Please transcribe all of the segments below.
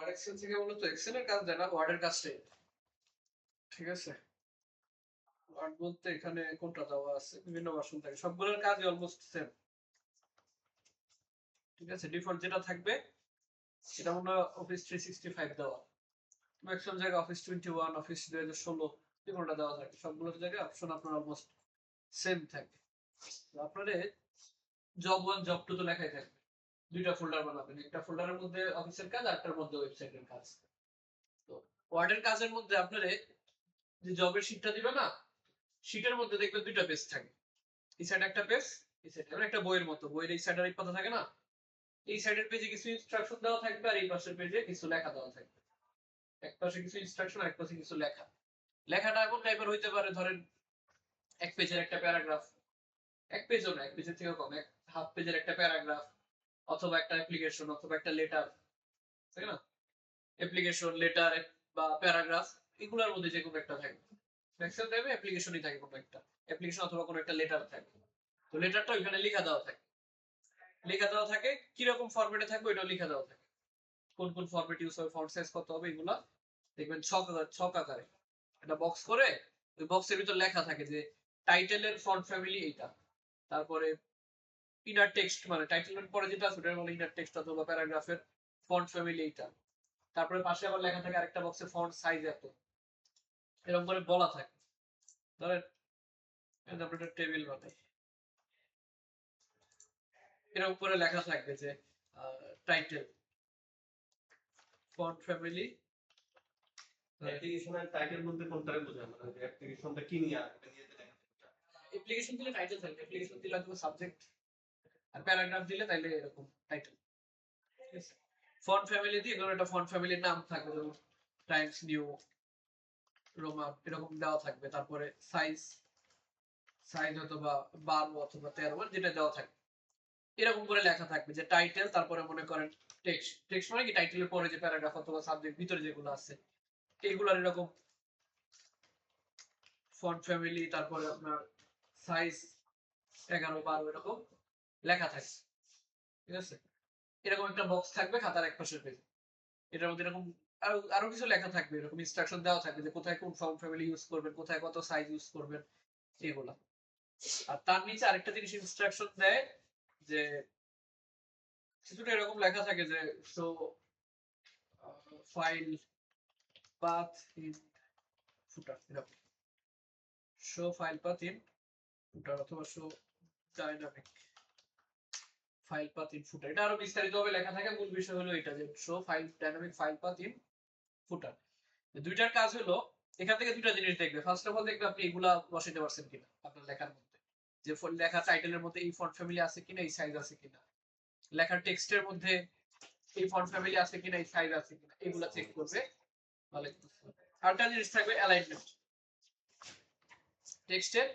Word Excel থেকে মূলত Excel এর কাজ দেয় না, ওয়ার্ডের কাজটাই। ঠিক আছে? ওয়ার্ড বলতে এখানে কোনটা দেওয়া আছে, বিভিন্ন ভার্সন থাকে, সবগুলোর কাজই অলমোস্ট সেম। ঠিক আছে, ডিফল্ট যেটা থাকবে সেটা মনে হয় অফিস 365 দেওয়া, ম্যাক্সিমাম জায়গায় অফিস 21, অফিস 2016 এগুলোটা দেওয়া থাকে, সবগুলোর জায়গায় অপশন আপনার অলমোস্ট সেম থাকে। আপনাদের জব 1 জব 2 তো লেখাই থাকবে, দুইটা ফোল্ডার বানাবেন, একটা ফোল্ডারের মধ্যে অফিসের কাজ, আরেকটার মধ্যে ওয়েবসাইটের কাজ। তো ওয়ার্ডের কাজের মধ্যে আপনারে যে জবের শীটটা দিবে না, শীটের মধ্যে দেখবেন দুইটা পেজ থাকে, এই সাইডে একটা পেজ, এই সাইডে একটা বইয়ের মতো, বইয়ের এই সাইডের এক পাতা থাকে না, এই সাইডের পেজে কিছু ইনস্ট্রাকশন দেওয়া থাকবে, আর এই পাশের পেজে কিছু লেখা দেওয়া থাকবে। এক পাশে কিছু ইনস্ট্রাকশন, এক পাশে কিছু লেখা। লেখাটা এমন টাইপের হইতে পারে, ধরেন এক পেজের একটা প্যারাগ্রাফ, এক পেজও না, এক পেজের থেকেও কম, এক হাফ পেজের একটা প্যারাগ্রাফ, অথবা একটা অ্যাপ্লিকেশন, অথবা একটা লেটার, তাই না? অ্যাপ্লিকেশন, লেটার বা প্যারাগ্রাফ, এগুলোর মধ্যে যে কোনো একটা থাকবে। ম্যাক্সিমাম টাইমে অ্যাপ্লিকেশনই থাকে, কোনো একটা অ্যাপ্লিকেশন অথবা কোনো একটা লেটার থাকে। তো লেটারটা ওইখানে লেখা দেওয়া থাকে, লেখা দেওয়া থাকে কিরকম ফরম্যাটে থাকবে ওইটাও লেখা দেওয়া থাকে, কোন কোন ফরম্যাট ইউজ হবে, ফন্ট সাইজ কত হবে, এগুলা দেখবেন ছক আকারে একটা বক্স করে, ওই বক্সের ভিতর লেখা থাকে যে টাইটেলের ফন্ট ফ্যামিলি এইটা, তারপরে ইনার টেক্সট মানে টাইটেলের পরে যেটা আছে ওটার বলে ইনার টেক্সট অথবা প্যারাগ্রাফের ফন্ট ফ্যামিলি এইটা, তারপরে পাশে আবার লেখা থাকে আরেকটা বক্সে ফন্ট সাইজ এত, এরকম করে বলা থাকে। ধরেন আমরা একটা টেবিল বানাই, এরকম করে লেখা থাকবে যে টাইটেল ফন্ট ফ্যামিলি। অ্যাপ্লিকেশনের টাইটেল বলতে কোনটারে বোঝায়, মানে যে অ্যাপ্লিকেশনটা কি নিয়ে এটা নিয়ে লেখা অ্যাপ্লিকেশন দিলে টাইটেল থাকবে, অ্যাপ্লিকেশন দিলে হয়তো সাবজেক্ট, আর প্যারাগ্রাফ দিলে তাইলে এরকম টাইটেল। ঠিক আছে, ফন্ট ফ্যামিলি দিয়ে কোনো একটা ফন্ট ফ্যামিলির নাম থাকবে, যেমন টাইমস নিউ রোমান এরকম দেওয়া থাকবে, তারপরে সাইজ সাইজ অথবা 12 অথবা 13 যেটা দেওয়া থাকবে, এরকম করে লেখা থাকবে যে টাইটেল, তারপরে মনে করেন টেক্সট, টেক্সট মানে কি টাইটেলের পরে যে প্যারাগ্রাফ অথবা সাবজেক্ট ভিতরে যেগুলো আছে এইগুলার এরকম ফন্ট ফ্যামিলি, তারপরে আপনার সাইজ 11, 12 এরকম লেখা থাকে। ঠিক আছে, এরকম একটা বক্স থাকবে খাতার এক পাশের পেজে, এটার মধ্যে এরকম আরো আরো কিছু লেখা থাকবে, এরকম ইনস্ট্রাকশন দেওয়া থাকবে যে কোথায় কোন ফন্ট ফ্যামিলি ইউজ করবেন, কোথায় কত সাইজ ইউজ করবেন, এগুলা। আর তার নিচে আরেকটা জিনিস ইনস্ট্রাকশন দেয় যে কিছুটা এরকম লেখা থাকে যে show file path in footer, এরকম show file path in footer অথবা show dynamic file path in footer, এটা আরো বিস্তারিত ভাবে লেখা থাকে। মূল বিষয় হলো এটা যে show file dynamic file path in footer. দুইটার কাজ হলো এখান থেকে দুইটা জিনিস দেখবে, ফার্স্ট অফ অল দেখবে আপনি এগুলা বসাইতে পারছেন কিনা আপনার লেখার মধ্যে, যে লেখা টাইটেলের মধ্যে এই ফন্ট ফ্যামিলি আছে কিনা, এই সাইজ আছে কিনা, লেখার টেক্সটের মধ্যে এই ফন্ট ফ্যামিলি আছে কিনা, এই সাইজ আছে কিনা, এগুলা চেক করবে। আরেকটা জিনিস থাকবে অ্যালাইনমেন্ট, টেক্সটের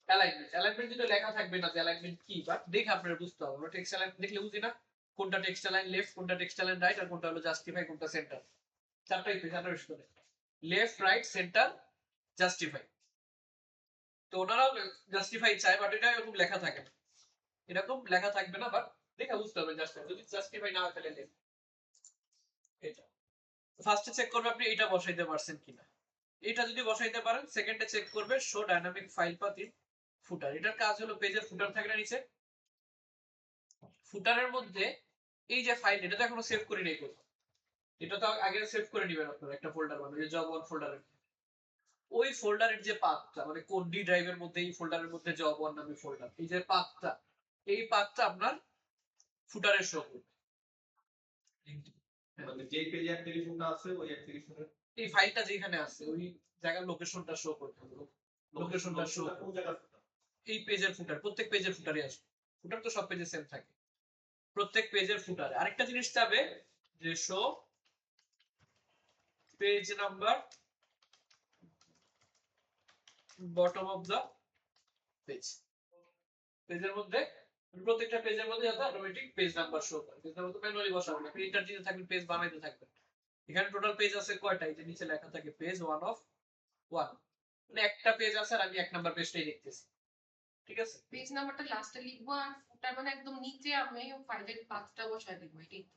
অ্যালাইনমেন্ট। অ্যালাইনমেন্ট যেটা লেখা থাকবে না যে অ্যালাইনমেন্ট কি, বাট দেখে আপনারা বুঝতে হবে, আমরা টেক্সট অ্যালাইনমেন্ট দেখলে বুঝি না কোনটা টেক্সট অ্যালাইন লেফট, কোনটা টেক্সট অ্যালাইন রাইট, আর কোনটা হলো জাস্টিফাই, কোনটা সেন্টার। চারটাই তো চারটা বিষয়, লেফট রাইট সেন্টার জাস্টিফাই। তো ওনারাও জাস্টিফাই চায়, বাট এটা এরকম লেখা থাকে না, এরকম লেখা থাকবে না, বাট দেখে বুঝতে হবে জাস্টিফাই, যদি জাস্টিফাই না হয় তাহলে লেফট। এটা ফার্স্টে চেক করবে আপনি এটা বসাইতে পারছেন কিনা, এটা যদি বসাইতে পারেন সেকেন্ডে চেক করবে show dynamic file path in footer. এটার কাজ হলো পেজের ফুটার থাকে না নিচে, ফুটারের মধ্যে এই যে ফাইল, এটা তো এখনো সেভ করি নাই কোথাও, এটা তো আগে সেভ করে নেবেন আপনারা একটা ফোল্ডার বানাবেন, যে জব 1 ফোল্ডারের, ওই ফোল্ডারের যে পাথটা মানে কোন ডি ড্রাইভের মধ্যে এই ফোল্ডারের মধ্যে জব 1 নামে ফোল্ডার, এই যে পাথটা, এই পাথটা আপনার ফুটারে শো করবে। মানে যে পেজে অ্যাপ্লিকেশনটা আছে ওই অ্যাপ্লিকেশনের এই ফাইলটা যেখানে আছে ওই জায়গার লোকেশনটা শো করতে হবে, লোকেশনটা শো কোন জায়গা এই পেজের ফুটার, প্রত্যেক পেজের ফুটারে আসবে, ফুটার তো সব পেজে সেম থাকে, প্রত্যেক পেজের ফুটারে। আরেকটা জিনিস চাবে যে show page number bottom of the page, পেজের মধ্যে প্রত্যেকটা পেজের মধ্যে যাতে অটোমেটিক পেজ নাম্বার শো করে, পেজ নাম্বার তো ম্যানুয়ালি বসাবো না, প্রিন্টার দিতে থাকবেন, পেজ বানাইতে থাকবেন। এখানে টোটাল পেজ আছে কয়টা, এই যে নিচে লেখা থাকে পেজ 1 অফ 1, মানে একটা পেজ আছে আর আমি এক নাম্বার পেজটাই লিখতেছি। ঠিক আছে, পেজ নাম্বারটা লাস্টে লিখবো, আর ফুটার মানে একদম নিচে আমি ফাইলের পাথটা বসায় দেবো, এটাই তো।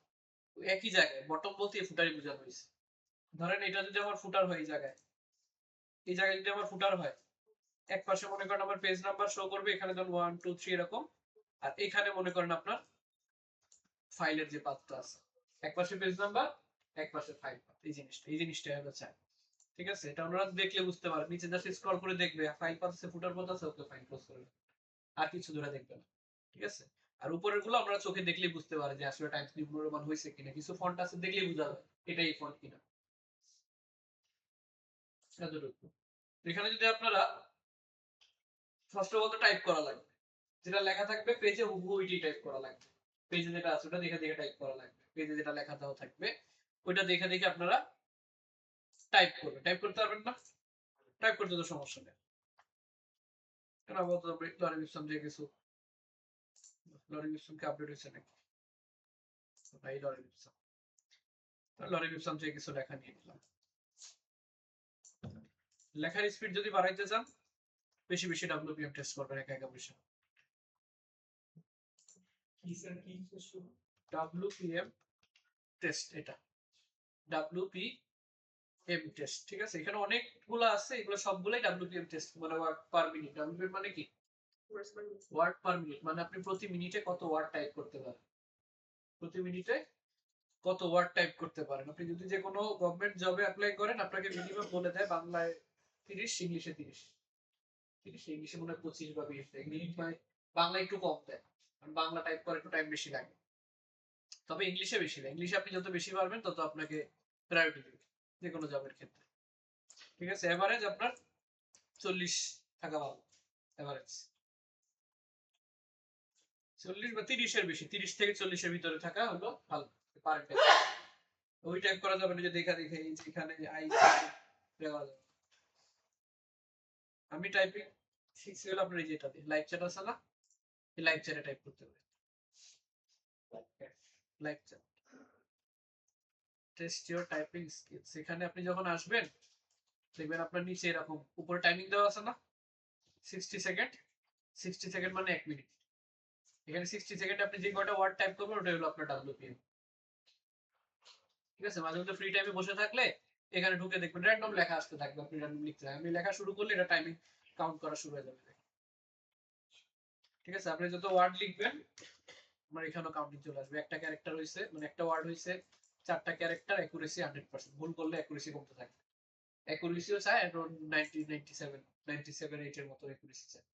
একই জায়গায় বটম বলতে ফুটারই বোঝানো হয়েছে। ধরেন এটা যদি আমার ফুটার হয় এই জায়গায় যদি আমার ফুটার হয়, এক পাশে মনে করেন আমার পেজ নাম্বার শো করবে, এখানে ধরুন 1 2 3 এরকম, আর এখানে মনে করেন আপনার ফাইলের যে পাথটা আছে, এক পাশে পেজ নাম্বার, এক পাশে ফাইল পাথ, এই জিনিসটা হলো চাই। ঠিক আছে, এটা ওনারা দেখলে বুঝতে পারে, নিচে জাস্ট স্ক্রল করে দেখবে ফাইল পাথ আছে, ফুটার পাথ আছে, ওকে ফাইল ক্লোজ করে, আর কিছু ধরে দেখবে না। ঠিক আছে, আর উপরের গুলো আমরা চোখে দেখলেই বুঝতে পারি যে আসলে টাইমস নিউ মান হয়েছে কিনা, কিছু ফন্ট আছে দেখলেই বোঝা যায় এটাই ফন্ট কিনা। এতটুকু। এখানে যদি আপনারা ফার্স্ট অফ অল তো টাইপ করা লাগবে, যেটা লেখা থাকবে পেজে হুবহু ওইটাই টাইপ করা লাগবে। পেজে যেটা আছে ওটা দেখে দেখে টাইপ করা লাগবে, পেজে যেটা লেখা দেওয়া থাকবে ওইটা দেখে দেখে আপনারা টাইপ করবেন। টাইপ করতে পারবেন না? টাইপ করতে তো সমস্যা নেই। কেন বলতো লরিং ইপসাম দিয়ে কিছু, লরিং ইপসামকে আপডেট হয়েছে নাকি? ভাই লরিং ইপসাম, লরিং ইপসাম থেকে কিছু লেখা নিয়ে নিলাম। লেখার স্পিড যদি বাড়াইতে চান, বেশি বেশি ডব্লিউপিএম টেস্ট করবেন একা একা বসে। ডব্লিউপিএম টেস্ট, এটা ডব্লিউপিএম টেস্ট। ঠিক আছে, এখানে অনেকগুলো আছে, এগুলো সবগুলাই ডব্লিউপিএম টেস্ট, মানে ওয়ার্ড পার মিনিট। ডব্লিউপিএম মানে কি? ওয়ার্ড পার মিনিট, মানে আপনি প্রতি মিনিটে কত ওয়ার্ড টাইপ করতে পারেন, প্রতি মিনিটে কত ওয়ার্ড টাইপ করতে পারেন। আপনি যদি যে কোনো গভর্নমেন্ট জবে অ্যাপ্লাই করেন, আপনাকে মিনিমাম বলে দেয় বাংলায় 30, ইংলিশে 30, ইংলিশে মনে হয় 25 বা 20 দেয়, ইংলিশ বাংলা একটু কম দেয়, কারণ বাংলা টাইপ করে একটু টাইম বেশি লাগে। তবে ইংলিশে বেশি দেয়, ইংলিশে আপনি যত বেশি পারবেন তত আপনাকে প্রায়োরিটি দেবে যে কোনো জবের ক্ষেত্রে। ঠিক আছে, এভারেজ আপনার 40 থাকা ভালো, এভারেজ 40 বা 30-এর বেশি, 30 থেকে 40-এর ভিতরে থাকা হলো ভালো পার ডে। ওই টাইপ করা যাবে না যে দেখা দেখে এখানে করা যাবে। আমি টাইপিং শিখছি হলো আপনার এই যেটা দিয়ে লাইভ চ্যাট আছে না, এই লাইভ চ্যাটে টাইপ করতে হবে। Live chat test your typing skills, এখানে আপনি যখন আসবেন দেখবেন আপনার নিচে এরকম উপরে টাইমিং দেওয়া আছে না, 60 সেকেন্ড, 60 সেকেন্ড মানে 1 মিনিট। এখানে 60 সেকেন্ড আপনি যে কয়টা ওয়ার্ড টাইপ করবেন ওটা হলো আপনার ডব্লিউপিএম। ঠিক আছে, মাঝে মধ্যে ফ্রি টাইমে বসে থাকলে এখানে ঢুকে দেখবেন র্যান্ডম লেখা আসতে থাকবে, আপনি র্যান্ডম লিখতে থাকবেন, আমি লেখা শুরু করলে এটা টাইমিং কাউন্ট করা শুরু হয়ে যাবে। ঠিক আছে, আপনি যত ওয়ার্ড লিখবেন আমার এখানেও কাউন্টিং চলে আসবে। একটা ক্যারেক্টার হইছে, মানে একটা ওয়ার্ড হইছে 4টা ক্যারেক্টার, অ্যাকুরেসি 100%, ভুল করলে অ্যাকুরেসি কমতে থাকে। অ্যাকুরেসিও চায় অ্যারাউন্ড 90 97 97 8 এর মতো অ্যাকুরেসি চায়।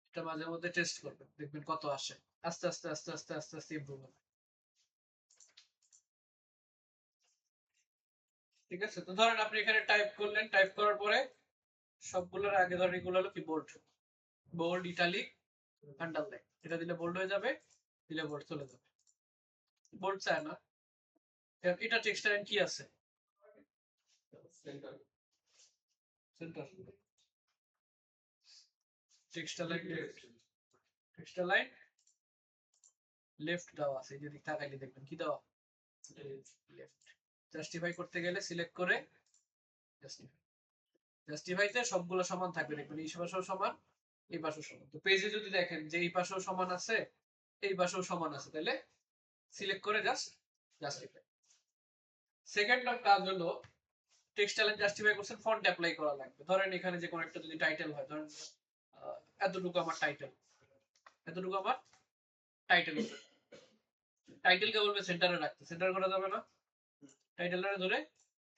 এটা মাঝে মধ্যে টেস্ট করবেন, দেখবেন কত আসে, আস্তে আস্তে আস্তে আস্তে আস্তে আস্তে ইমপ্রুভ হবে। ঠিক আছে, তো ধরেন আপনি এখানে টাইপ করলেন, টাইপ করার পরে সবগুলোর আগে ধরেন এগুলো হলো কি বোল্ড, বোল্ড, ইটালিক, আন্ডারলাইন, এটা দিলে বোল্ড হয়ে যাবে, দিলে বোল্ড চলে যাবে। বোল্ড চায় না, এটা টেক্সট লাইন কি আছে, centre, centre, text line left, text line left দেওয়া আছে, যদি তাকাইলে দেখবেন কি দেওয়া, লেফট। জাস্টিফাই করতে গেলে সিলেক্ট করে জাস্টিফাই, জাস্টিফাইতে সবগুলো সমান থাকবে, দেখবেন এই পাশেও সমান, এই পাশেও সমান। তো পেজে যদি দেখেন যে এই পাশেও সমান আছে, এই পাশেও সমান আছে, তাহলে সিলেক্ট করে জাস্ট জাস্টিফাই। সেকেন্ড কাজ হলো টেক্সট লাইন জাস্টিফাই করছেন, ফন্ট অ্যাপ্লাই করা লাগবে। ধরেন এখানে যে কোনো একটা যদি টাইটেল হয়, ধরেন এতটুকু আমার টাইটেল, এতটুকু আমার টাইটেল, টাইটেলকে বলবে সেন্টারে রাখতে, সেন্টার করা যাবে না, টাইটেলটা ধরে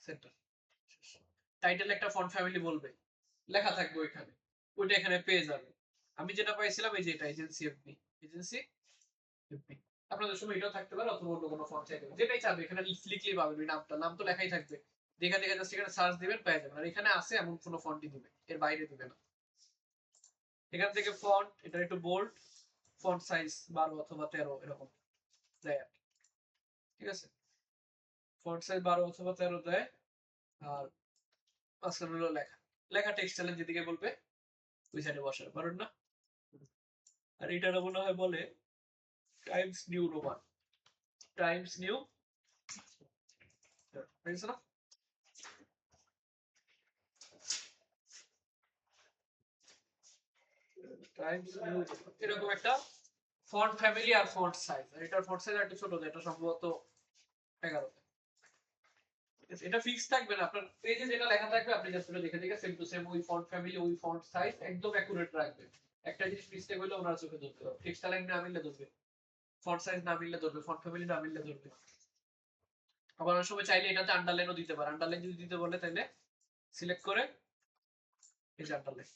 সেন্টার। টাইটেল একটা ফন্ট ফ্যামিলি বলবে, লেখা থাকবে ওইখানে, ওইটা এখানে পেয়ে যাবে। আমি যেটা পাইছিলাম এই যে এটা এজেন্সি এফবি, এজেন্সি এফবি। আপনাদের সময় এটাও থাকতে পারে, অথবা অন্য কোনো ফন্ট চাইতে পারে, যেটাই চাবে এখানে লিখলেই পাবেন। ওই নামটা, নাম তো লেখাই থাকবে, দেখা দেখা জাস্ট এখানে সার্চ দিবেন পেয়ে যাবেন। আর এখানে আছে এমন কোনো ফন্টই দিবে, এর বাইরে দিবে না। এখান থেকে ফন্ট, এটা একটু বোল্ড, ফন্ট সাইজ 12 অথবা 13 এরকম দেয়। ঠিক আছে, ফন্ট সাইজ 12 অথবা 13 দেয়। আর মাঝখানে হলো লেখা, লেখা টেক্সট লাইন যেদিকে বলবে ওই সাইডে বসাতে পারেন না। আর এটা মনে হয় বলে Times new Roman, Times new, বুঝছো না, টাইমস নিউ, এরকম একটা ফন্ট ফ্যামিলি আর ফন্ট সাইজ, আর এটার ফন্ট সাইজ একটু ছোট, এটা সম্ভবত 11। এটা ফিক্স থাকবে না, আপনার পেজে যেটা লেখা থাকবে আপনি জাস্ট ওটা দেখে দেখে সেম টু সেম ওই ফন্ট ফ্যামিলি ওই ফন্ট সাইজ একদম অ্যাকুরেট রাখবেন। একটা জিনিস মিস্টেক হলে ওনার চোখে ধরবে, টেক্সট লাইন না মিললে ধরবে, ফন্ট সাইজ না মিললে ধরবে, ফন্ট ফ্যামিলি না মিললে ধরবে। আবার অনেক সময় চাইলে এটাতে আন্ডারলাইনও দিতে পারে, আন্ডারলাইন যদি দিতে বলে তাহলে সিলেক্ট করে এই যে আন্ডারলাইন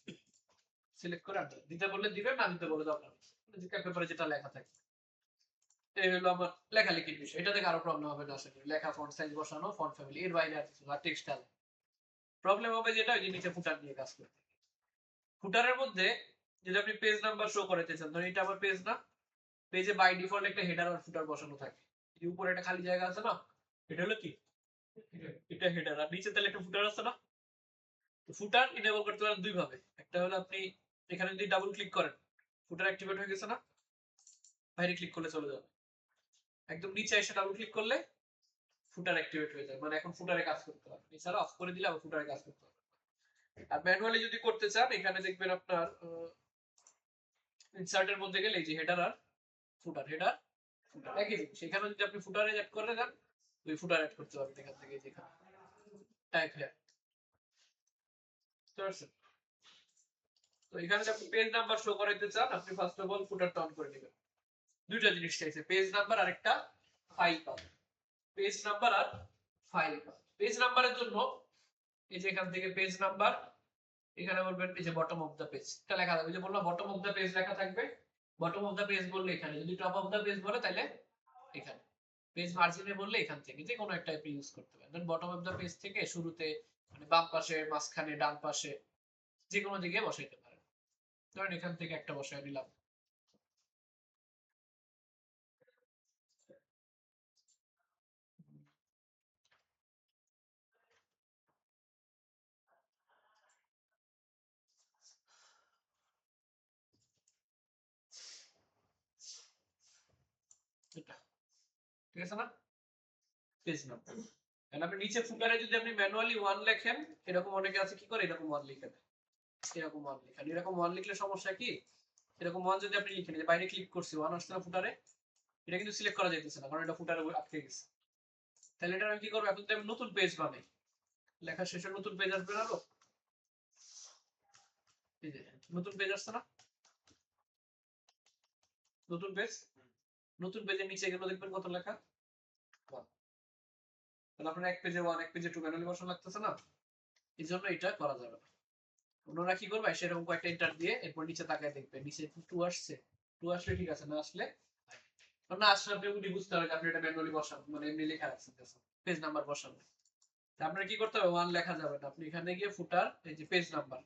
সিলেক্ট করে আন্ডারলাইন দিতে বললে দিবেন, না দিতে বলে দরকার নেই, পেপারে যেটা লেখা থাকে। এই হলো আমার লেখালেখির বিষয়, এটা থেকে আরো প্রবলেম হবে না আশা করি। লেখা ফন্ট সাইজ বসানো, ফন্ট ফ্যামিলি, এর বাইরে আর কিছু না। টেক্সটাইল প্রবলেম হবে যেটা ওই যে নিচে ফুটার দিয়ে কাজ করতে। ফুটারের মধ্যে যদি আপনি পেজ নাম্বার শো করাতে চান, ধরুন এটা আমার পেজ না, পেজে বাই ডিফল্ট একটা হেডার আর ফুটার বসানো থাকে, এই উপরে একটা খালি জায়গা আছে না, এটা হলো কি, এটা হেডার, আর নিচে তাহলে একটা ফুটার আছে না। ফুটার ইনেবল করতে পারেন দুই ভাবে, একটা হলো আপনি এখানে যদি ডাবল ক্লিক করেন ফুটার অ্যাক্টিভেট হয়ে গেছে না, বাইরে ক্লিক করলে চলে যাবে, একদম নিচে এসে ডাবল ক্লিক করলে ফুটার অ্যাক্টিভেট হয়ে যায়, মানে এখন ফুটারে কাজ করতে হবে, এছাড়া অফ করে দিলে আবার ফুটারে কাজ করতে হবে। আর ম্যানুয়ালি যদি করতে চান এখানে দেখবেন আপনার ইনসার্টের মধ্যে গেলে এই যে হেডার আর ফুটার, হেডার ফুটার একই জিনিস, সেখানে যদি আপনি ফুটারে অ্যাড করে দেন ওই ফুটার অ্যাড করতে পারবেন এখান থেকে, যেখানে টাইপ হেয়ার। তো এখানে আপনি পেজ নাম্বার শো করাইতে চান, আপনি ফার্স্ট অফ অল ফুটারটা অন করে নেবেন। দুইটা জিনিস চাইছে, পেজ নাম্বার আর একটা ফাইল পাথ, পেজ নাম্বার আর ফাইল পাথ। পেজ নাম্বারের জন্য এই যে এখান থেকে পেজ নাম্বার, এখানে বলবেন এই যে বটম অফ দা পেজ, এটা লেখা থাকবে, যে বললাম বটম অফ দা পেজ লেখা থাকবে, বটম অফ দা পেজ বললে এখানে, যদি টপ অফ দা পেজ বলে তাহলে এখানে, পেজ মার্জিনে বললে এখান থেকে, যে কোনো একটা আপনি ইউজ করতে পারেন। দেন বটম অফ দা পেজ থেকে শুরুতে, মানে বাম পাশে, মাঝখানে, ডান পাশে, যে কোনো দিকে বসাইতে পারেন। ধরেন এখান থেকে একটা বসাই দিলাম। এটা ঠিক আছে না, পেজ নাম্বার। এখন আপনি নিচে ফুটারে যদি আপনি ম্যানুয়ালি 1 লেখেন, এরকম অনেকে আছে কি করে এরকম 1 লিখে দেয়, এরকম 1 লিখেন, এরকম 1 লিখলে সমস্যা কি, এরকম 1 যদি আপনি লিখেন, যে বাইরে ক্লিক করছি 1 আসছে না ফুটারে, এটা কিন্তু সিলেক্ট করা যাইতেছে না কারণ এটা ফুটারে আটকে গেছে। তাহলে এটা আমি কি করব, এখন তো আমি নতুন পেজ বানাই, লেখা শেষে নতুন পেজ আসবে না, এই যে নতুন পেজ আসছে না, নতুন পেজ, নতুন পেজের নিচে গেলে দেখবেন কত লেখা 1, তাহলে আপনার এক পেজে 1 এক পেজে 2 ম্যানুয়ালি বসানো লাগতেছে না, এই জন্য এটা করা যাবে না। ওনারা কি করবে, সেরকম কয়েকটা এন্টার দিয়ে এরপর নিচে তাকায় দেখবে নিচে 2 আসছে, 2 আসলে ঠিক আছে, না আসলে না আসলে আপনি উনি বুঝতে হবে আপনি এটা ম্যানুয়ালি বসান, মানে এমনি লেখা রাখছেন পেজ নাম্বার বসান। আপনার কি করতে হবে, 1 লেখা যাবে না, আপনি এখানে গিয়ে ফুটার এই যে পেজ নাম্বার,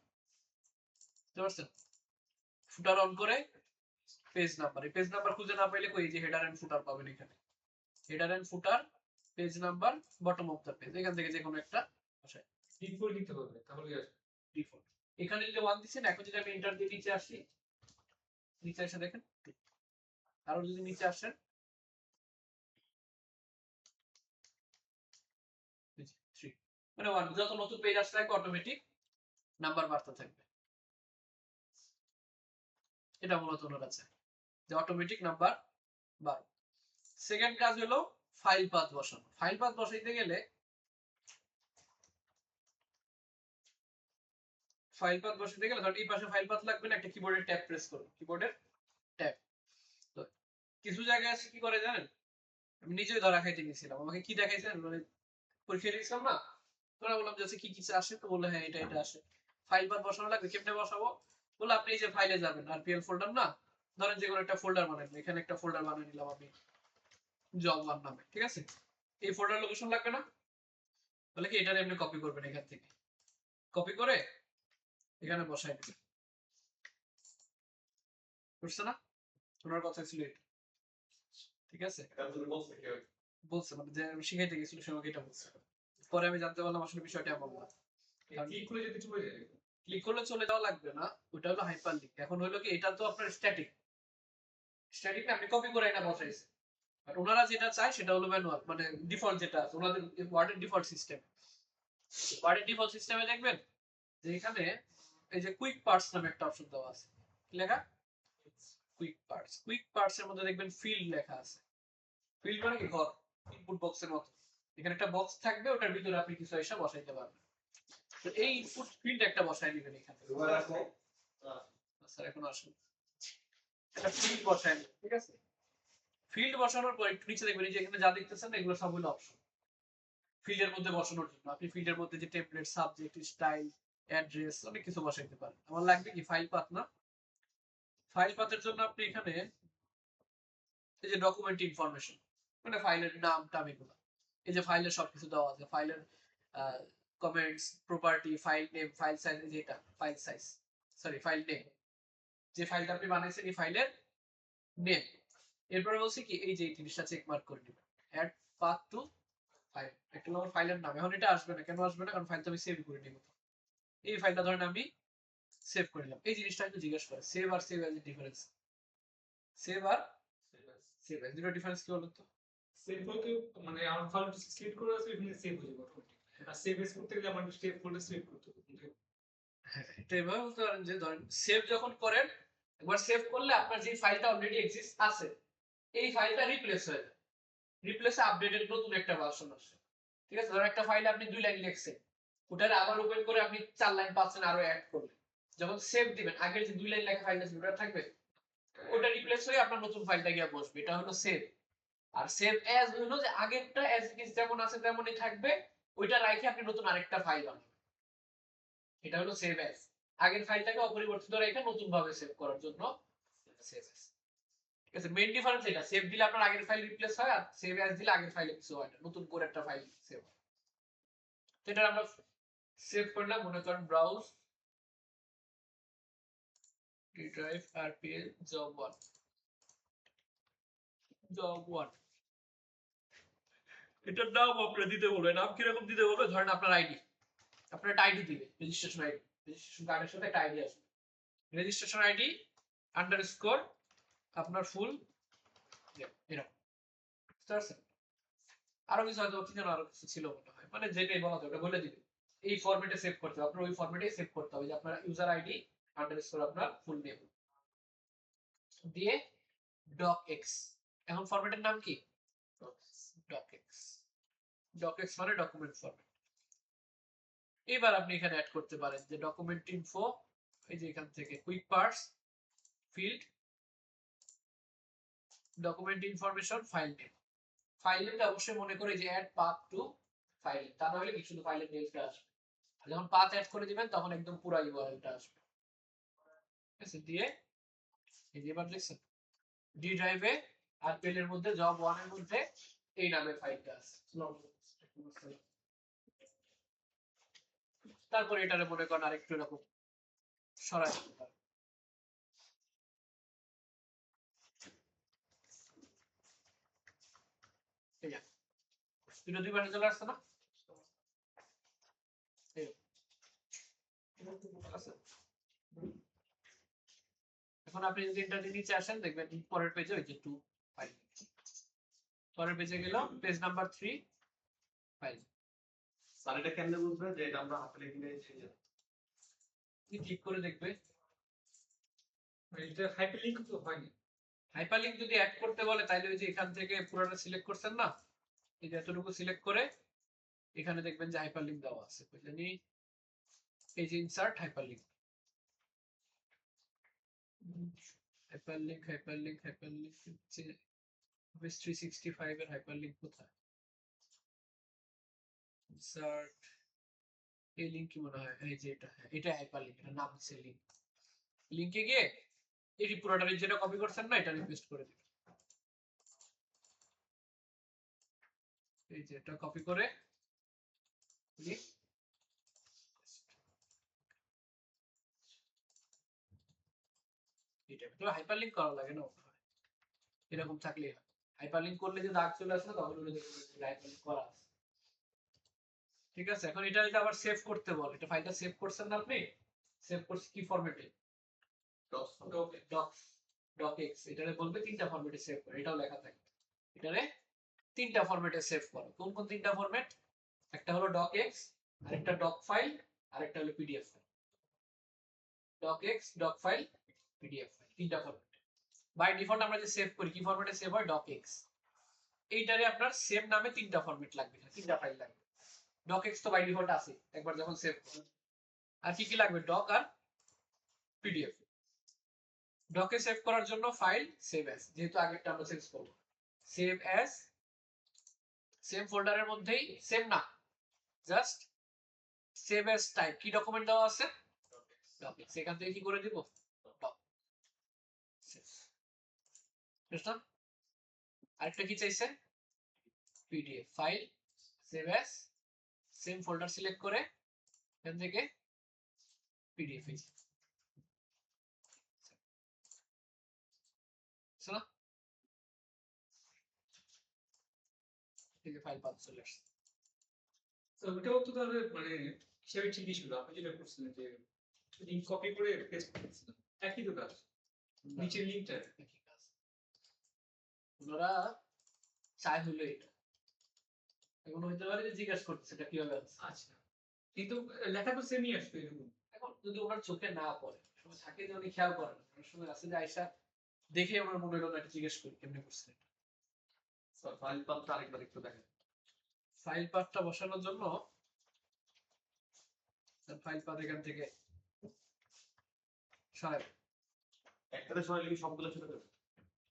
বুঝতে পারছেন, ফুটার অন করে পেজ নাম্বার, এই পেজ নাম্বার খুঁজে না পাইলে কই যে হেডার এন্ড ফুটার পাবেন, এখানে header and footer, page number, bottom of the page, এখান থেকে যে কোনো একটা বসাই ডিফল্ট দিতে হবে তাহলে কি আসবে? ডিফল্ট। এখানে যদি 1 দিছেন, এখন যদি আমি এন্টার দিয়ে নিচে আসি, নিচে এসে দেখেন আরো যদি নিচে আসেন, 3, মানে 1, যত নতুন পেজ আসলে অটোমেটিক নাম্বার বাড়তে থাকবে, এটা মূলত ওনার আছে যে অটোমেটিক নাম্বার বাড়বে। সেকেন্ড কাজ হলো ফাইল পাথ বসানো। ফাইল পাথ বসাইতে গেলে, ফাইল পাথ বসাইতে গেলে ধর এই পাশে ফাইল পাথ লাগবে না, একটা কিবোর্ডের ট্যাব প্রেস করুন, কিবোর্ডের ট্যাব। তো কিছু জায়গায় আছে কি করে জানেন, আমি নিজেই ধরা খাইতে গেছিলাম, আমাকে কি দেখাইছেন, মানে পরীক্ষা দিয়েছিলাম না, তোরা বললাম যে কি কিছু আসে, তো বললো হ্যাঁ এটা এটা আসে, ফাইল পাথ বসানো লাগবে, কেমনে বসাবো, বললো আপনি এই যে ফাইলে যাবেন, আরপিএল ফোল্ডার না, ধরেন যে কোনো একটা ফোল্ডার বানাই, এখানে একটা ফোল্ডার বানিয়ে নিলাম আমি জব 1 নামে, ঠিক আছে, এই ফোল্ডার লোকেশন লাগবে না, তাহলে কি এটা এমনি কপি করবেন, এখান থেকে কপি করে এখানে বসাই দিবেন, বুঝছে না, ওনার কথা ছিল এটা, ঠিক আছে, এটা তুমি বলছো কি হবে? বলছে মানে যে আমি শিখাইতে গেছিল সে আমাকে এটা বলছে, পরে আমি জানতে পারলাম আসলে বিষয়টা এমন না, ক্লিক করে যদি চলে যায়, ক্লিক করলে চলে যাওয়া লাগবে না, ওটা হলো হাইপার লিঙ্ক। এখন হলো কি এটা তো আপনার স্ট্যাটিক, স্ট্যাটিক আপনি কপি করে এটা বসাইছেন, আর ওনারা যেটা চায় সেটা হলো ম্যানুয়াল, মানে ডিফল্ট যেটা আছে ওনাদের ওয়ার্ডের ডিফল্ট সিস্টেম, ওয়ার্ডের ডিফল্ট সিস্টেমে দেখবেন যে এখানে এই যে কুইক পার্টস নামে একটা অপশন দেওয়া আছে, কি লেখা কুইক পার্টস এর মধ্যে দেখবেন ফিল্ড লেখা আছে। ফিল্ড মানে কি ঘর, ইনপুট বক্সের মতো। এখানে একটা বক্স থাকবে, ওটার ভিতরে আপনি কিছু এসে বসাইতে পারবেন। তো এই ইনপুট ফিল্ড একটা বসাই নেবেন এখানে। স্যার এখন আসুন, একটা ফিল্ড বসাই নেবেন, ঠিক আছে? ফিল্ড বসানোর পর একটু নিচে দেখবেন যে এখানে যা দেখতেছেন এগুলো সবগুলো অপশন ফিল্ডের মধ্যে বসানোর জন্য। আপনি ফিল্ডের মধ্যে যে টেমপ্লেট, সাবজেক্ট, স্টাইল, অ্যাড্রেস অনেক কিছু বসাইতে পারেন। আমার লাগবে কি ফাইল পাথ না? ফাইল পাথের জন্য আপনি এখানে এই যে ডকুমেন্ট ইনফরমেশন, মানে ফাইলের নাম টাম এগুলো, এই যে ফাইলের সবকিছু দেওয়া আছে, ফাইলের comments, property, file name, file size, যেটা file size, sorry file name, যে ফাইলটা আপনি বানাইছেন এই ফাইলের নেম। এরপরে বলছি কি এই যে এই জিনিসটা চেক মার্ক করে দিবেন, অ্যাড পাথ টু ফাইল। একটা হলো আমার ফাইলের নাম। এখন এটা আসবে না, কেন আসবে না? কারণ ফাইলটা আমি সেভ করে নিব। এই ফাইলটা ধরেন আমি সেভ করে নিলাম। এই জিনিসটা একটু জিজ্ঞেস করে, সেভ আর সেভ এর ডিফারেন্স। সেভ আর সেভ এর দুটো ডিফারেন্স কি বলতো? সেভ বলতে মানে আমার ফাইলটা সিলেক্ট করে আছে, এখানে সেভ হয়ে যাবে অটোমেটিক। আর সেভ এস করতে গেলে আমার স্টেপ ফোল্ডার সিলেক্ট করতে হবে। এটা এভাবে বলতে পারেন যে ধরেন সেভ যখন করেন, একবার সেভ করলে আপনার যে ফাইলটা অলরেডি এক্সিস্ট আছে এই ফাইলটা রিপ্লেস হয়ে যায়। রিপ্লেসে আপডেটেড নতুন একটা ভার্সন আসে। ঠিক আছে? ধরেন একটা ফাইলে আপনি 2 লাইন লিখছেন, ওটার আবার ওপেন করে আপনি 4 লাইন 5 লাইন আরো অ্যাড করলেন। যখন সেভ দিবেন আগের যে 2 লাইন লেখা ফাইলটা ছিল ওটা থাকবে, ওটা রিপ্লেস হয়ে আপনার নতুন ফাইলটা গিয়ে বসবে। এটা হলো সেভ। আর সেভ অ্যাজ হলো যে আগেরটা অ্যাজ ইট ইজ যেমন আছে তেমনই থাকবে, ওইটা রাখে আপনি নতুন আরেকটা ফাইল বানাবেন। এটা হলো সেভ অ্যাজ। আগের ফাইলটাকে অপরিবর্তিত রেখে নতুন ভাবে সেভ করার জন্য সেভ অ্যাজ। ঠিক আছে? মেইন ডিফারেন্স এটা, সেভ দিলে আপনার আগের ফাইল রিপ্লেস হয়, আর সেভ অ্যাজ দিলে আগের ফাইলে কিছু হয় না, নতুন করে একটা ফাইল সেভ হয়। তো এটা আমরা সেভ করলাম, মনে করেন browse D drive RPL job 1 job 1। এটার নাম আপনারা দিতে বলবেন। নাম কিরকম দিতে বলবে? ধরেন আপনার আইডি, আপনার একটা আইডি দিবে, রেজিস্ট্রেশন আইডি। রেজিস্ট্রেশন কার্ডের সাথে একটা আইডি আসবে, রেজিস্ট্রেশন আইডি আন্ডারস্কোর আপনার ফুল এরকম। বুঝতে পারছেন? আরো কিছু হয়তো কি যেন আরো কিছু ছিল মনে হয়, মানে যেটাই বলা যায় ওটা বলে দিবে। এই ফরম্যাটে সেভ করতে হবে, আপনার ওই ফরম্যাটে সেভ করতে হবে, যে আপনার ইউজার আইডি আন্ডারস্কোর আপনার ফুল নেম দিয়ে docx। এখন ফরম্যাটের নাম কি? docx। docx মানে ডকুমেন্ট ফরম্যাট। এবার আপনি এখানে অ্যাড করতে পারেন যে ডকুমেন্ট ইনফো, এই যে এখান থেকে quick parts, field, document information, file name. File নেমটা অবশ্যই মনে করে যে অ্যাড পাথ টু ফাইল, তা না হলে কি শুধু ফাইলের নেমটা আসবে। আর যখন পাথ অ্যাড করে দিবেন তখন একদম পুরো ইউআরএলটা আসবে। ঠিক আছে? দিয়ে এই যে এবার দেখছেন ডি ড্রাইভে আরপিএল এর মধ্যে জব 1 এর মধ্যে এই নামের ফাইলটা আছে। তারপর এটারে মনে করেন আরেকটু এরকম সরাই দিতে পারেন। এই যে দুটো দুই পাশে চলে আসছে না? এই আছে। এখন আপনি যদি এটা নিচে আসেন দেখবেন পরের পেজে ওই যে 2 ফাইল, পরের পেজে গেল পেজ নাম্বার 3 ফাইল। স্যার এটা কেমনে বুঝবে যে এটা আমরা হাতে লিখে নিয়েছি? কি ক্লিক করে দেখবে। এটা হাইপারলিংক তো হয়নি। হাইপারলিংক যদি অ্যাড করতে বলে তাহলে ওই যে এখান থেকে পুরোটা সিলেক্ট করছেন না, এই যে এতটুকু সিলেক্ট করে এখানে দেখবেন যে হাইপারলিংক দেওয়া আছে, বুঝলেন? এই যে ইনসার্ট হাইপারলিংক, হাইপারলিংক হচ্ছে অফিস 365 এর হাইপারলিংক কোথায়? ইনসার্ট, এই লিংক কি মনে হয় এই যে এটা, এটা হাইপারলিংক, এটা নাম হচ্ছে লিংক। লিংকে গিয়ে এই পুরোটা যেটা কপি করছেন না এটা পেস্ট করে দিবেন। এই যে এটা কপি করে এটা তো হাইপারলিংক করা লাগে না, এরকম থাকলে হাইপারলিংক করলে যে দাগ চলে আসে তখন ওটা হাইপারলিংক করা আছে। ঠিক আছে? এখন এটা যদি আবার সেভ করতে বল, এটা ফাইলটা সেভ করছেন না আপনি, সেভ করছেন কি ফরম্যাটে? docx। এটারে বলবে তিনটা ফরম্যাটে সেভ করে, এটাও লেখা থাকে এটারে তিনটা ফরম্যাটে সেভ করো। কোন কোন তিনটা ফরম্যাট? একটা হলো docx, আরেকটা doc ফাইল, আরেকটা হলো pdf file. docx, doc file, pdf file, তিনটা ফরম্যাট। বাই ডিফল্ট আমরা যে সেভ করি কি ফরম্যাটে সেভ হয় docx এইটারে আপনার সেম নামে তিনটা ফরম্যাট লাগবে তিনটা ফাইল লাগবে docx তো বাই ডিফল্ট আছে একবার যখন সেভ করবেন আর কি কি লাগবে doc আর pdf ডকে সেভ করার জন্য ফাইল সেভ অ্যাজ যেহেতু আগেরটা আমরা সেভ করব সেভ অ্যাজ সেম ফোল্ডারের মধ্যেই সেম না জাস্ট সেভ অ্যাজ টাইপ কি ডকুমেন্ট দেওয়া আছে ডকেক্স এখান থেকে কি করে দিব ডক বুঝলাম আরেকটা কি চাইছে PDF file save as same folder select করে এখান থেকে পিডিএফ শোনা ফাইল পাথ চলে আসছে তো ওটাও তো তাহলে মানে হিসাবে ঠিকই ছিল আপনি যেটা করছিলেন যে লিংক কপি করে পেস্ট করছিলেন একই তো কাজ নিচের লিংকটা একই কাজ ওনারা চাই হলো এটা এখন হইতে পারে যে জিজ্ঞাসা করতেছে এটা কিভাবে আছে আচ্ছা কিন্তু লেখা তো সেমই আসবে এরকম এখন যদি ওনার চোখে না পড়ে সময় থাকে যে উনি খেয়াল করেন না অনেক সময় আছে যে আয়সা দেখে আমার মনে হলো না এটা জিজ্ঞেস করি কেমনে করছে ফাইল পাথটা আরেকবার একটু দেখেন ফাইল পাথটা বসানোর জন্য ফাইল পাথ এখান থেকে সরাই একটাতে সরাইলে কি সবগুলো সরে যাবে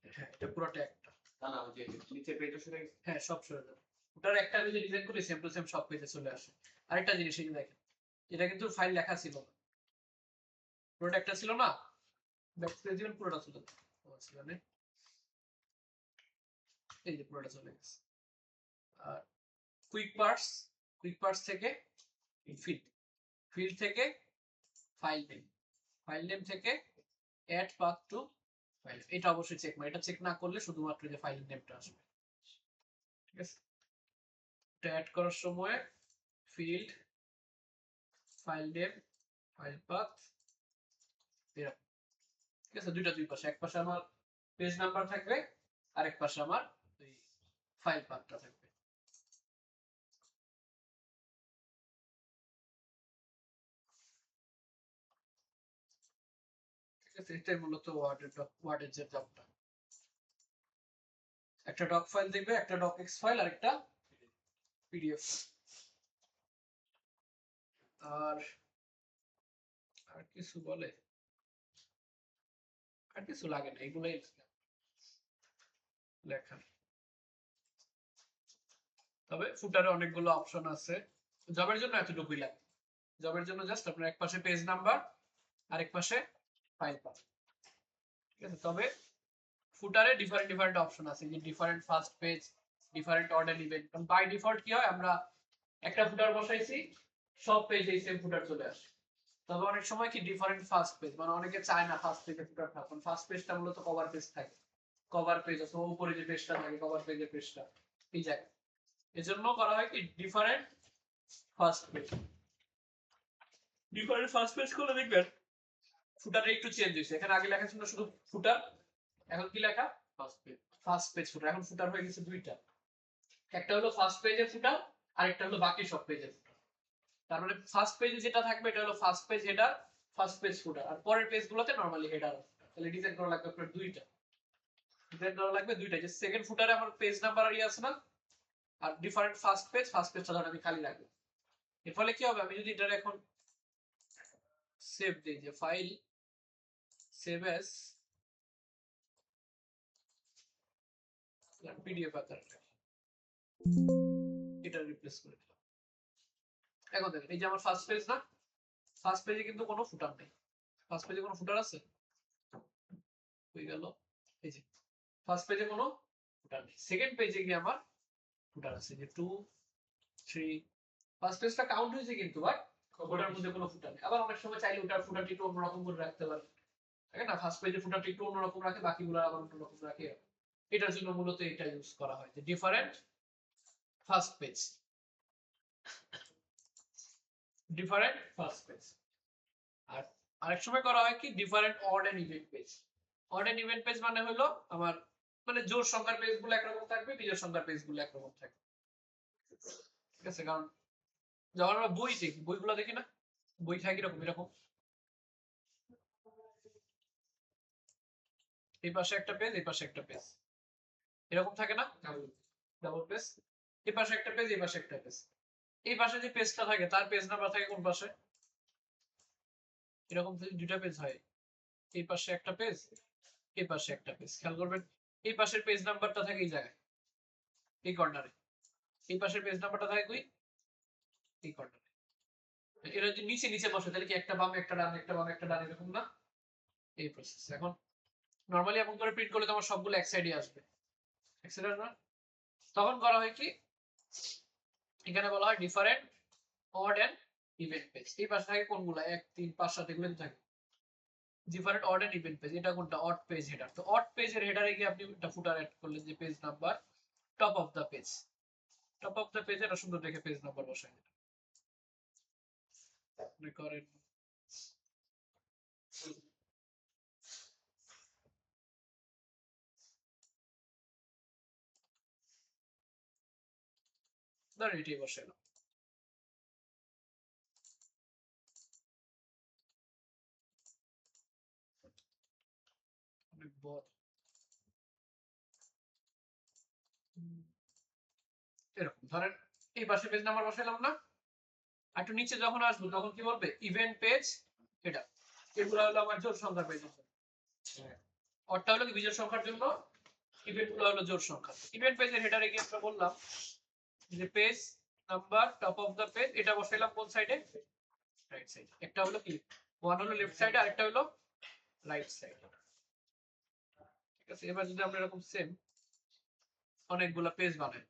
হ্যাঁ এটা পুরোটা একটা না না ওই যে নিচে পেজটা সরে গেছে হ্যাঁ সব সরে যাবে ওটার একটা আমি যে ডিজাইন করি সেম টু সেম সব পেজে চলে আসে আরেকটা জিনিস এই যে দেখেন এটা কিন্তু ফাইল লেখা ছিল না পুরোটা একটা ছিল না ব্যাক স্পেস দিবেন পুরোটা চলে যাবে মানে এই যে পুরোটা চলে গেছে আর কুইক পার্টস থেকে ফিল্ড থেকে ফাইল নেম থেকে অ্যাড পাথ টু ফাইল এটা অবশ্যই চেক এটা চেক না করলে শুধুমাত্র যে ফাইল নেমটা আসবে ঠিক আছে এটা অ্যাড করার সময় field file name file path এরকম ঠিক আছে দুই পাশে এক পাশে আমার পেজ নাম্বার থাকবে আরেক পাশে আমার ওই ফাইল পাথটা থাকবে এটাই মূলত ওয়ার্ডের যে জবটা একটা ডক ফাইল দেখবে একটা docx ফাইল আর একটা পিডিএফ আর আর কিছু বলে আর কিছু লাগে না এগুলাই লেখা তবে ফুটারে অনেকগুলো অপশন আছে জবের জন্য এতটুকুই লাগে জবের জন্য জাস্ট আপনার এক পাশে পেজ নাম্বার আরেক পাশে ফাইল পাথ ঠিক আছে তবে ফুটারে ডিফারেন্ট অপশন আছে যে different first page different order event কারণ বাই ডিফল্ট কি হয় আমরা একটা ফুটার বসাইছি সব পেজে সেম ফুটার চলে আসে তবে অনেক সময় কি ডিফারেন্ট ফার্স্ট পেজ মানে অনেকে চায় না ফার্স্ট পেজে ফুটার থাকুন ফার্স্ট পেজটা মূলত কভার পেজ থাকে কভার পেজ অথবা উপরে যে পেজটা থাকে কভার পেজের পেজটা এই জায়গায় এজন্য করা হয় কি ডিফারেন্ট ফার্স্ট পেজ করলে দেখবেন ফুটারটা একটু চেঞ্জ হয়েছে এখানে আগে লেখা ছিল শুধু ফুটার এখন কি লেখা ফার্স্ট পেজ ফুটার এখন ফুটার হয়ে গেছে দুইটা একটা হলো ফার্স্ট পেজের ফুটার আর একটা হলো বাকি সব পেজের ফুটার তার মানে ফার্স্ট পেজে যেটা থাকবে এটা হলো first page header first page footer আর পরের পেজগুলোতে নরমালি হেডার তাহলে ডিজাইন করা লাগবে আপনার দুইটা ডিজাইন করা লাগবে দুইটা যে সেকেন্ড ফুটারে আমার পেজ নাম্বার আর আছে না আর ডিফারেন্ট ফার্স্ট পেজটা ধর আমি খালি রাখবো এর ফলে কি হবে আমি যদি এটা এখন সেভ দিই যে ফাইল সেভ অ্যাজ পিডিএফ আকারে এটা রিপ্লেস করে দিলাম এখন দেখেন এই যে আমার ফার্স্ট পেজ না ফার্স্ট পেজে কিন্তু কোনো ফুটার নেই ফার্স্ট পেজে কোনো ফুটার আছে হয়ে গেল এই যে ফার্স্ট পেজে কোনো ফুটার নেই সেকেন্ড পেজে গিয়ে আমার ফুটার আছে যে 2 3 ফার্স্ট পেজটা কাউন্ট হয়েছে কিন্তু বাট ওটার মধ্যে কোনো ফুটার নেই আবার অনেক সময় চাইলে ওটার ফুটারটি একটু অন্যরকম করে রাখতে পারে তাই না ফার্স্ট পেজে ফুটারটি একটু অন্যরকম রাখে বাকিগুলো আবার অন্যরকম রাখে এটার জন্য মূলত এটা ইউজ করা হয় যে ডিফারেন্ট ফার্স্ট পেজ আর আরেক সময় করা হয় কি different odd and even page মানে হলো আমার মানে জোড় সংখ্যার পেজগুলো একরকম থাকবে বিজোড় সংখ্যার পেজগুলো একরকম থাকবে ঠিক আছে কারণ যখন আমরা বই দেখি বইগুলো দেখি না বই থাকে এরকম এই পাশে একটা পেজ, এই পাশে একটা পেজ, এরকম থাকে না? ডাবল পেজ, এই পাশে একটা পেজ, এই পাশে একটা পেজ। এই পাশে যে পেজটা থাকে তার পেজ নাম্বার থাকে কোন পাশে? এরকম যদি দুইটা পেজ হয়, এই পাশে একটা পেজ, এই পাশে একটা পেজ, খেয়াল করবেন এই পাশের পেজ নাম্বারটা থাকে এই জায়গায়, এই কর্নারে। এই পাশের পেজ নাম্বারটা থাকে কই? এই কর্নারে। এরা যদি নিচে নিচে বসে তাহলে কি একটা বামে একটা ডানে, একটা বামে একটা ডানে, এরকম না? এই প্রসেস। এখন নরমালি এমন করে প্রিন্ট করলে তোমার সবগুলো এক সাইডে আসবে, এক সাইডে আসবে না? তখন করা হয় কি, এখানে বলা হয় different odd and even page. এই পাশে থাকে কোনগুলা? 1 3 5 7 এগুলো থাকে different odd and even page. এটা কোনটা? Odd page header. তো অড পেজের হেডারে গিয়ে আপনি একটা ফুটার অ্যাড করলেন যে page number top of the page. Top of the page এটা সুন্দর দেখে পেজ নাম্বার বসাই দিন। আপনি করেন ধরেন এটাই বসাইলাম। অনেক বড় এরকম ধরেন এই পাশে পেজ নাম্বার বসাইলাম না? আর একটু নিচে যখন আসবো তখন কি বলবে? ইভেন্ট পেজ এটা। এগুলো হলো আমার জোড় সংখ্যা পেজ। অডটা হলো কি বিজোড় সংখ্যার জন্য, ইভেন্ট গুলো হলো জোড় সংখ্যা। ইভেন্ট পেজের হেডারে গিয়ে আমরা বললাম যে page number top of the page, এটা বসাইলাম কোন সাইডে? Right side. একটা হলো কি, ওয়ান হলো লেফট সাইডে, আরেকটা হলো রাইট সাইড। ঠিক আছে, এবার যদি আমরা এরকম সেম অনেকগুলা পেজ বানাই,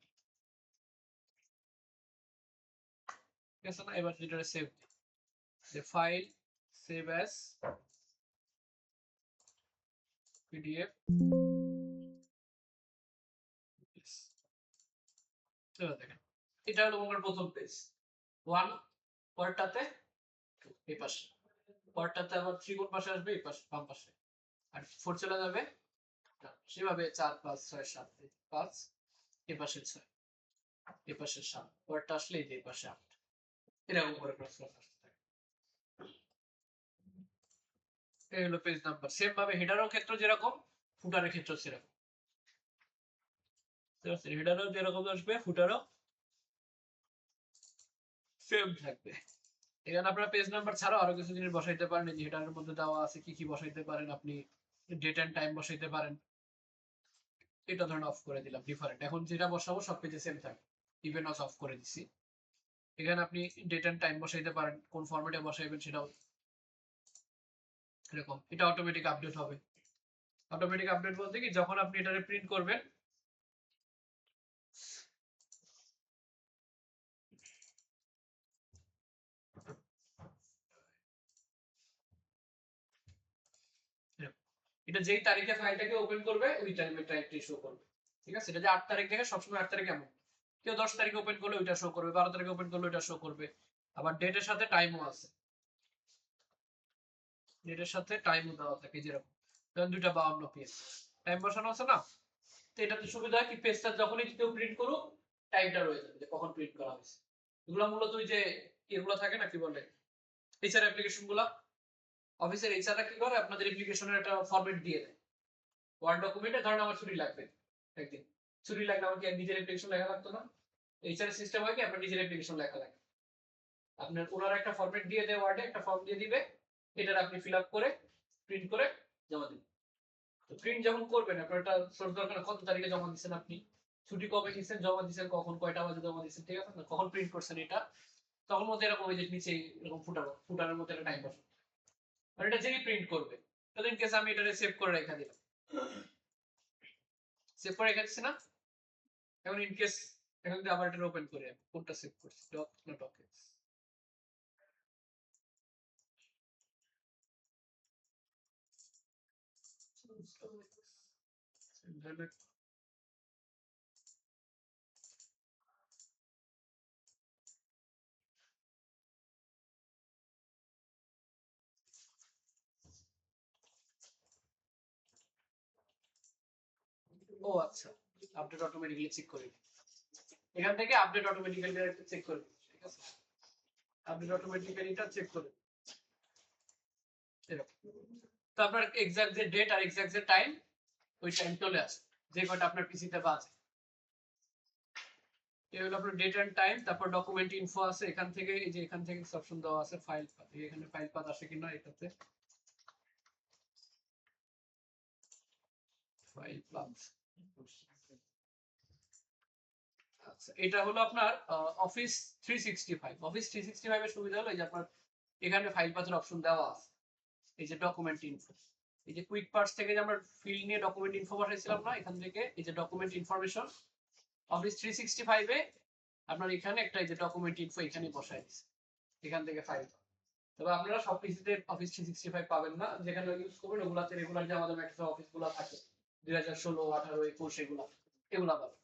ঠিক আছে না? এবার যেটা সেভ যে ফাইল সেভ অ্যাজ পিডিএফ। এবার দেখেন এটা হলো আমার প্রথম পেজ 1, পরেরটাতে এই পাশে, পরেরটাতে আবার 3 কোন পাশে আসবে? এই পাশে, বাম পাশে। আর 4 চলে যাবে সেভাবে 4 5 6 7 5, এই পাশে 6, এই পাশে 7, পরেরটা আসলে এই পাশে 8, এরকম করে প্রসেস আসতে থাকে। এই হলো পেজ নাম্বার। সেম ভাবে হেডারের ক্ষেত্রে যেরকম, ফুটারের ক্ষেত্রে সেরকম। হেডারও যেরকম আসবে, ফুটারও সেম থাকবে। এখানে আপনারা পেজ নাম্বার ছাড়াও আরো কিছু জিনিস বসাইতে পারেন। এই হেডারের মধ্যে দেওয়া আছে কি কি বসাইতে পারেন আপনি। ডেট এন্ড টাইম বসাইতে পারেন। এটা ধরেন অফ করে দিলাম ডিফারেন্ট। এখন যেটা বসাবো সব পেজে সেম থাকবে, ইভেন অফ করে দিছি। এখানে আপনি ডেট এন্ড টাইম বসাইতে পারেন, কোন ফরম্যাটে বসাইবেন সেটাও এরকম। এটা অটোমেটিক আপডেট হবে। অটোমেটিক আপডেট বলতে কি, যখন আপনি এটারে প্রিন্ট করবেন, এটা যেই তারিখে ফাইলটাকে ওপেন করবে ওই টাইমটাই শো করবে। ঠিক আছে, এটা যে 8 তারিখ থেকে সবসময় 8 তারিখ এমন। কেউ 10 তারিখে ওপেন করলে ওইটা শো করবে, 12 তারিখে ওপেন করলে ওইটা শো করবে। আবার ডেটের সাথে টাইমও আছে, ডেটের সাথে টাইমও দেওয়া থাকে। যেরকম ধরেন 2:52 PM টাইম বসানো আছে না? তো এটাতে সুবিধা হয় কি, পেজটা যখনই কেউ প্রিন্ট করুক টাইমটা রয়ে যাবে যে কখন প্রিন্ট করা হয়েছে। এগুলো মূলত ওই যে এগুলো থাকে না, কি বলে, এইচআর অ্যাপ্লিকেশন গুলা। অফিসের এইচআররা কি করে, আপনাদের অ্যাপ্লিকেশনের একটা ফরম্যাট দিয়ে দেয় ওয়ার্ড ডকুমেন্টে। ধরেন আমার ছুটি লাগবে একদিন, ছুটি লাগলে আমার কি নিজের অ্যাপ্লিকেশন লেখা লাগতো না? এইচআর সিস্টেম হয় কি, আপনার নিজের অ্যাপ্লিকেশন লেখা লাগে। আপনার ওনারা একটা ফরম্যাট দিয়ে দেয়, ওয়ার্ডে একটা ফর্ম দিয়ে দিবে, এটার আপনি ফিল আপ করে প্রিন্ট করে জমা দিন। তো প্রিন্ট যখন করবেন আপনার একটা সোর্স দরকার, কত তারিখে জমা দিচ্ছেন আপনি, ছুটি কবে নিচ্ছেন, জমা দিচ্ছেন কখন, কয়টা বাজে জমা দিচ্ছেন, ঠিক আছে না, কখন প্রিন্ট করছেন এটা। তখন মধ্যে এরকম ওই যে নিচে এরকম ফুটারের মধ্যে একটা টাইম বসে, আর এটা যেই প্রিন্ট করবে। তাহলে ইন কেস আমি এটা সেভ করে রেখে দিলাম, সেভ করে রেখে দিচ্ছি না? এখন ইন কেস এখন যদি আবার এটা ওপেন করি, কোনটা সেভ করছি, ডক না ডকেটস, ও আচ্ছা, আপডেট অটোমেটিক্যালি চেক করে এখান থেকে আপডেট অটোমেটিক্যালি চেক করে, ঠিক আছে, আপডেট অটোমেটিক্যালি এটা চেক করে এরকম। তো আপনার এক্সাক্ট যে ডেট আর এক্সাক্ট যে টাইম ওই টাইম চলে আসে যে কয়টা আপনার পিসিতে বাজে। এই হলো আপনার ডেট এন্ড টাইম। তারপর ডকুমেন্ট ইনফো আছে, এখান থেকে এই যে এখান থেকে অপশন দেওয়া আছে ফাইল পাথ, এখানে ফাইল পাথ আসে কিনা এটাতে ফাইল পাথ। আচ্ছা, এটা হলো আপনার অফিস 365। অফিস 365 এর সুবিধা হলো এই যে আপনার এখানে ফাইল পাথের অপশন দেওয়া আছে, এই যে ডকুমেন্ট ইনফো, এই যে কুইক পার্টস থেকে যে আমরা ফিল্ড নিয়ে ডকুমেন্ট ইনফো পাঠাইছিলাম না, এখান থেকে এই যে ডকুমেন্ট ইনফরমেশন অফিস 365 এ আপনার এখানে একটা এই যে ডকুমেন্ট ইনফো এখানে বসাই দিচ্ছে, এখান থেকে ফাইল। তবে আপনারা সব পিসিতে অফিস 365 পাবেন না, যেখানে ইউজ করবেন ওগুলাতে রেগুলার যে আমাদের মাইক্রোসফট অফিস গুলো থাকে 2016, 18, 21 এগুলা পাবেন।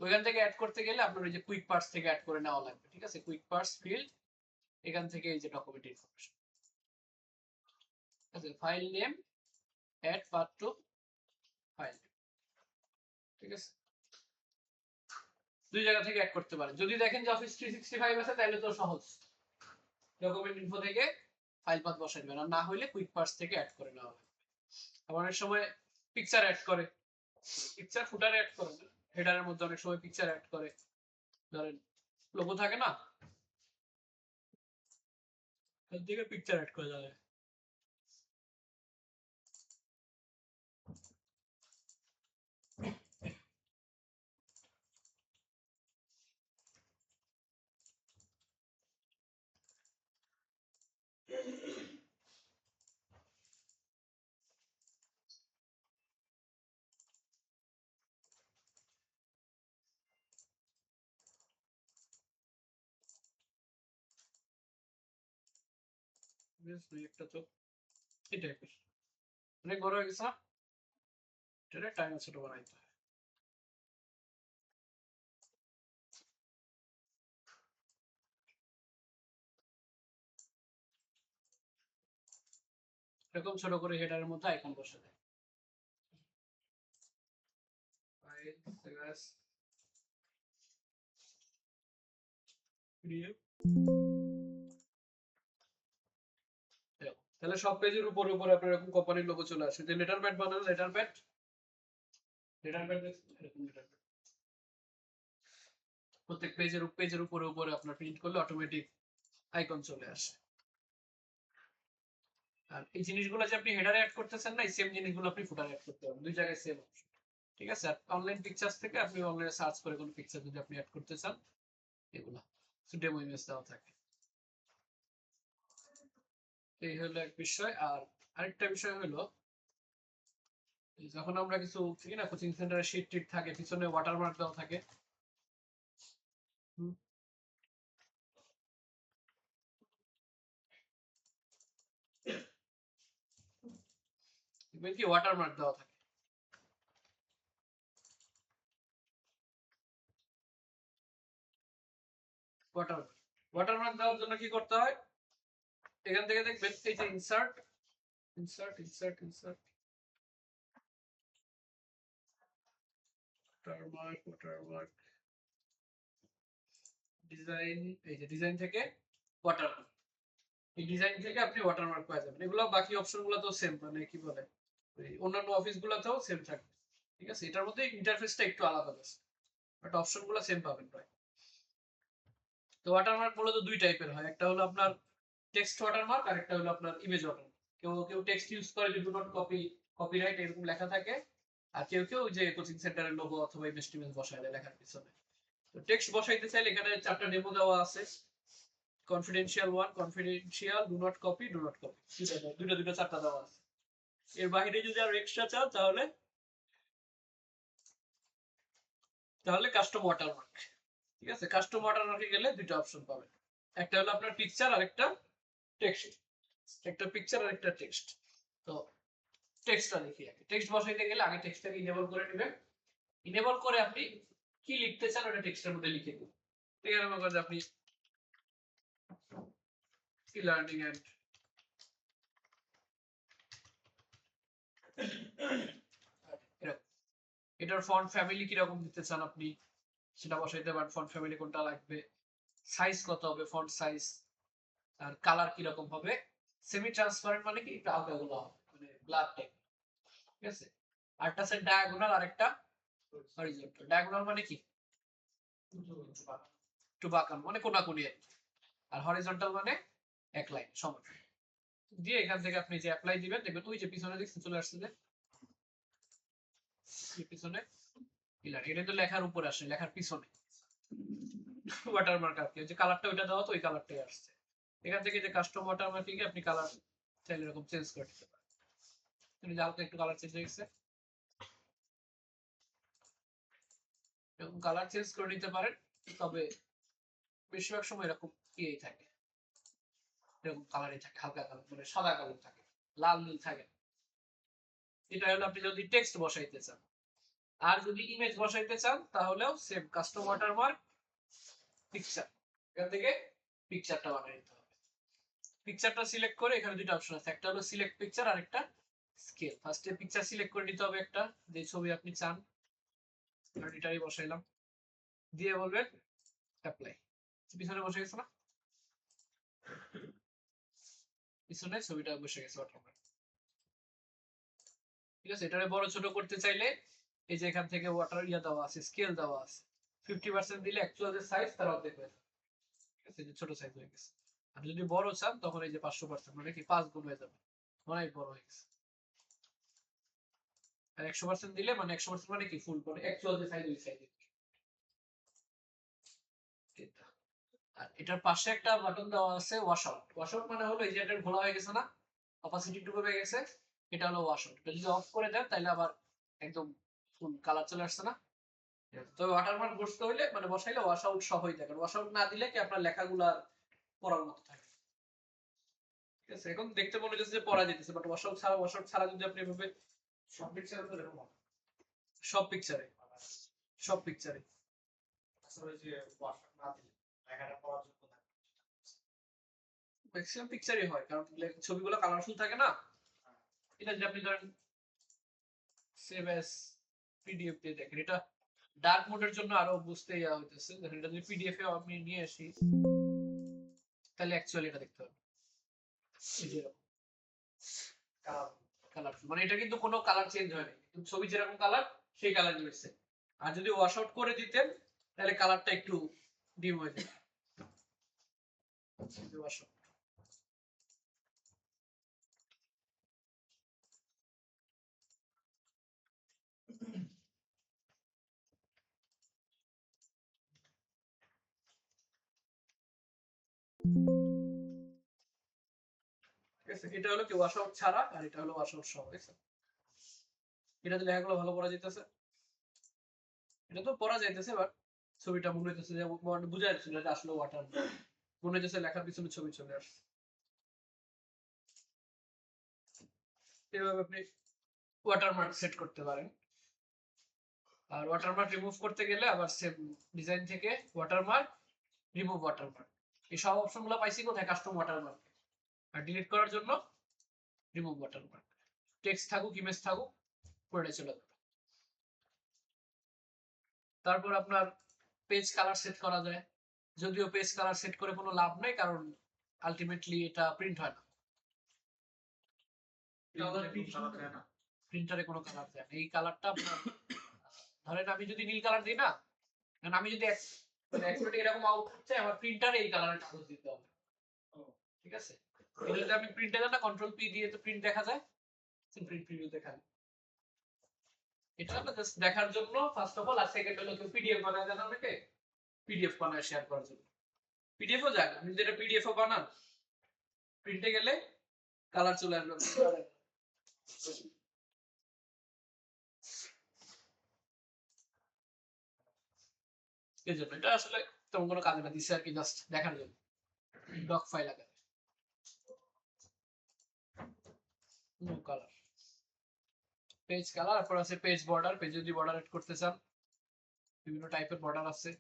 ওইখান থেকে অ্যাড করতে গেলে আপনার ওই যে কুইক পার্টস থেকে অ্যাড করে নেওয়া লাগবে, ঠিক আছে? কুইক পার্টস ফিল্ড, এখান থেকে এই যে ডকুমেন্ট ইনফরমেশন, ঠিক আছে? File name, add path to file, ঠিক আছে? দুই জায়গা থেকে অ্যাড করতে পারেন। যদি দেখেন যে অফিস 365 আছে তাহলে তো সহজ, ডকুমেন্ট ইনফো থেকে ফাইল পাথ বসাই দিবেন, আর না হইলে কুইক পার্টস থেকে অ্যাড করে নেওয়া হবে। আবার অনেক সময় পিকচার অ্যাড করে, পিকচার ফুটারে অ্যাড করে না, হেডারের মধ্যে অনেক সময় পিকচার অ্যাড করে, ধরেন লোগো থাকে না, এর দিকে পিকচার অ্যাড করে দেওয়া যায়। একটা তো এই টাইপের অনেক বড় হয়ে গেছে না, এটা টাইম ছোট বানাইতে হয়। এরকম ছোট করে হেডারের মধ্যে আইকন বসে দেয়। ফাইল সেভ পিডিএফ, তাহলে সব পেজের উপরে উপরে আপনার এরকম কোম্পানির লোগো চলে আসে। যে লেটার প্যাড বানান, লেটার প্যাড এরকম লেটার প্যাড প্রত্যেক পেজের উপরে উপরে আপনার প্রিন্ট করলে অটোমেটিক আইকন চলে আসে। আর এই জিনিসগুলো যে আপনি হেডারে অ্যাড করতেছেন না, এই সেম জিনিসগুলো আপনি ফুটারে অ্যাড করতে পারবেন, দুই জায়গায় সেম অপশন, ঠিক আছে? আর অনলাইন পিকচার্স থেকে আপনি অনলাইনে সার্চ করে কোনো পিকচার যদি আপনি অ্যাড করতে চান, এগুলা ডেমো ইমেজ দেওয়া থাকে। এই হলো এক বিষয়। আর আরেকটা বিষয় হলো যখন আমরা কিছু ঠিক না কোচিং সেন্টারে শিট টিট থাকে, পিছনে ওয়াটারমার্ক দেওয়া থাকে, দেখবেন কি ওয়াটারমার্ক দেওয়া থাকে, ওয়াটারমার্ক দেওয়ার জন্য কি করতে হয়? এখান থেকে দেখবেন এই যে insert insert insert insert watermark design, এই যে ডিজাইন থেকে ওয়াটারমার্ক, এই ডিজাইন থেকে আপনি ওয়াটারমার্ক পাওয়া যাবেন। এগুলো বাকি অপশন গুলো তো সেম, মানে কি বলে অন্যান্য অফিস গুলোতেও সেম থাকবে, ঠিক আছে? এটার মধ্যে ইন্টারফেসটা একটু আলাদা আছে, বাট অপশন গুলো সেম পাবেন প্রায়। তো ওয়াটারমার্ক মূলত দুই টাইপের হয়, একটা হলো আপনার টেক্সট ওয়াটারমার্ক আর একটা হলো আপনার ইমেজ ওয়াটারমার্ক। কেউ কেউ টেক্সট ইউজ করে যে ডু নট কপি, কপিরাইট এরকম লেখা থাকে, আর কেউ কেউ যে কোচিং সেন্টারের লোগো অথবা ইমেজ টিমেজ বসায় দেয় লেখার পিছনে। তো টেক্সট বসাইতে চাইলে এখানে 4টা ডেমো দেওয়া আছে, confidential 1, confidential, do not copy, do not copy, দুটো 4টা দেওয়া আছে। এর বাইরে যদি আরো এক্সট্রা চাও তাহলে কাস্টম ওয়াটারমার্ক, ঠিক আছে? কাস্টম ওয়াটারমার্কে গেলে দুটো অপশন পাবেন, একটা হলো আপনার পিকচার আর একটা টেক্সট, একটা পিকচার আর একটা টেক্সট। তো টেক্সটটা দেখি, আগে টেক্সট বসাইতে গেলে আগে টেক্সটটাকে ইনেবল করে নেবেন, ইনেবল করে আপনি কি লিখতে চান ওটা টেক্সটের মধ্যে লিখে দিন। এখানে মনে করেন আপনি লার্নিং এন্ড এটার ফন্ট ফ্যামিলি কিরকম দিতে চান আপনি সেটা বসাইতে পারেন, ফন্ট ফ্যামিলি কোনটা লাগবে, সাইজ কত হবে ফন্ট সাইজ, আর কালার কিরকম হবে। সেমি ট্রান্সপারেন্ট মানে কি একটু হালকা গুলো হবে, মানে ব্ল্যাক টাইপ, ঠিক আছে? আরেকটা আছে ডায়াগোনাল, আরেকটা হরিজন্টাল। ডায়াগোনাল মানে কি? একটু বাঁকানো, মানে কোনাকুনি আর কি। আর হরিজন্টাল মানে এক লাইন সমান। দিয়ে এখান থেকে আপনি যে অ্যাপ্লাই দিবেন, দেখবেন ওই যে পিছনে দেখছেন চলে আসছে যে পিছনে পিলার, এটা তো লেখার উপরে আসে, লেখার পিছনে ওয়াটারমার্ক আর কি, যে কালারটা ওইটা দেওয়া তো ওই কালারটাই আসছে। এখান থেকে যে কাস্টম ওয়াটারমার্কিং এ আপনি কালার চাইলে এরকম চেঞ্জ করে দিতে পারেন। তুমি যে হালকা একটু কালার চেঞ্জ হয়ে গেছে, এরকম কালার চেঞ্জ করে নিতে পারেন। তবে বেশিরভাগ সময় এরকম ইয়েই থাকে, এরকম কালারই থাকে, হালকা কালার, মানে সাদা কালার থাকে, লাল নীল থাকে না। এটা হলো আপনি যদি টেক্সট বসাইতে চান। আর যদি ইমেজ বসাইতে চান তাহলেও সেম কাস্টম ওয়াটারমার্ক পিকচার, এখান থেকে পিকচারটা বানিয়ে নিতে হবে। পিকচারটা সিলেক্ট করে এখানে দুটো অপশন আছে, একটা হলো সিলেক্ট পিকচার আর একটা স্কেল। ফার্স্টে পিকচার সিলেক্ট করে নিতে হবে একটা, যে ছবি আপনি চান। এটারই বসাইলাম, দিয়ে বলবেন অ্যাপ্লাই। পিছনে বসে গেছে না, পিছনে ছবিটা বসে গেছে ওয়াটারমার্ক। ঠিক আছে, এটারে বড় ছোট করতে চাইলে এই যে এখান থেকে ওয়াটার ইয়া দেওয়া আছে, স্কেল দেওয়া আছে। 50% দিলে অ্যাকচুয়াল যে সাইজ তার অর্ধেক হয়ে যাবে। ঠিক আছে, যে ছোট সাইজ হয়ে গেছে। আর যদি বড় চান তখন এই যে 500%, মানে কি 5 গুণ হয়ে যাবে, অনেক বড় হয়ে গেছে। আর 100% দিলে মানে 100% মানে কি ফুল, মানে অ্যাকচুয়াল যে সাইজ ওই সাইজ। আর এটার পাশে একটা বাটন দেওয়া আছে ওয়াশ আউট। ওয়াশ আউট মানে হলো এই যে এটা ঘোলা হয়ে গেছে না, অপাসিটি একটু কমে গেছে, এটা হলো ওয়াশ আউট। যদি অফ করে দেন তাহলে আবার একদম ফুল কালার চলে আসছে না। তবে ওয়াটারমার্ক বসতে হইলে মানে বসাইলে ওয়াশ আউট সহই থাকে, ওয়াশ আউট না দিলে কি আপনার লেখাগুলা পড়ার মতো থাকে। ঠিক আছে, এখন দেখতে মনে হচ্ছে যে পড়া যেতেছে, বাট ওয়াশ আউট ছাড়া যদি আপনি এভাবে সব পিকচার তো এরকম হয়। সব পিকচারে, সব পিকচারে আসলে যে ওয়াশার না দিলে লেখাটা পড়ার যোগ্য থাকে। ম্যাক্সিমাম পিকচারই হয়, কারণ ছবিগুলো কালারফুল থাকে না। এটা যদি আপনি ধরেন সেভ অ্যাজ পিডিএফ দিয়ে দেখেন, এটা ডার্ক মোডের জন্য আরো বুঝতে ইয়া হইতেছে। দেখেন এটা যদি পিডিএফ এ আমি নিয়ে আসি তাহলে অ্যাকচুয়ালি এটা দেখতে হবে এই যে এরকম কালারফুল, মানে এটা কিন্তু কোনো কালার চেঞ্জ হয়নি, কিন্তু ছবি যেরকম কালার সেই কালার রয়েছে। আর যদি ওয়াশ আউট করে দিতেন তাহলে কালারটা একটু ডিম হয়ে যেত। ওয়াশ আউট, ঠিক আছে, এটা হলো কি ওয়াশ আউট ছাড়া, আর এটা হলো ওয়াশ আউট সহ। দেখছেন এটাতে লেখাগুলো ভালো পড়া যাইতেছে, এটা তো পড়া যাইতেছে, বাট ছবিটা মনে হইতেছে যে বুঝা যাচ্ছে যে আসলে ওয়াটার, মনে হইতেছে লেখার পিছনে ছবি চলে আসছে। এভাবে আপনি ওয়াটারমার্ক সেট করতে পারেন। আর ওয়াটারমার্ক রিমুভ করতে গেলে আবার সেম ডিজাইন থেকে ওয়াটারমার্ক, রিমুভ ওয়াটারমার্ক, এই সব অপশনগুলো পাইছি কোথায়? Custom watermark. আর ডিলিট করার জন্য রিমুভ ওয়াটারমার্ক। টেক্সট থাকুক ইমেজ থাকুক পুরোটাই চলে যাবে। তারপর আপনার পেজ কালার সেট করা যায়, যদিও পেজ কালার সেট করে কোনো লাভ নাই, কারণ আলটিমেটলি এটা প্রিন্ট হয় না, প্রিন্টারে কোনো কালার দেয় না। এই কালারটা আপনার ধরেন আমি যদি নীল কালার দিই না, কারণ আমি যদি এরকম আউটপুট চাই, আমার প্রিন্টারে এই কালারের কাগজ দিতে হবে। ঠিক আছে, এটা যদি আমি প্রিন্টে দেন না, কন্ট্রোল পি দিয়ে তো প্রিন্ট দেখা যায়, প্রিন্ট প্রিভিউ দেখা যায়। এটা হলো জাস্ট দেখার জন্য ফার্স্ট অফ অল। আর সেকেন্ড হলো কেউ পিডিএফ বানায় দেন অনেকে, পিডিএফ বানায় শেয়ার করার জন্য। পিডিএফও যায়, আপনি যেটা পিডিএফও বানান, প্রিন্টে গেলে কালার চলে আসবে। এই জন্য এটা আসলে তেমন কোনো কাজে না, দিচ্ছে আর কি জাস্ট দেখার জন্য, ডক ফাইল আকারে। No colour, page colour. তারপর আছে পেজ বর্ডার, পেজ যদি বর্ডার এড করতে চান বিভিন্ন টাইপের বর্ডার আছে,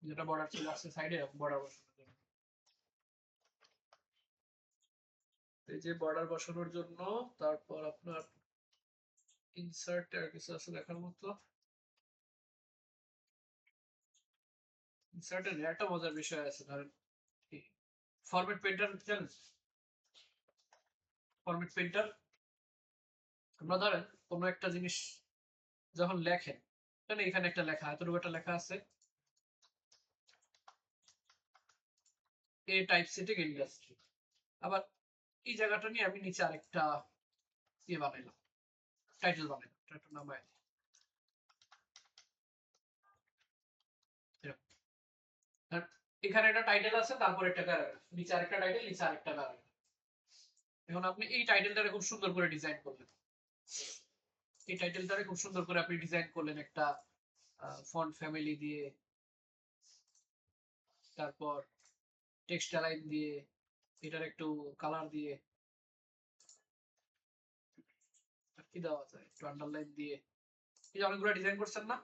যেটা বর্ডার চলে আসছে সাইডে বর্ডার বসানোর জন্য। এই যে বর্ডার বসানোর জন্য, তারপর আপনার ইনসার্ট আর কিছু আছে দেখার মতো। ইনসার্টের একটা মজার বিষয় আছে, ধরেন ফরম্যাট পেইন্টার জানেন? ফরম্যাট পেইন্টার আমরা ধরেন কোনো একটা জিনিস যখন লেখেন, এখানে একটা লেখা, এতটুকু একটা লেখা আছে, এ টাইপ সেটিং ইন্ডাস্ট্রি। আবার এই জায়গাটা নিয়ে আমি নিচে আরেকটা ইয়ে বানাইলাম, টাইটেল বানাইলাম, টাইটেল নামায় এখানে একটা টাইটেল আছে, তারপর একটা প্যারাগ্রাফ, নিচে আরেকটা টাইটেল, নিচে আরেকটা প্যারাগ্রাফ। এখন আপনি এই টাইটেলটারে খুব সুন্দর করে ডিজাইন করলেন, এই টাইটেলটারে খুব সুন্দর করে আপনি ডিজাইন করলেন একটা ফন্ট ফ্যামিলি দিয়ে, তারপর টেক্সট অ্যালাইন দিয়ে, এটার একটু কালার দিয়ে, কি দেওয়া যায়, একটু আন্ডারলাইন দিয়ে, এই যে অনেকগুলো ডিজাইন করছেন না,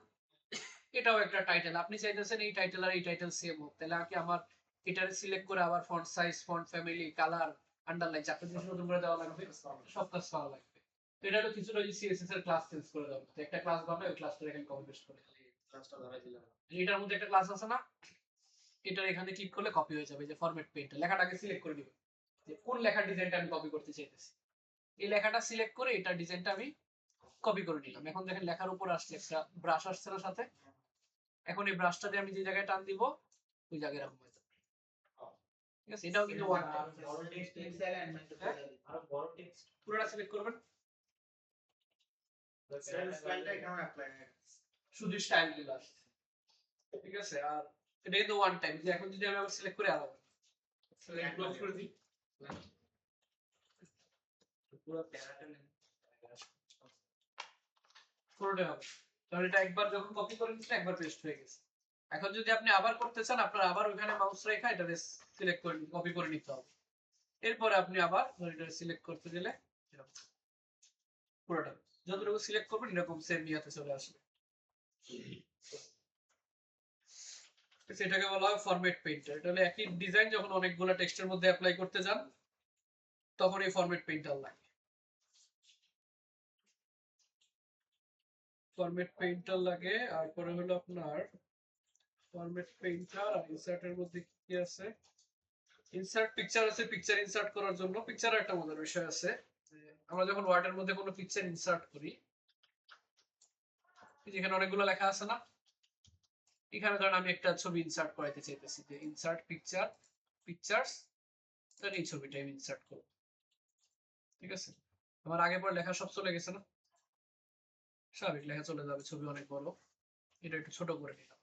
এটাও একটা টাইটেল। আপনি চাইতেছেন এই টাইটেল আর এই টাইটেল সেম হোক, তাহলে কি আমার এটারে সিলেক্ট করে আবার font size, font family, colour, underline চারটা জিনিস নতুন করে দেওয়া লাগবে, সব কাজ করা লাগবে। তো এটা হলো কিছুটা ওই সিএসএস এর ক্লাস চেঞ্জ করে দেওয়া, একটা ক্লাস বানায় ওই ক্লাসটা এখানে কপি পেস্ট করে, ক্লাসটা ধরাই দিলাম। এটার মধ্যে একটা ক্লাস আছে না, এটার এখানে ক্লিক করলে কপি হয়ে যাবে, যে ফরম্যাট পেইন্ট, লেখাটাকে সিলেক্ট করে দিবেন যে কোন লেখার ডিজাইনটা আমি কপি করতে চাইতেছি, এই লেখাটা সিলেক্ট করে এটার ডিজাইনটা আমি কপি করে নিলাম। এখন দেখেন লেখার উপর আসলে একটা ব্রাশ আসছে না সাথে, এখন এই ব্রাশটা দিয়ে আমি যে জায়গায় টান দিব ওই জায়গায় এরকম হয়ে যাবে, ঠিক আছে? এটাও কিন্তু ওয়ান টাইম। পুরোটা সিলেক্ট করবেন, শুধু স্টাইল গুলো আসছে, ঠিক আছে? আর এটা কিন্তু ওয়ান টাইম, যে এখন যদি আমি আবার সিলেক্ট করে আলাদা ক্লোজ করে দিই, পুরো প্যারাটা পুরোটা হবে, কারণ এটা একবার যখন কপি করে দিচ্ছেন একবার পেস্ট হয়ে গেছে। এখন যদি আপনি আবার করতে চান, আপনার আবার ওইখানে মাউস রেখা এটা সিলেক্ট করে কপি করে নিতে হবে, এরপরে আপনি আবার এটা সিলেক্ট করতে দিলে পুরোটা যতটুকু সিলেক্ট করবেন এরকম সেম ইয়াতে চলে আসবে। সেটাকে বলা হয় ফরম্যাট পেইন্টার। এটা হলো একই ডিজাইন যখন অনেকগুলো টেক্সটের মধ্যে অ্যাপ্লাই করতে যান তখন এই ফরম্যাট পেইন্টার লাগে। ফরম্যাট পেইন্টার লাগে, আর পরে হলো আপনার ফরম্যাট পেইন্টার আর ইনসার্টের মধ্যে কি আছে, ইনসার্ট পিকচার আছে, পিকচার ইনসার্ট করার জন্য পিকচার একটা মজার বিষয় আছে। আমরা যখন ওয়ার্ডের মধ্যে কোনো পিকচার ইনসার্ট করি, যেখানে অনেকগুলো লেখা আছে না, এখানে ধরেন আমি একটা ছবি ইনসার্ট করাইতে চাইতেছি, যে ইনসার্ট পিকচার, পিকচার্স, তাহলে এই ছবিটা আমি ইনসার্ট করব, ঠিক আছে? আমার আগে পরে লেখা সব চলে গেছে না, স্বাভাবিক লেখা চলে যাবে, ছবি অনেক বড়, এটা একটু ছোট করে নিলাম।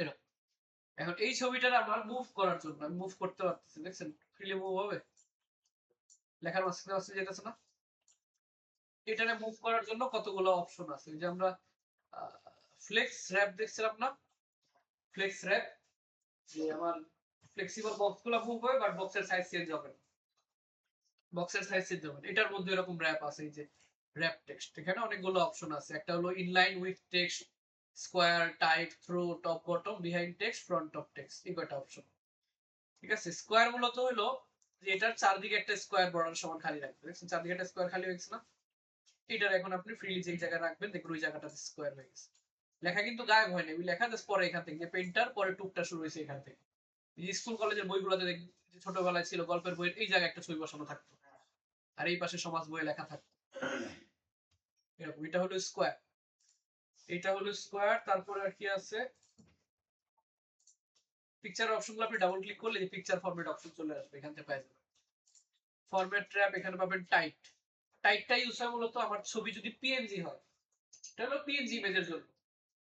এরকম এখন এই ছবিটা আমার মুভ করার জন্য আমি মুভ করতে পারতেছি, দেখছেন ফ্রিলি মুভ হবে, লেখার মাঝখানে মাঝখানে যেতেছে না, এটারে মুভ করার জন্য কতগুলো অপশন আছে, যে আমরা ফ্লেক্স র‍্যাপ দেখছিলাম না, ফ্লেক্স র‍্যাপ, যে আমার ফ্লেক্সিবল বক্সগুলো মুভ হবে বাট বক্সের সাইজ চেঞ্জ হবে না, বক্সের সাইজ চেঞ্জ হবে না, এটার মধ্যে এরকম র‍্যাপ আছে, এই যে র‍্যাপ টেক্সট, এখানে অনেকগুলো অপশন আছে, একটা হলো inline with text, square, tight, through, top bottom, behind text, front of text, এই কয়টা অপশন, ঠিক আছে? স্কোয়ার মূলত হলো যে এটার চারদিকে একটা স্কোয়ার বর্ডার সমান খালি রাখবে, দেখছেন চারদিকে একটা স্কোয়ার খালি হয়েছে না, এটার এখন আপনি ফ্রিলি যে জায়গায় রাখবেন দেখুন ওই জায়গাটাতে স্কোয়ার হয়ে গেছে, লেখা কিন্তু গায়েব হয়নি, ওই লেখা জাস্ট পরে এখান থেকে, যে পেইন্টার পরে টুকটা শুরু হয়েছে এখান থেকে। স্কুল কলেজের বইগুলোতে ছোটবেলায় ছিল গল্পের বইয়ের এই জায়গায় একটা ছবি বসানো থাকতো, আর এই পাশে সমাজ বইয়ে লেখা থাকতো, এরকম। এটা হলো স্কোয়ার, এটা হলো স্কোয়ার। তারপরে আর কি আছে, পিকচার অপশনগুলো আপনি ডাবল ক্লিক করলে যে পিকচার ফরম্যাট অপশন চলে আসবে, এখান থেকে পেয়ে যাবেন। ফরম্যাট ট্র্যাপ, এখানে পাবেন টাইট, টাইটটা ইউজ হয় মূলত আমার ছবি যদি পিএনজি হয়, এটা হলো পিএনজি ইমেজের জন্য,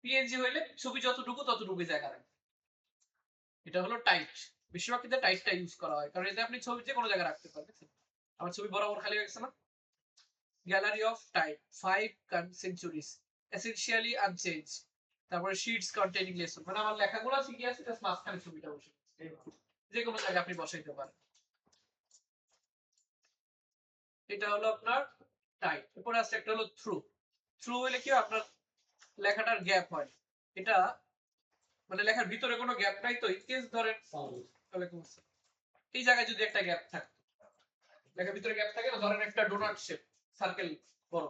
পিএনজি হইলে ছবি যতটুকু ততটুকু জায়গা রাখবে, এটা হলো টাইট। বেশিরভাগ ক্ষেত্রে টাইটটা ইউজ করা হয় কারণ এতে আপনি ছবি যে কোনো জায়গায় রাখতে পারবেন। আমার ছবি বরাবর খালি হয়ে গেছে না, gallery of tight 5 centuries essentially unchange, তারপরে শীটস কন্টেইনিং লেসন, মানে আমার লেখাগুলো শিখে আছে, জাস্ট মাঝখানে ছবিটা বসে যে কোনো জায়গায় আপনি বসাইতে পারেন। এটা হলো আপনার টাইট। এরপরে আছে একটা হলো থ্রু, থ্রু হলে কি আপনার লেখাটার গ্যাপ হয়, এটা মানে লেখার ভিতরে কোনো গ্যাপ নাই, তো কেস ধরেন এই জায়গায় যদি একটা গ্যাপ থাকে, লেখার ভিতরে গ্যাপ থাকে না, ধরেন একটা ডোনাট শেপ সার্কেল বড়,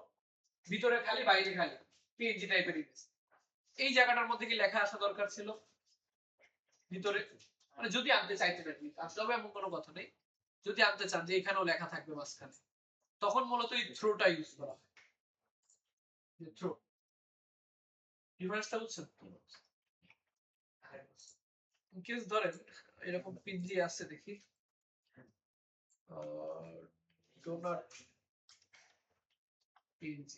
ভিতরে খালি বাইরে খালি, পিএনজি টাইপের ইমেজ, এই জায়গাটার মধ্যে কি লেখা আসা দরকার ছিল ভিতরে, মানে যদি আনতে চাইতেন আপনি আসলে এমন কোনো কথা নেই, যদি আনতে চান যে এখানেও লেখা থাকবে মাঝখানে, তখন মূলত এই থ্রোটা ইউজ করা হয়। থ্রো ডিফারেন্সটা বুঝছেন? কেস ধরেন এরকম পিনজি আছে দেখি, ডোনাট পিনজি,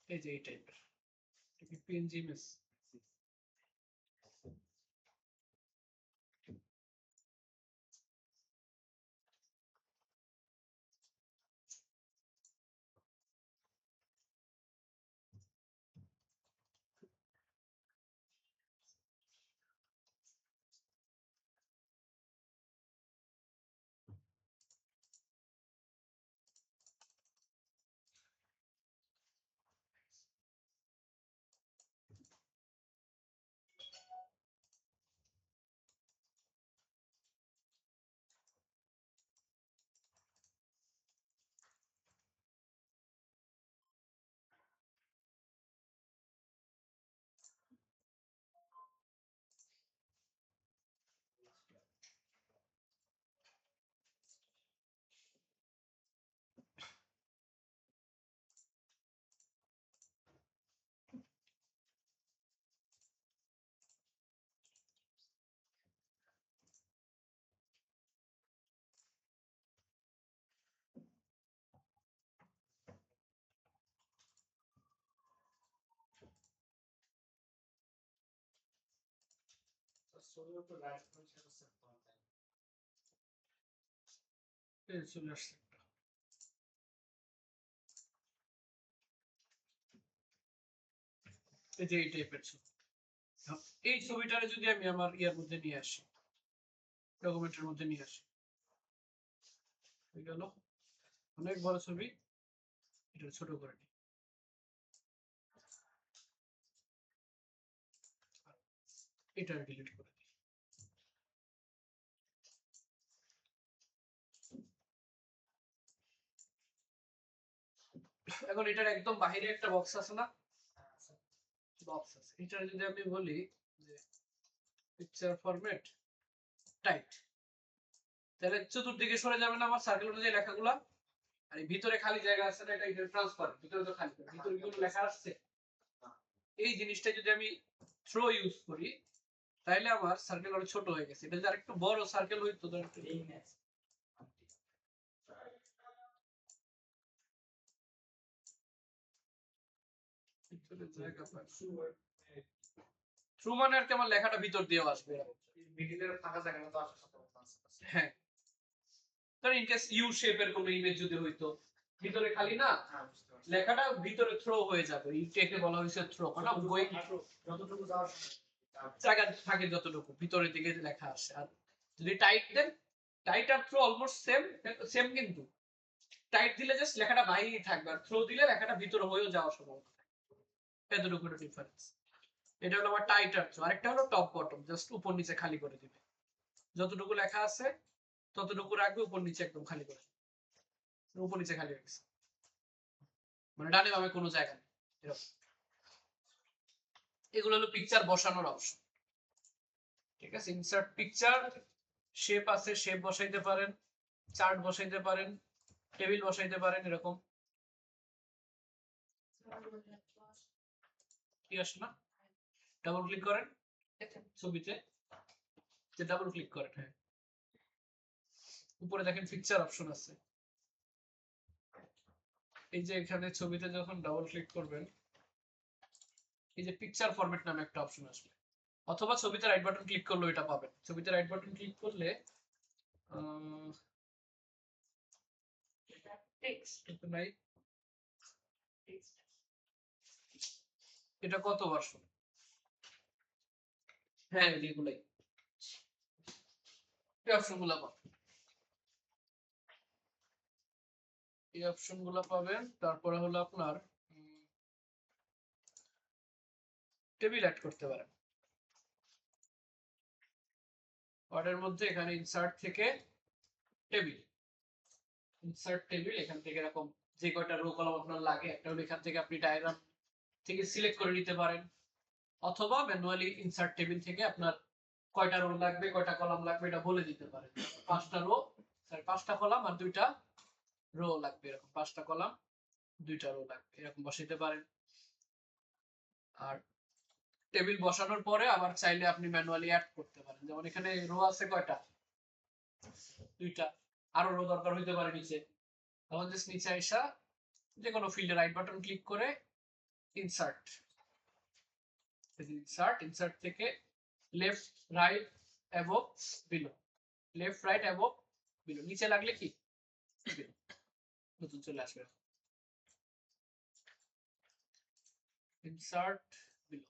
এই যে এই টাইপের পিএনজি ইমেজ। চলে আসছে একটা। এই যে এই টাইপের ছবি, এই ছবিটারে যদি আমি আমার ইয়ার মধ্যে নিয়ে আসি, ডকুমেন্টের মধ্যে নিয়ে আসি, হয়ে গেল অনেক বড় ছবি, এটা ছোট করে নিই, এটা ডিলিট করে দিই। এখন এটার একদম বাহিরে একটা বক্স আছে না, বক্স আছে, এটা যদি আমি বলি যে পিকচার ফরম্যাট টাইট, তাহলে চতুর্দিকে সরে যাবে না আমার সার্কেল অনুযায়ী লেখাগুলা, আর এই ভিতরে খালি জায়গা আছে না, এটা ট্রান্সফার, ভিতরে তো খালি, ভিতরে কি কোনো লেখা আসছে? এই জিনিসটা যদি আমি থ্রো ইউজ করি তাহলে আমার সার্কেল অনেক ছোট হয়ে গেছে। এটা যদি আরেকটু বড় সার্কেল হইতো ধর একটু জায়গা পায়। থ্রু মানে আর কি আমার লেখাটা ভিতর দিয়ে আসবে, মিডিলের ফাঁকা জায়গাটা তো আসার সাথে সাথে। হ্যাঁ। ধর ইন কেস ইউ শেপের কোনো ইমেজ যদি হইতো, ভিতরে খালি না, লেখাটা ভিতরে থ্রো হয়ে যাবে, এইটাকে বলা হয়েছে থ্রো, না গোয়িং থ্রো, যতটুকু যাওয়ার জায়গা থাকে যতটুকু ভিতরের দিকে লেখা আসে। আর যদি টাইট দেন, টাইট আর থ্রো অলমোস্ট সেম, সেম কিন্তু টাইট দিলে জাস্ট লেখাটা বাইরেই থাকবে, আর থ্রো দিলে লেখাটা ভিতরে হয়েও যাওয়ার সম্ভাবনা থাকে, এতটুকু ডিফারেন্স। এটা হলো আমার টাইট আর থ্রো। আরেকটা হলো টপ বটম, জাস্ট উপর নিচে খালি করে দিবে, যতটুকু লেখা আছে ততটুকু রাখবে, উপর নিচে একদম খালি করে, উপর নিচে খালি হয়ে গেছে, মানে ডানে বামে কোনো জায়গা নেই এরকম। এগুলো হলো পিকচার বসানোর অপশন, ঠিক আছে। ইনসার্ট পিকচার, শেপ আছে, শেপ বসাইতে পারেন, চার্ট বসাইতে পারেন, টেবিল বসাইতে পারেন, এরকম কি আসে না, ডাবল ক্লিক করেন ছবিতে, ডাবল ক্লিক করেন, হ্যাঁ উপরে দেখেন পিকচার অপশন আছে, এই যে এখানে ছবিতে যখন ডাবল ক্লিক করবেন, এই যে পিকচার ফরম্যাট নামে একটা অপশন আসবে, অথবা ছবিতে রাইট বাটন ক্লিক করলে এটা পাবেন। ছবিতে রাইট বাটন ক্লিক করলে নাই, এটা কত ভার্সন, হ্যাঁ এগুলাই এই অপশন গুলা পাবেন। এই অপশন গুলো পাবেন। তারপরে হলো আপনার টেবিল অ্যাড করতে পারেন ওয়ার্ডের মধ্যে। এখানে ইনসার্ট থেকে টেবিল, ইনসার্ট টেবিল, এখান থেকে এরকম যে কয়টা রো কলাম আপনার লাগে একটা হলো এখান থেকে আপনি ডায়াগ্রাম থেকে সিলেক্ট করে নিতে পারেন, অথবা ম্যানুয়ালি ইনসার্ট টেবিল থেকে আপনার কয়টা রো লাগবে কয়টা কলাম লাগবে এটা বলে দিতে পারেন। 5টা রো, সরি 5টা কলাম আর 2টা রো লাগবে, এরকম 5টা কলাম 2টা রো লাগবে, এরকম বসাইতে পারেন। আর টেবিল বসানোর পরে আবার চাইলে আপনি ম্যানুয়ালি অ্যাড করতে পারেন। যেমন এখানে রো আছে কয়টা, 2টা, আরো রো দরকার হইতে পারে নিচে, তখন জাস্ট নিচে আইসা যে কোনো ফিল্ডে রাইট বাটন ক্লিক করে ইনসার্ট, ইনসার্ট, ইনসার্ট থেকে left right above below, left right above below, নিচে লাগলে কি নতুন চলে আসবে। ইনসার্ট বিলো,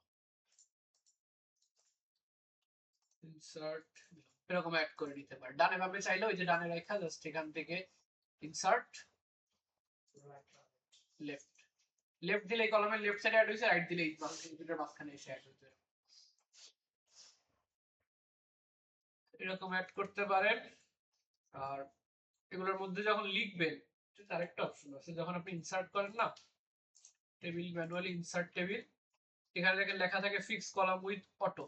ইনসার্ট বিলো, এরকম অ্যাড করে নিতে পারে। ডানে বামে চাইলে ওই যে ডানে রেখা জাস্ট এখান থেকে ইনসার্ট লেফট, লেফট দিলে কলামের লেফট সাইডে অ্যাড হইছে, রাইট দিলে এই দুটোর মাঝখানে এসে অ্যাড হইছে। এরকম অ্যাড করতে পারেন। আর এগুলোর মধ্যে যখন লিখবেন আরেকটা অপশন আছে, যখন আপনি ইনসার্ট করেন না টেবিল, ম্যানুয়ালি ইনসার্ট টেবিল, এখানে দেখেন লেখা থাকে ফিক্স কলাম উইথ অটো,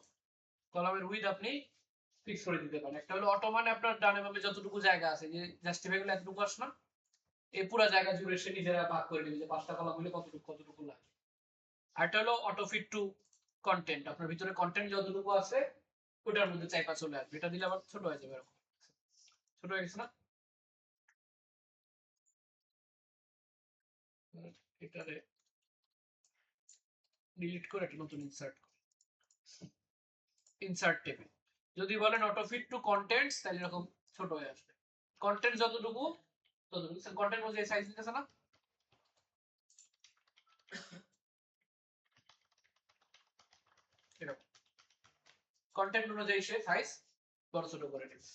কলামের উইথ আপনি ফিক্স করে দিতে পারেন। একটা হলো অটো মানে আপনার ডানে বামে যতটুকু জায়গা আছে, যে জাস্টিফাই করলে এতটুকু আসে না, এই পুরো জায়গা জুড়ে সে নিজেরা ভাগ করে নেবে যে 5টা কলাম হলে কতটুকু কতটুকু লাগে। আরেকটা হলো অটো ফিট টু কন্টেন্ট, আপনার ভিতরে কন্টেন্ট যতটুকু আছে ওটার মধ্যে চাইপা চলে আসবে, এটা দিলে আবার ছোট হয়ে যাবে, এরকম ছোট হয়ে গেছে না, এটারে ডিলিট করে একটা নতুন ইনসার্ট, ইনসার্ট টেবিল। যদি বলেন অটো ফিট টু কন্টেন্টস তাহলে এরকম ছোট হয়ে আসবে, কন্টেন্ট যতটুকু ততটুকু, কন্টেন্ট অনুযায়ী সাইজ দিতেছে না, এরকম কন্টেন্ট অনুযায়ী সে সাইজ বড় ছোট করে নেবে।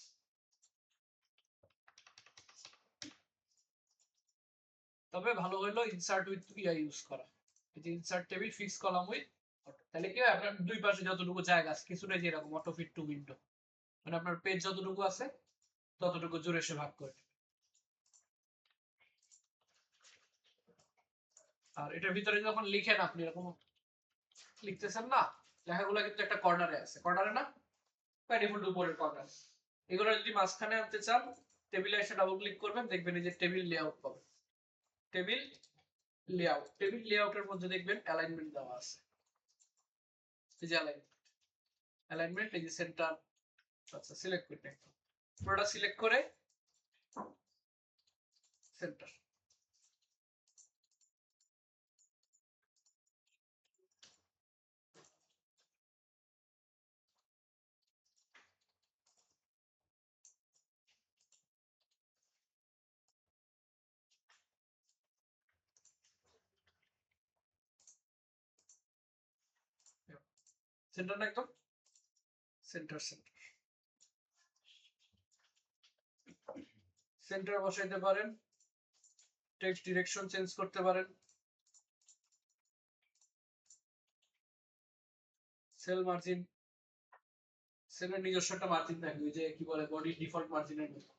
তবে ভালো হলো ইনসার্ট উইথ ইয়া ইউজ করা, এই যে insert table fix column with auto, তাহলে কি হয় আপনার দুই পাশে যতটুকু জায়গা আছে কিছুটা যে এরকম অটো ফিট টু উইন্ডো, মানে আপনার পেজ যতটুকু আছে ততটুকু জুড়ে সে ভাগ করে। আর এটার ভিতরে যখন লিখেন আপনি এরকম লিখতেছেন না, লেখাগুলো কিন্তু একটা কর্নারে আছে, কর্নারে না বাই ডিফল্ট উপরের কর্নার, এগুলো যদি মাঝখানে আনতে চান টেবিলে এসে ডাবল ক্লিক করবেন, দেখবেন এই যে টেবিল লেআউট পাবেন, টেবিল লেআউট, টেবিল লেআউটের মধ্যে দেখবেন অ্যালাইনমেন্ট দেওয়া আছে, এই যে অ্যালাইনমেন্ট, এই যে সেন্টার, আচ্ছা সিলেক্ট করবেন, পুরোটা সিলেক্ট করে সেন্টার, সেন্টার না একদম সেন্টার, সেন্টার, সেন্টার বসাইতে পারেন, টেক্সট ডিরেকশন চেঞ্জ করতে পারেন, সেল মার্জিন, সেলের নিজস্ব একটা মার্জিন থাকবে, ওই যে কি বলে বডি ডিফল্ট মার্জিনের মতো,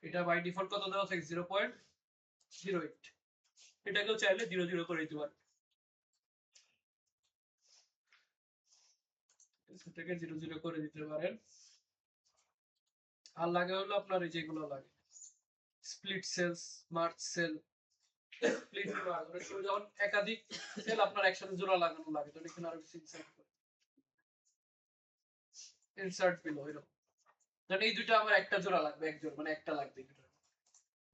এটা বাই ডিফল্ট কত দেওয়া থাকে 0.08, এটাকেও চাইলে 0.0 করে দিতে পারেন, সেটাকে 0.0 করে দিতে পারেন। আর লাগে হলো আপনার এই যেগুলো লাগে split cells, merge cell, split যখন একাধিক সেল আপনার একসাথে জোড়া লাগানো লাগে তখন এখানে আরো কিছু ইনসার্ট বিলো এরকম, ধরেন এই দুটো আমার একটা জোড়া লাগবে, এক জোড়া মানে একটা লাগবে,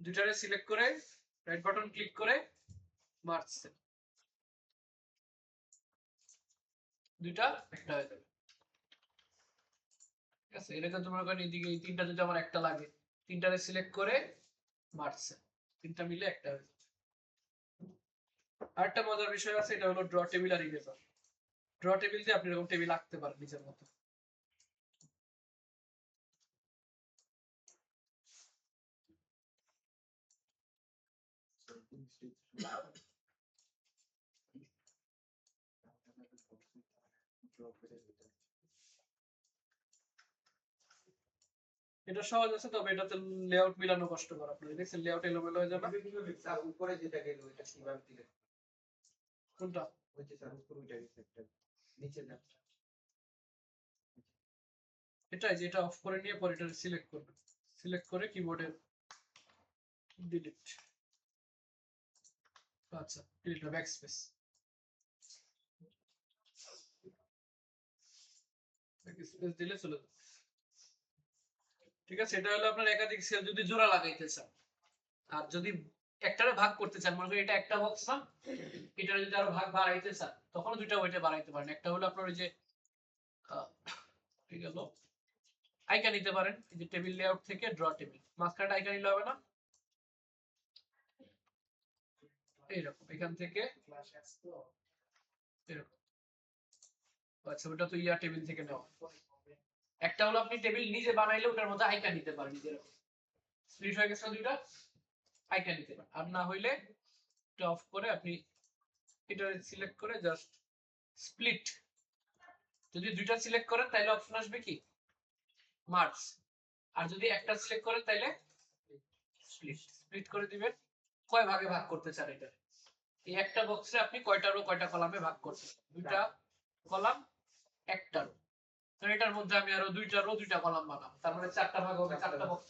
দুটারে সিলেক্ট করে রাইট বাটন ক্লিক করে মার্জ সেল, দুইটা একটা হয়ে যাবে, ঠিক আছে। এটাকে তোমরা করেন এইদিকে এই তিনটা যদি আমার একটা লাগে, তিনটারে সিলেক্ট করে মার্জ সেল, তিনটা মিলে একটা হয়ে যাবে। আরেকটা মজার বিষয় আছে, এটা হলো ড্র টেবিল আর ইরেজার। ড্র টেবিল দিয়ে আপনি এরকম টেবিল আঁকতে পারেন নিজের মতো, এটা সহজ আছে, তবে এটাতে লেআউট মিলানো কষ্টকর। আপনার দেখছেন লেআউট এলোমেলো হয়ে যাবে। স্যার উপরে যেটা গেল এটা কিভাবে দিলে? কোনটা? ওই যে স্যার উপরে ওইটা গেছে একটা নিচে না। এটাই, যে এটা অফ করে নিয়ে পরে এটা সিলেক্ট করবেন, সিলেক্ট করে কিবোর্ডে ডিলিট, আচ্ছা ডিলিট ব্যাক স্পেস, স্পেস দিলে চলে যাবে। ঠিক আছে, এটা হলো আপনার একাধিক সেল যদি জোড়া লাগাইতে চান। আর যদি একটারে ভাগ করতে চান, মনে করেন এটা একটা বক্স না, এটা যদি আরো ভাগ বাড়াইতে চান তখন দুইটা ওইটা বাড়াইতে পারেন। একটা হলো আপনার ওই যে ঠিক আছে, আইকন নিতে পারেন, এই যে টেবিল লেআউট থেকে ড্র টেবিল, মাঝখানটা আইকন নিলে হবে না, এইরকম এখান থেকে এরকম। আচ্ছা, ওটা তো ইয়া টেবিল থেকে নেওয়া। একটা হলো আপনি টেবিল নিজে বানাইলে ওটার মধ্যে আইকন নিতে পারেন, নিজের স্প্লিট হয়ে গেছে দুইটা, আইকন নিতে পারেন। আর না হইলে এটা অফ করে আপনি এটা সিলেক্ট করে জাস্ট স্প্লিট, যদি দুইটা সিলেক্ট করেন তাহলে অপশন আসবে কি মার্জ, আর যদি একটা সিলেক্ট করেন তাহলে স্প্লিট, স্প্লিট করে দিবেন। কয় ভাগে ভাগ করতে চান এটা, এই একটা বক্সে আপনি কয়টা রো কয়টা কলামে ভাগ করছেন, দুইটা কলাম একটা রো, তো এটার মধ্যে আমি আরো দুইটা রো দুইটা কলাম বানাবো, তার মানে চারটা ভাগ হবে, চারটা বক্স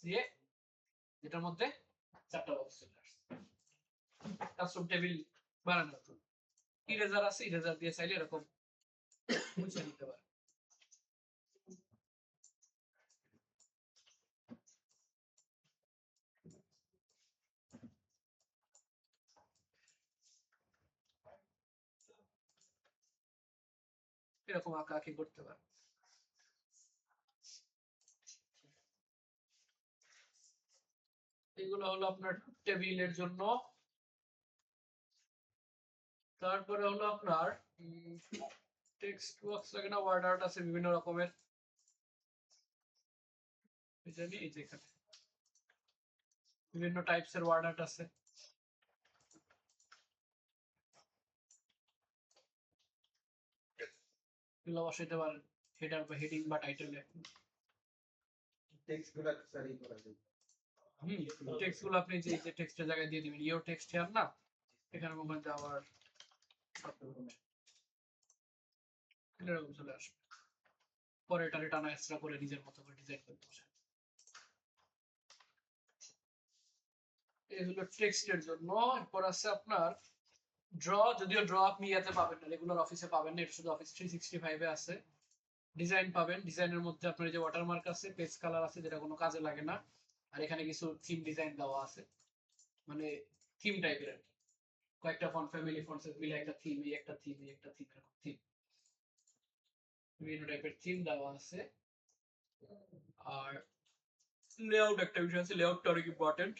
দিয়ে যেটার মধ্যে চারটা বক্স চলে আসছে। কাস্টম টেবিল বানানোর জন্য ইরেজার আছে, ইরেজার দিয়ে চাইলে এরকম মুছে নিতে পারে। এরকম আঁকাআঁকি করতে পারে। এগুলো হলো আপনার টেবিলের জন্য। তারপরে হলো আপনার টেক্সট বক্স লাগে না, ওয়ার্ড আর্ট আছে বিভিন্ন রকমের, জানি এই যে এখানে বিভিন্ন টাইপস এর ওয়ার্ড আর্ট আছে। এগুলো বসাইতে পারেন হেডার বা হেডিং বা টাইটেলে। টেক্সট গুলো স্যার এই করা যায়। টেক্সট গুলো আপনি যে যে টেক্সটের জায়গায় দিয়ে দিবেন, ইওর টেক্সট হিয়ার না, এখানে মধ্যে আবার এরকম চলে আসবে, পরে এটা টানা এক্সট্রা করে নিজের মতো করে ডিজাইন করতে বসে। এই হলো টেক্সটের জন্য। এরপর আছে আপনার ড্র, যদিও ড্র আপনি ইয়াতে পাবেন না, রেগুলার অফিসে পাবেন না, এটা শুধু অফিস 365 এ আছে। ডিজাইন পাবেন, ডিজাইনের মধ্যে আপনার যে ওয়াটারমার্ক আছে, পেজ কালার আছে যেটা কোনো কাজে লাগে না, আর এখানে কিছু থিম ডিজাইন দেওয়া আছে, মানে থিম টাইপের আর কি, কয়েকটা ফন্ট ফ্যামিলি ফন্টস মিলে একটা থিম, এই একটা থিম, এই একটা থিম, এরকম থিম, বিভিন্ন টাইপের থিম দেওয়া আছে। আর লেআউট একটা বিষয় আছে, লেআউটটা অনেক ইম্পর্টেন্ট।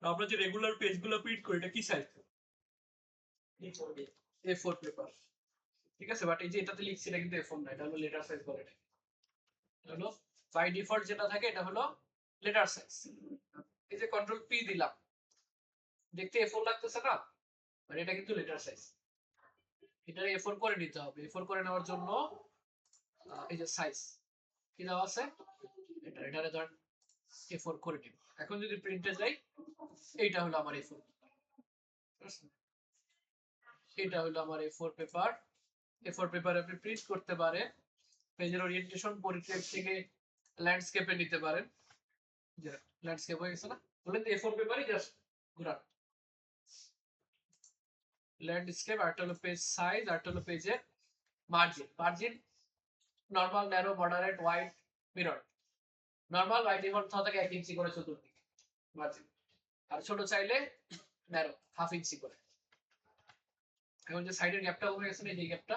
আমরা যে রেগুলার পেজগুলো প্রিন্ট করি এটা কি সাইজ? A4 পেপার, ঠিক আছে, বাট এই যে এটাতে লিখছি এটা কিন্তু A4 না, এটা হলো লেটার সাইজ বলে। এটা হলো বাই ডিফল্ট যেটা থাকে এটা হলো লেটার সাইজ। এই যে কন্ট্রোল পি দিলাম, দেখতে A4 লাগতেছে না, মানে এটা কিন্তু লেটার সাইজ। এটা A4 করে নিতে হবে। A4 করে নেওয়ার জন্য এই যে সাইজ কি দেওয়া আছে, এটারে ধর A4 করে নিব। এখন যদি প্রিন্টে যাই, এইটা হলো আমার A4, এটা হলো আমার A4 পেপার। A4 পেপার আপনি প্রিন্ট করতে পারেন, পেজের ওরিয়েন্টেশন পোর্ট্রেট থেকে ল্যান্ডস্কেপে নিতে পারেন, যে ল্যান্ডস্কেপ হয়ে গেছে না, বলেন তো A4 পেপারই জাস্ট ঘোরান ল্যান্ডস্কেপ। আর হলো পেজ সাইজ, আর হলো পেজের margin. Margin normal, narrow, moderate, wide, mirror. Normal by default থাকে 1 ইঞ্চি করে চতুর্দিকে মার্জিন, আর ছোট চাইলে ন্যারো 1/2 ইঞ্চি করে। এখন যে সাইডের গ্যাপটা কমে গেছে না, এই গ্যাপটা,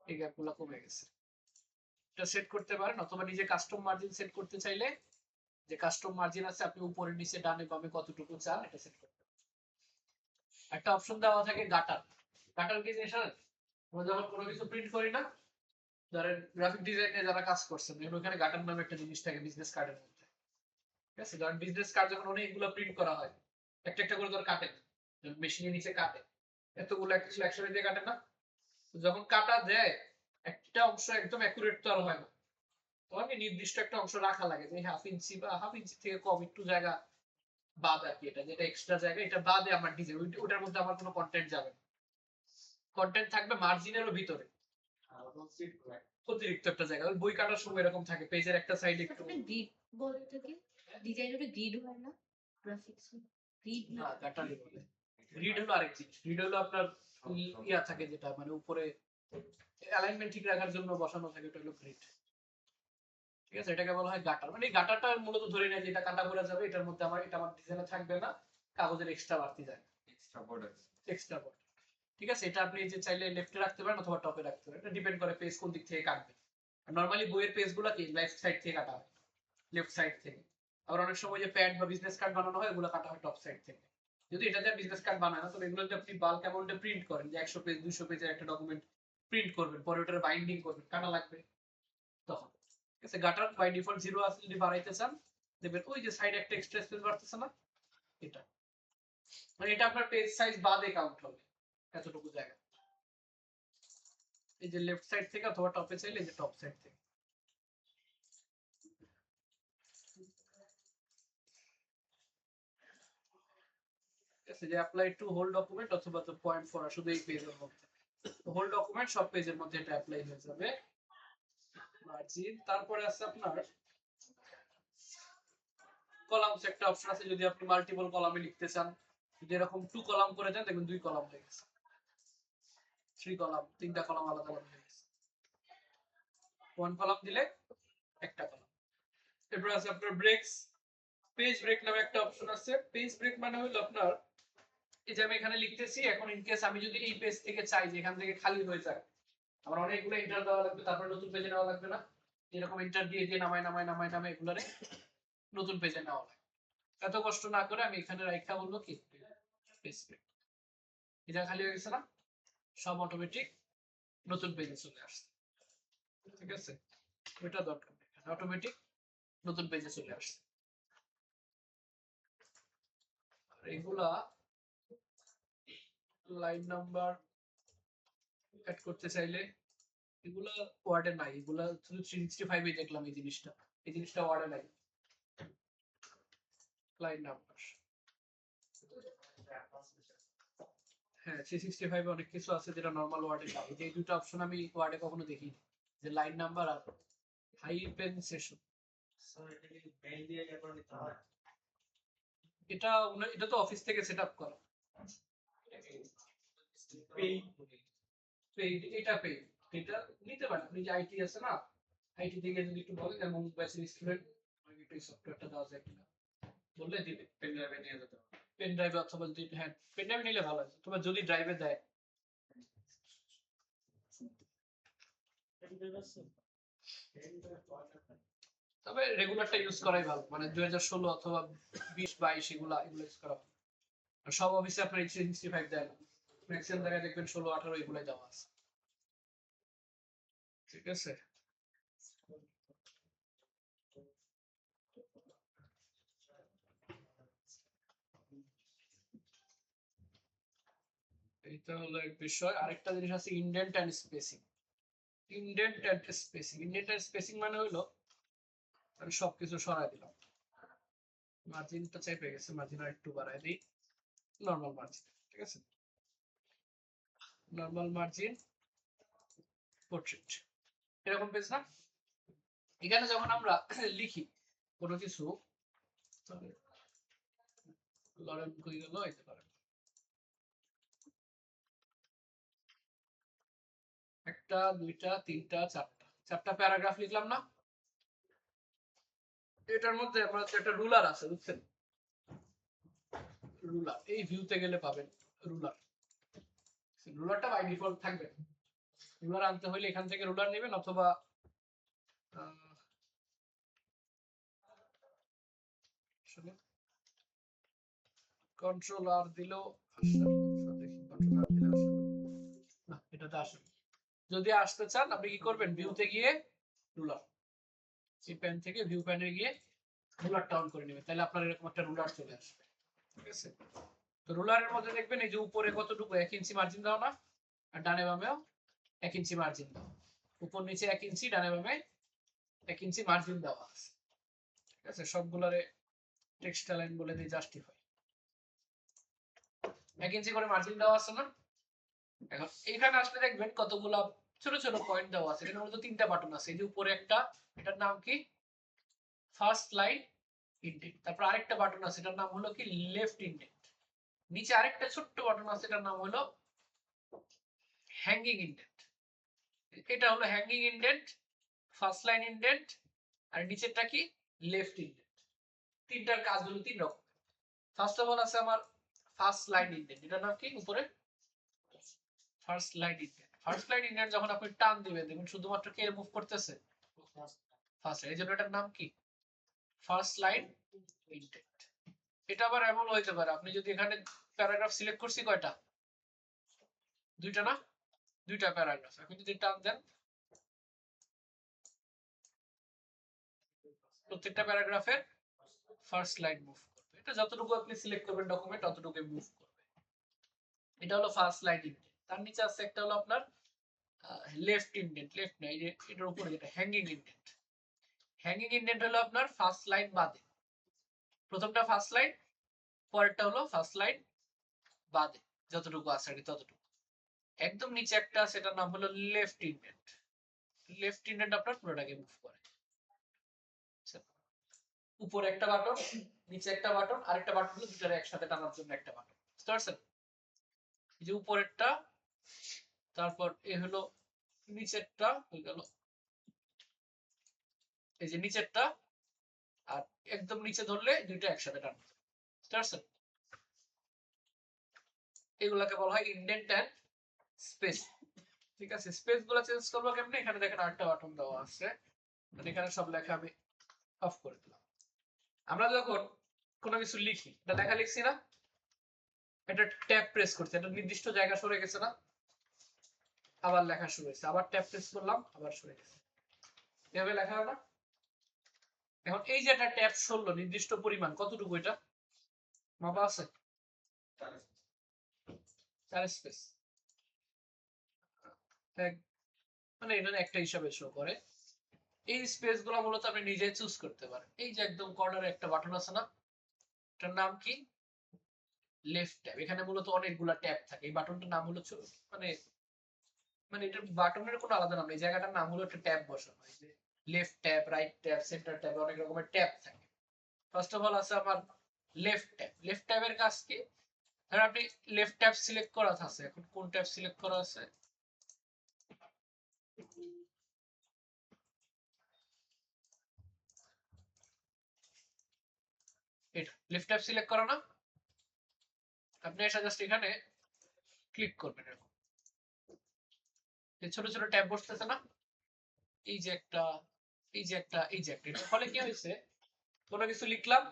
এই গ্যাপগুলো কমে গেছে, এটা সেট করতে পারেন। অথবা নিজে কাস্টম মার্জিন সেট করতে চাইলে যে কাস্টম মার্জিন আছে, আপনি উপরে নিচে ডানে বামে কতটুকু চান এটা সেট করতে পারেন। একটা অপশন দেওয়া থাকে গাটার। গাটার কি জিনিস জানেন? আমরা যখন কোনো কিছু প্রিন্ট করি না, ধরেন গ্রাফিক ডিজাইনে যারা কাজ করছেন, ওখানে গাটার নামে একটা জিনিস থাকে বিজনেস কার্ডের মধ্যে, ঠিক আছে? ধরেন বিজনেস কার্ড যখন অনেকগুলো প্রিন্ট করা হয়, একটা একটা করে তোর কাটে, মেশিনের নিচে কাটে, এতগুলো একসাথে দিয়ে কাটে না, যখন কাটা দেয় একটা অংশ একদম অ্যাকুরেট তো আর হয় না, তোমাকে নির্দিষ্ট একটা অংশ রাখা লাগে যে হাফ ইঞ্চি বা হাফ ইঞ্চি থেকে কম একটু জায়গা বাদ আর কি, এটা যেটা এক্সট্রা জায়গা এটা বাদে আমার ডিজাইন, ওটার মধ্যে আমার কোনো কন্টেন্ট যাবে না, কন্টেন্ট থাকবে মার্জিনেরও ভিতরে অতিরিক্ত একটা জায়গা, ওই বই কাটার সময় এরকম থাকে পেজের একটা সাইড একটু গ্রিড বলে এটাকে, ডিজাইনের গ্রিড হয় না, গ্রাফিক্স গ্রিড না না। কাটালি বলে। গ্রিড হলো আরেক জিনিস, গ্রিড হলো আপনার ইয়া থাকে যেটা মানে উপরে অ্যালাইনমেন্ট ঠিক রাখার জন্য বসানো থাকে, ওটা হলো গ্রিড। ঠিক আছে, এটাকে বলা হয় গাটার, মানে এই গাটারটা মূলত ধরে নেয় যে এটা কাটা পড়ে যাবে, এটার মধ্যে আমার এটা আমার ডিজাইনে থাকবে না, কাগজের এক্সট্রা বাড়তি যায়, এক্সট্রা বর্ডার। ঠিক আছে, এটা আপনি যে চাইলে লেফটে রাখতে পারেন অথবা টপে রাখতে পারেন, এটা ডিপেন্ড করে পেজ কোন দিক থেকে কাটবে। নরমালি বইয়ের পেজগুলো কি লেফট সাইড থেকে কাটা হয়, লেফট সাইড থেকে। আবার অনেক সময় যে প্যাড বা বিজনেস কার্ড বানানো হয় ওগুলো কাটা হয় টপ সাইড থেকে। যদি এটাতে বিজনেস কার্ড বানায় না, তবে এগুলো যদি আপনি বাল্ক অ্যামাউন্টে প্রিন্ট করেন, যে 100 পেজ 200 পেজের একটা ডকুমেন্ট প্রিন্ট করবেন, পরে ওটার বাইন্ডিং করবেন, কাটা লাগবে তখন। ঠিক আছে, গাটার বাই ডিফল্ট 0 আছে, যদি বাড়াইতে চান দেখবেন ওই যে সাইড একটা এক্সট্রা স্পেস বাড়তেছে না, এটা মানে এটা আপনার পেজ সাইজ বাদে কাউন্ট হবে এতটুকু জায়গা। এই যে লেফট সাইড থেকে অথবা টপে চাইলে এই যে টপ সাইড থেকে। ঠিক আছে, যে অ্যাপ্লাই টু হোল ডকুমেন্ট অথবা তো পয়েন্ট ফর শুধু এই পেজের মধ্যে, হোল ডকুমেন্ট সব পেজের মধ্যে এটা অ্যাপ্লাই হয়ে যাবে। মার্জিন, তারপরে আছে আপনার কলামস, একটা অপশন আছে যদি আপনি মাল্টিপল কলামে লিখতে চান, যদি এরকম 2 কলাম করে দেন দেখবেন 2 কলাম হয়ে গেছে, 3 কলাম 3টা কলাম আলাদা আলাদা হয়ে গেছে, 1 কলাম দিলে একটা কলাম। এরপর আছে আপনার ব্রেকস, পেজ ব্রেক নামে একটা অপশন আছে। পেজ ব্রেক মানে হলো আপনার এই যে আমি এখানে লিখতেছি, এখন ইন কেস আমি যদি এই পেজ থেকে চাই যে এখান থেকে খালি হয়ে যায়, আমার অনেকগুলো এন্টার দেওয়া লাগবে, তারপর নতুন পেজে নেওয়া লাগবে না, এরকম এন্টার দিয়ে দিয়ে নামায় এগুলারে নতুন পেজে নেওয়া লাগবে, এত কষ্ট না করে আমি এখানে রাখা বলবো কি পেজ ব্রেক, এটা খালি হয়ে গেছে না, সব অটোমেটিক নতুন পেজে চলে আসছে। ঠিক আছে, এটা দরকার নেই, অটোমেটিক নতুন পেজে চলে আসছে। আর এগুলা লাইন নাম্বার অ্যাড করতে চাইলে এগুলা ওয়ার্ডে নাই, এগুলা শুধু 365 এ দেখলাম এই জিনিসটা ওয়ার্ডে নাই, লাইন নাম্বার। হ্যাঁ 365 এ অনেক কিছু আছে যেটা নরমাল ওয়ার্ডে নাই, এই দুটো অপশন আমি ওয়ার্ডে কখনো দেখিনি, যে লাইন নাম্বার আর হাইপেন সেশন। এটা এটা তো অফিস থেকে সেটআপ করা, পেইড, এটা পেইড, এটা নিতে পারেন আপনি, যে আইটি আছে না, আইটি থেকে যদি একটু বলেন যেমন মোবাইল স্টুডেন্ট আমাকে একটু সফটওয়্যারটা দেওয়া যায় কিনা বললে দিবে, পেন ড্রাইভে নিয়ে যেতে হবে, পেন ড্রাইভে অথবা যদি হ্যাঁ পেন ড্রাইভে নিলে ভালো হয়, অথবা যদি ড্রাইভে দেয়। তবে রেগুলারটা ইউজ করাই ভালো, মানে 2016 অথবা 20-22 এগুলা ইউজ করা ভালো। আর সব অফিসে আপনার 365 দেয় না, ম্যাক্সিমাম জায়গায় দেখবেন 16-18 এগুলাই দেওয়া আছে। ঠিক আছে, এটা হলো এক বিষয়। আরেকটা জিনিস আছে indent and spacing. Indent and spacing মানে হলো আমি সবকিছু সরাই দিলাম, মার্জিনটা চেপে গেছে, মার্জিন আর একটু বাড়াই দিই, নরমাল মার্জিন। ঠিক আছে, নরমাল মার্জিন পোর্ট্রেট, এরকম পেজ না। এখানে যখন আমরা লিখি কোনো কিছু, লরেন কই গেল, এই যে লরেন, একটা দুইটা তিনটা চারটা প্যারাগ্রাফ লিখলাম না, এটার মধ্যে আমরা একটা রুলার আছে বুঝছেন, রুলার এই ভিউতে গেলে পাবেন রুলারটা বাই ডিফল্ট থাকবে, রুলার আনতে হলে এখান থেকে রুলার নেবেন, অথবা কন্ট্রোল আর দিলেও দেখি, কন্ট্রোল আর দিলে না, এটাতে আসে। যদি আসতে চান আপনি কি করবেন, ভিউতে গিয়ে রুলার, এই প্যান থেকে ভিউ প্যানে গিয়ে রুলারটা অন করে নেবেন, তাহলে আপনার এরকম একটা রুলার চলে আসবে। ঠিক আছে? তো রুলারের মধ্যে দেখবেন এই যে উপরে কতটুকু 1 ইঞ্চি মার্জিন দাও না, আর ডানে বামেও 1 ইঞ্চি মার্জিন দাও। উপর নিচে 1 ইঞ্চি, ডানে বামে 1 ইঞ্চি মার্জিন দেওয়া আছে। ঠিক আছে? সবগুলোরে টেক্সট লাইন বলে দিয়ে জাস্টিফাই। 1 ইঞ্চি করে মার্জিন দেওয়া আছে না? এখন এইখানে আসলে দেখবেন কতগুলা ছোট ছোট পয়েন্ট দেওয়া আছে। এখানে মূলত 3টা বাটন আছে। এই যে উপরে একটা, এটার নাম কি? First line indent. তারপর আরেকটা বাটন আছে, এটার নাম হলো কি? Left indent. নিচে আরেকটা ছোট্ট বাটন আছে, এটার নাম হলো হ্যাঙ্গিং ইনডেন্ট। এটা হলো hanging indent, first line indent, আর নিচেরটা কি? Left indent. তিনটার কাজ হলো 3 রকম। ফার্স্ট অফ অল আছে আমার ফার্স্ট লাইন ইনডেন্ট। এটার নাম কি? উপরে first line indent. First line indent যখন আপনি টান দিবেন, দেখুন শুধুমাত্র কে মুভ করতেছে? First line. এই জন্য এটার নাম কি? First line indent. এটা আবার এমন হইতে পারে, আপনি যদি এখানে প্যারাগ্রাফ সিলেক্ট করছি কয়টা? 2টা না? 2টা প্যারাগ্রাফ। এখন যদি টান দেন, প্রত্যেকটা প্যারাগ্রাফের ফার্স্ট লাইন মুভ করবে। এটা যতটুকু আপনি সিলেক্ট করবেন ডকুমেন্ট, ততটুকু মুভ করবে। এটা হলো ফার্স্ট লাইন ইনডেন্ট। তার নিচে আছে একটা হলো আপনার লেফট ইনডেন্ট। লেফট না, এই যে এটার উপরে যেটা হ্যাঙ্গিং ইনডেন্ট। হ্যাঙ্গিং ইনডেন্ট হলো আপনার ফার্স্ট লাইন বাদে। প্রথমটা ফার্স্ট লাইন, পরেরটা হলো ফার্স্ট লাইন বাদে, যতটুকু আছে আর ততটুকু। একদম নিচে একটা, সেটার নাম হলো লেফট ইনডেন্ট। লেফট ইনডেন্ট আপনার পুরোটাকে মুভ করে। উপরে একটা বাটন, নিচে একটা বাটন, আরেকটা বাটন হলো দুটারে একসাথে টানার জন্য একটা বাটন। বুঝতে পারছেন? এই যে উপরেরটা, তারপর এ হলো নিচেরটা, হয়ে গেল এই যে নিচেরটা, আর একদম নিচে ধরলে দুইটা একসাথে টানবে। বুঝতে পারছেন? এগুলাকে বলা হয় ইনডেন্ট এন্ড স্পেস। ঠিক আছে? স্পেস গুলো চেঞ্জ করবো কেমনে? এখানে দেখেন আরেকটা বাটন দেওয়া আছে, মানে এখানে সব লেখা আমি অফ করে দিলাম। আমরা যখন কোনো কিছু লিখি, এটা লেখা লিখছি না, এটা ট্যাব প্রেস করছে, এটা নির্দিষ্ট জায়গা সরে গেছে না, আবার লেখা শুরু হয়েছে, আবার ট্যাব প্রেস করলাম, আবার সরে গেছে। এভাবে লেখা হয় না? এখন এই যে একটা ট্যাব সরলো নির্দিষ্ট পরিমাণ, কতটুকু এটা মাপা আছে? 4 স্পেস। মানে এটা একটা হিসাবে শো করে। এই স্পেস গুলো মূলত আপনি নিজে চুজ করতে পারেন। এই যে একদম কর্নারে একটা বাটন আছে না, এটার নাম কি? Left tab. এখানে মূলত অনেকগুলা ট্যাব থাকে। এই বাটনটার নাম হলো মানে মানে এটা বাটনের কোনো আলাদা নাম নেই, জায়গাটার নাম হলো একটা ট্যাব বসানো হয়। যে left tab, right tab, centre tab, অনেক রকমের ট্যাব থাকে। ফার্স্ট অফ অল আছে আমার লেফট ট্যাব। লেফট ট্যাবের কাজ কি? ধর আপনি লেফট ট্যাব সিলেক্ট করা আছে, এখন কোন ট্যাব সিলেক্ট করা আছে? এটা লেফট ট্যাব সিলেক্ট করা না? আপনি এসে জাস্ট এখানে ক্লিক করবেন, এরকম ছোট ছোট ট্যাব বসতেছে না, এই যে একটা, এই যে একটা, এই যে একটা। ফলে কি হয়েছে? কোনো কিছু লিখলাম,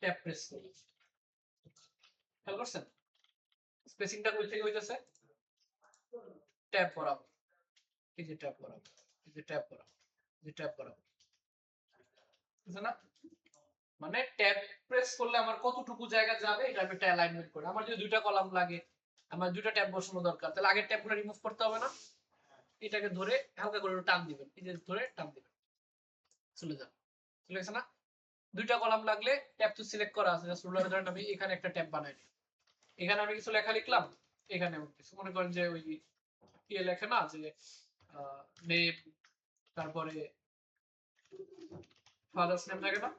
ট্যাব প্রেস করলাম, খেয়াল করছেন স্পেসিংটা কই থেকে হইতেছে? ট্যাব বরাবর। এই যে ট্যাব বরাবর, এই যে ট্যাব বরাবর, এই যে ট্যাব বরাবর, বুঝছেন না? মানে ট্যাব প্রেস করলে আমার কতটুকু জায়গা যাবে এটা আমি একটা অ্যালাইনমেন্ট করি। আমার যদি 2টা কলাম লাগে, আমার 2টা ট্যাব বসানো দরকার, তাহলে আগের ট্যাবগুলো রিমুভ করতে হবে না? এটাকে ধরে হালকা করে টান দিবেন, এই যে ধরে টান দিবেন, চলে যাবে। চলে গেছে না? 2টা কলাম লাগলে ট্যাব তো সিলেক্ট করা আছে, জাস্ট রুলারে ধরেন আমি এখানে একটা ট্যাব বানাই নিই। এখানে আমি কিছু লেখা লিখলাম, এখানে কিছু মনে করেন যে ওই ইয়ে লেখে না যে নেম, তারপরে ফাদার্স নেম লাগে না,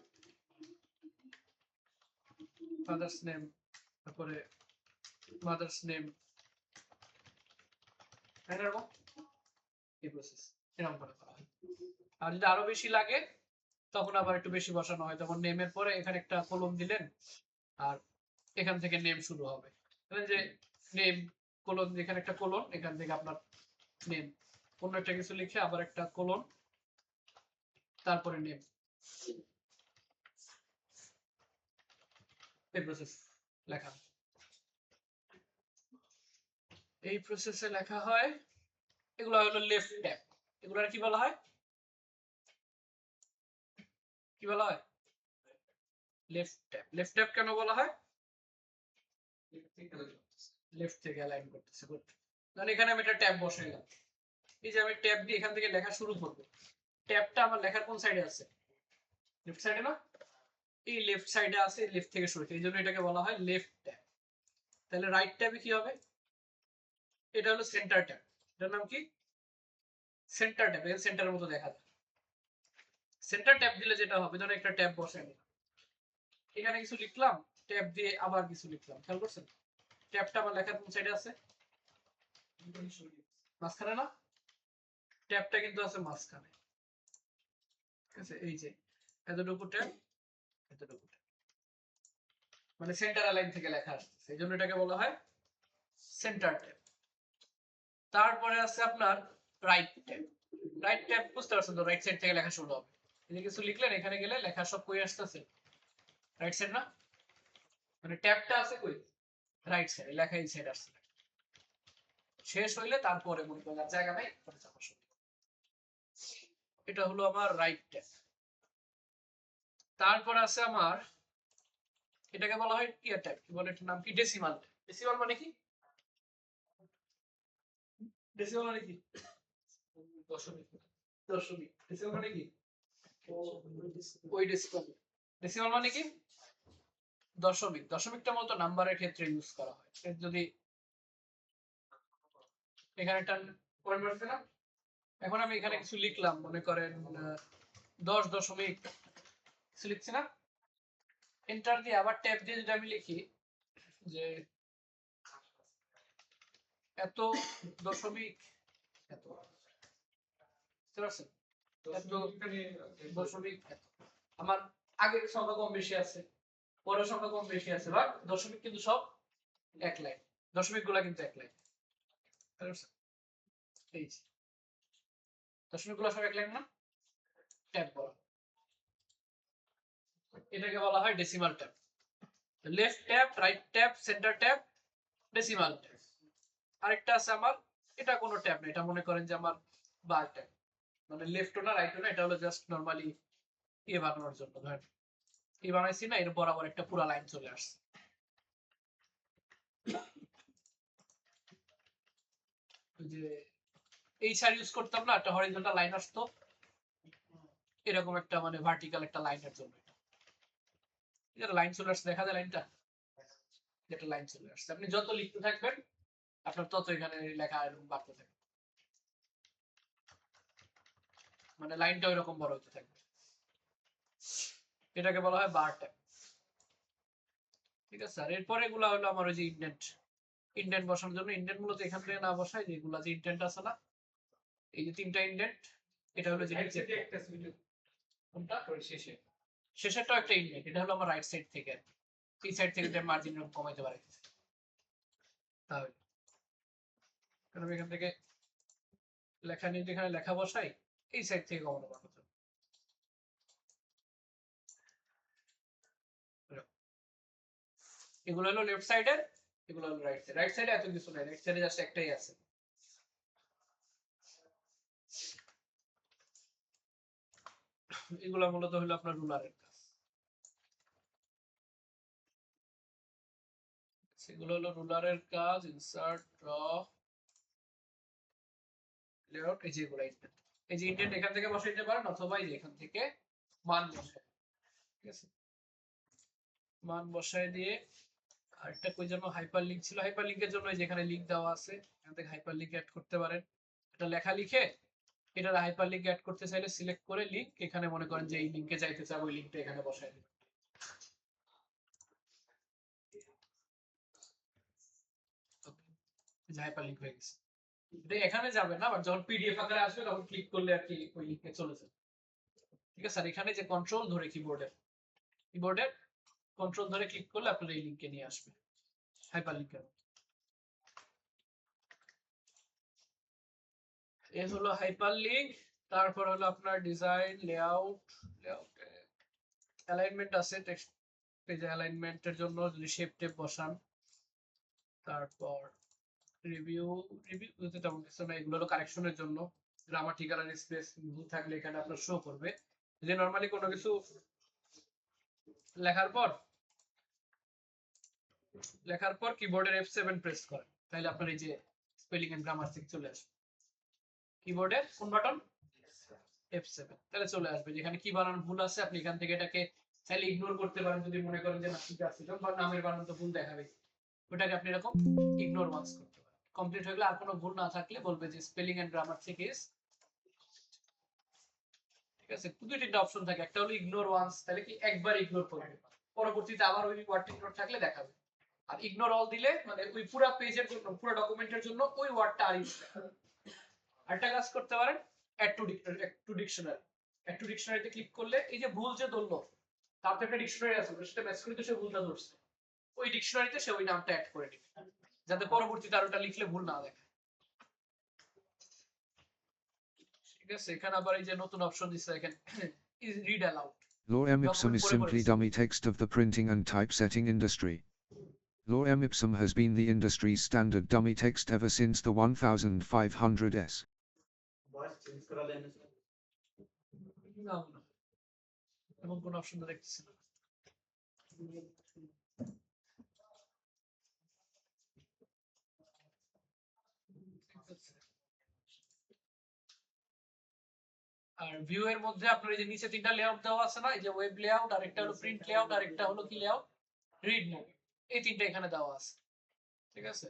ফাদার্স নেম, তারপরে মাদার্স নেম, এরকম এই প্রসেস এরকম করে করা হয়। আর যদি আরো বেশি লাগে তখন আবার একটু বেশি বসানো হয়, তখন নেমের পরে এখানে একটা কলম দিলেন, আর এখান থেকে নেম শুরু হবে। যে নেম কোলন, এখানে একটা কোলন, এখান থেকে আপনার নেম, অন্য একটা কিছু লিখে আবার একটা কোলন, তারপরে নেম। এই প্রসেস লেখা, এই প্রসেসে লেখা হয়। এগুলো হলো লেফট ট্যাব। এগুলোর কি বলা হয়? কি বলা হয়? Left tab. লেফট ট্যাব কেন বলা হয়? লেফট থেকে অ্যালাইন করতেছে, গুড। তাহলে এখানে আমি একটা ট্যাব বসাইলাম। এই যে আমি ট্যাব দিয়ে এখান থেকে লেখা শুরু করব, ট্যাবটা আমার লেখার কোন সাইডে আছে? লেফট সাইডে না? এই লেফট সাইডে আছে, লেফট থেকে শুরু, এই জন্য এটাকে বলা হয় লেফট ট্যাব। তাহলে রাইট ট্যাবে কি হবে? এটা হলো সেন্টার ট্যাব, এটার নাম কি? Centre tab. এর সেন্টারের মতো দেখা যায়। সেন্টার ট্যাব দিলে যেটা হবে, ধরো একটা ট্যাব বসাই নিলাম, এখানে কিছু লিখলাম, ট্যাব দিয়ে আবার কিছু লিখলাম, খেয়াল করছেন? ট্যাবটা আমার লেখার কোন সাইডে আছে? মাঝখানে না? ট্যাবটা কিন্তু আছে মাঝখানে, ঠিক আছে? এই যে এতটুকু ট্যাব, এতটুকু ট্যাব, মানে সেন্টার অ্যালাইন থেকে লেখা আসছে, এই জন্য এটাকে বলা হয় সেন্টার ট্যাব। তারপরে আছে আপনার রাইট ট্যাব। রাইট ট্যাব বুঝতে পারছেন তো? রাইট সাইড থেকে লেখা শুরু হবে। এই যে কিছু লিখলেন, এখানে গেলে লেখা সব কই আসতেছে? রাইট সাইড না? মানে ট্যাবটা আছে কই? রাইট সাইডে, লেখা এই সাইড আসছে। শেষ হইলে তারপরে মনে করেন আর জায়গা নাই, পরে চাপা শুরু। এটা হলো আমার রাইট ট্যাব। তারপর আছে আমার, এটাকে বলা হয় কি ট্যাব, কি বলে, এটার নাম কি? ডেসিমাল। ডেসিমাল মানে কি? ডেসিমাল মানে কি? দশমিক। দশমিক। ডেসিমাল মানে কি? ওই ডেসিমাল। ডেসিমাল মানে কি? দশমিক। দশমিকটা মূলত নাম্বারের ক্ষেত্রে ইউজ করা হয়। যদি এখানে একটা পয়েন্ট বসবে না, এখন আমি এখানে কিছু লিখলাম, মনে করেন 10 দশমিক কিছু লিখছি না, এন্টার দিয়ে আবার ট্যাব দিয়ে যদি আমি লিখি যে এত দশমিক এত, বুঝতে পারছেন? এত দশমিক এত। আমার আগের সংখ্যা কম বেশি আছে, পরের সংখ্যা কম বেশি আছে, বাট দশমিক কিন্তু সব এক লাইন। দশমিক গুলা কিন্তু এক লাইন, এই যে দশমিক গুলা সব এক লাইন না? ট্যাব বলা, এটাকে বলা হয় decimal tab. Left tab, right tab, centre tab, decimal tab. আরেকটা আছে আমার, এটা কোনো ট্যাব না, এটা মনে করেন যে আমার বার ট্যাব, মানে লেফটও না রাইটও না, এটা হলো জাস্ট নরমালি ইয়ে বানানোর জন্য। ধরেন এই বানাইছি না, এর বরাবর একটা পুরো লাইন চলে আসছে। যে এই সাইড ইউজ করতাম না, একটা হরিজন্টাল লাইন আসতো, এরকম একটা মানে ভার্টিক্যাল একটা লাইনের জন্য এটা লাইন চলে আসছে, দেখা যায় লাইনটা, একটা লাইন চলে আসছে। আপনি যত লিখতে থাকবেন আপনার তত এখানে লেখা এরকম বাড়তে থাকবে, মানে লাইনটা ওইরকম বড় হতে থাকবে। এটাকে বলা হয় বার ট্যাব, ঠিক আছে? আর এরপরে এগুলা হলো আমার ওই যে ইন্ডেন্ট। ইন্ডেন্ট বসানোর জন্য, ইন্ডেন্ট মূলত এখান থেকে না বসাই, যেগুলা যে ইন্ডেন্ট আছে না, এই যে 3টা ইন্ডেন্ট, এটা হলো যে কোনটা শেষে, শেষেরটাও একটা ইন্ডেন্ট, এটা হলো আমার রাইট সাইড থেকে, এই সাইড থেকে মার্জিন কমাইতে পারি। তাহলে কারণ এখান থেকে লেখা নিয়ে যেখানে লেখা বসাই, এই সাইড থেকে কমানো পারবো। এগুলো হলো লেফট সাইডের, এগুলো হলো রাইট সাইড। রাইট সাইডে এত কিছু নাই, রাইট সাইডে জাস্ট একটাই আছে। এগুলো মূলত হলো আপনার রুলারের কাজ, সেগুলো হলো রুলারের কাজ। ইনসার্ট, ড্র, লেআউট, এই যে এগুলো ইন্ডেন্ট। এই যে ইন্ডেন্ট এখান থেকে বসাইতে পারেন, অথবা এই যে এখান থেকে মান বসায়, ঠিক আছে? মান বসায় দিয়ে, আরেকটা কই যেন হাইপার লিংক ছিল, হাইপার লিংকের জন্য যেখানে লিংক দেওয়া আছে এখান থেকে হাইপার লিংক অ্যাড করতে পারেন। এটা লেখা লিখে এটা হাইপার লিংক অ্যাড করতে চাইলে সিলেক্ট করে লিংক, এখানে মনে করেন যে এই লিংকে যাইতে চাই, ওই লিংকটা এখানে বসায় দিবেন। হাইপার লিংক হয়ে গেছে। এটা এখানে যাবে না, বাট যখন পিডিএফ আকারে আসবে তখন ক্লিক করলে আর কি ওই লিংকে চলে যাবে, ঠিক আছে? আর এখানে যে কন্ট্রোল ধরে কিবোর্ডের কন্ট্রোল ধরে ক্লিক করলে আপনার এই লিংকে নিয়ে আসবে, হাইপার লিংকের। এ হলো হাইপার লিংক। তারপর হলো আপনার ডিজাইন, লেআউট, অ্যালাইনমেন্ট আছে, টেক্সট পেজে অ্যালাইনমেন্টের জন্য যদি শেপ টেপ বসান। তারপর রিভিউতে তেমন কিছু না, এগুলো হলো কারেকশনের জন্য। গ্রামাটিক্যাল আর স্পেস ভুল থাকলে এখানে আপনার শো করবে। যে নরমালি কোনো কিছু লেখার পর লেখার পর কিবোর্ডের F7 প্রেস করেন, তাহলে আপনার এই যে স্পেলিং এন্ড গ্রামার থেকে চলে আসবে। কিবোর্ডের কোন বাটন? F7, তাহলে চলে আসবে। যেখানে কি বানান ভুল আছে আপনি এখান থেকে এটাকে চাইলে ইগনোর করতে পারেন, যদি মনে করেন যে না ঠিক আছে, বা নামের বানান তো ভুল দেখাবে, ওটাকে আপনি এরকম ইগনোর ওয়ান্স করতে পারেন। কমপ্লিট হয়ে গেলে আর কোনো ভুল না থাকলে বলবে যে spelling and grammar check is, ঠিক আছে। দুইটা অপশন থাকে, একটা হলো ইগনোর ওয়ান্স, তাহলে কি একবার ইগনোর করবে, পরবর্তীতে আবার ওই ওয়ার্ডটি ইগনোর থাকলে দেখাবে। আর ইগনোর অল দিলে মানে ওই পুরো পেজের জন্য, পুরো ডকুমেন্টের জন্য ওই ওয়ার্ডটা আর ইউজ দেখাবে। আরেকটা কাজ করতে পারেন, add to dictionary. Add to ডিকশনারিতে ক্লিক করলে এই যে ভুল যে ধরলো, তার তো একটা ডিকশনারি আছে, সেটা ম্যাচ করে সে ভুলটা ধরছে, ওই ডিকশনারিতে সে ওই নামটা অ্যাড করে দিবে, যাতে পরবর্তীতে আর ওটা লিখলে ভুল না দেখে। ঠিক আছে, এখানে আবার এই যে নতুন অপশন দিচ্ছে দেখেন, is read aloud. Lorem ipsum is simply dummy text of the printing and typesetting industry. Lorem ipsum has been the industry's standard dummy text ever since the 1500s. Voice change করা যায় না sir? না না, এমন কোন option দেখতেছি না। আর view এর মধ্যে আপনার এই যে নিচে তিনটা লেআউট দেওয়া আছে না, এই যে ওয়েব লেআউট, আর একটা হলো প্রিন্ট লেআউট, আর একটা হলো কি লেআউট, রিড মোড। এই তিনটা এখানে দেওয়া আছে, ঠিক আছে,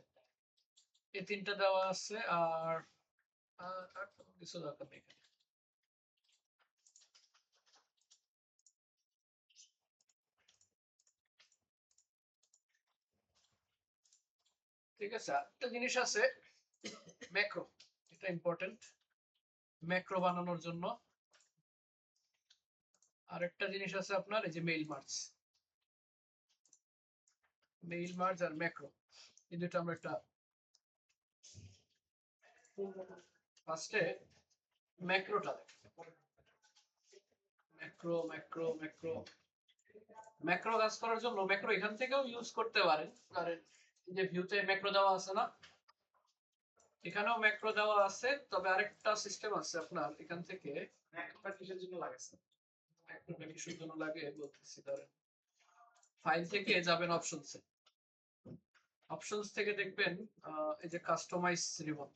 এই তিনটা দেওয়া আছে। আর আর কিছু দরকার নেই এখানে। ঠিক আছে, একটা জিনিস আছে ম্যাক্রো, এটা ইম্পর্টেন্ট। ম্যাক্রো বানানোর জন্য আরেকটা জিনিস আছে আপনার, এই যে মেইল মার্জ আর ম্যাক্রো, এই দুটো আমরা একটা ফার্স্টে ম্যাক্রোটা ম্যাক্রো ম্যাক্রো ম্যাক্রো ম্যাক্রো কাজ করার জন্য ম্যাক্রো এখান থেকেও ইউজ করতে পারেন। কারণ এই যে ভিউতে ম্যাক্রো দেওয়া আছে না, এখানেও ম্যাক্রো দেওয়া আছে, তবে আরেকটা সিস্টেম আছে আপনার এখান থেকে। ম্যাক্রোটা কিসের জন্য লাগে স্যার? ম্যাক্রোটা কিসের জন্য লাগে বলতেছি, ধরেন ফাইল থেকে যাবেন অপশনসে, অপশনস থেকে দেখবেন এই যে কাস্টমাইজ রিবন,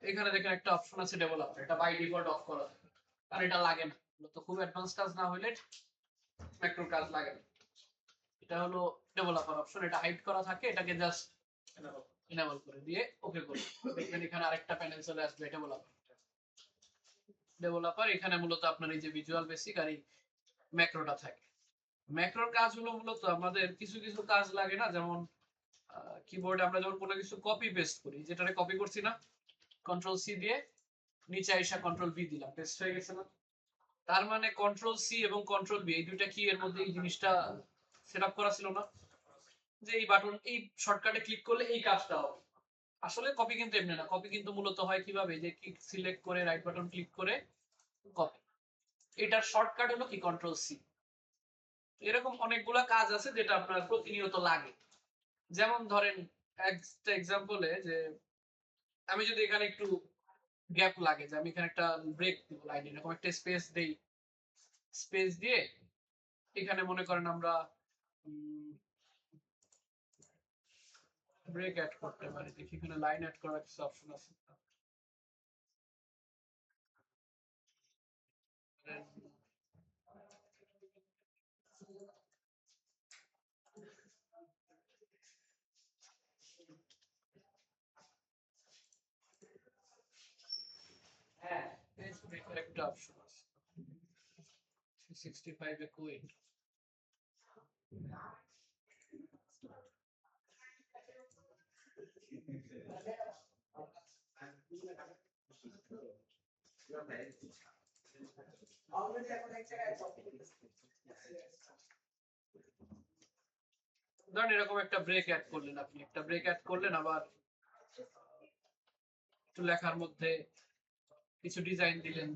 এখানে দেখেন একটা অপশন আছে ডেভেলপার, এটা বাই ডিফল্ট অফ করা থাকে, কারণ এটা লাগে না, তো খুব অ্যাডভান্স কাজ না হলে ম্যাক্রো কাজ লাগে না। এটা হলো ডেভেলপার অপশন, এটা হাইড করা থাকে, এটাকে জাস্ট এনেবল করে দিয়ে ওকে করুন, দেখবেন এখানে আরেকটা প্যানেল চলে আসবে ডেভেলপার। এখানে মূলত আপনার এই যে ভিজুয়াল বেসিক আর এই ম্যাক্রোটা থাকে। ম্যাক্রোর কাজ হলো মূলত আমাদের কিছু কিছু কাজ লাগে না, যেমন কিবোর্ডে আমরা যখন কোনো কিছু কপি পেস্ট করি, যেটারে কপি করছি না, কন্ট্রোল সি দিয়ে নিচে আইসা কন্ট্রোল বি দিলাম, পেস্ট হয়ে গেছে না। তার মানে কন্ট্রোল সি এবং কন্ট্রোল বি এই দুইটা কি এর মধ্যে এই জিনিসটা সেটআপ করা ছিল না, যে এই বাটন এই শর্টকাটে ক্লিক করলে এই কাজটা হবে। আসলে কপি কিন্তু এমনি না, কপি কিন্তু মূলত হয় কিভাবে, যে ক্লিক সিলেক্ট করে রাইট বাটন ক্লিক করে কপি, এটার শর্টকাট হলো কি কন্ট্রোল সি। এরকম অনেকগুলা কাজ আছে যেটা আপনার প্রতিনিয়ত লাগে। যেমন ধরেন একটা এক্সাম্পলে, যে আমি যদি এখানে একটু গ্যাপ লাগে, যে আমি এখানে একটা ব্রেক দিব লাইনে, এরকম একটা স্পেস দেই, স্পেস দিয়ে এখানে মনে করেন আমরা ব্রেক অ্যাড করতে পারি। দেখি এখানে লাইন অ্যাড করার কিছু অপশন আছে। হ্যাঁ, পেজ ব্রেকের একটা অপশন আছে 365 এ কুইট। ধরেন এরকম একটা ব্রেক অ্যাড করলেন, আপনি একটা ব্রেক অ্যাড করলেন, আবার একটু লেখার মধ্যে কিছু ডিজাইন দিলেন,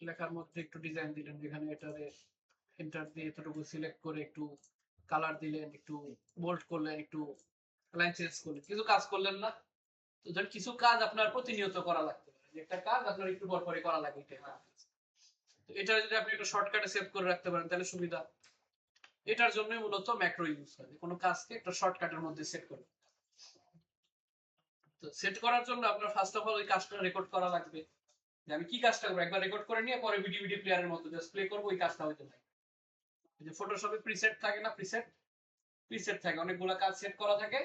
লেখার মধ্যে একটু ডিজাইন দিলেন, যেখানে এটারে এন্টার দিয়ে এতটুকু সিলেক্ট করে একটু কালার দিলেন, একটু বোল্ড করলেন, একটু লাইন চেঞ্জ করলেন, কিছু কাজ করলেন না। তো ধর কিছু কাজ আপনার প্রতিনিয়ত করা লাগতে পারে, যে একটা কাজ আপনার একটু পর পরে করা লাগে এটা। তো এটা যদি আপনি একটা শর্টকাটে সেভ করে রাখতে পারেন তাহলে সুবিধা। এটার জন্যই মূলত ম্যাক্রো ইউজ হয়, কোনো কাজকে একটা শর্টকাটের মধ্যে সেট করবে। তো সেট করার জন্য আপনার ফার্স্ট অফ অল ওই কাজটা রেকর্ড করা লাগবে, যে আমি কি কাজটা করবো একবার রেকর্ড করে নিয়ে পরে ভিডিও প্লেয়ারের মতো জাস্ট প্লে করবো, ওই কাজটা হইতে থাকে। যে ফটোশপে প্রিসেট থাকে না, প্রিসেট থাকে, অনেকগুলো কাজ সেট করা থাকে।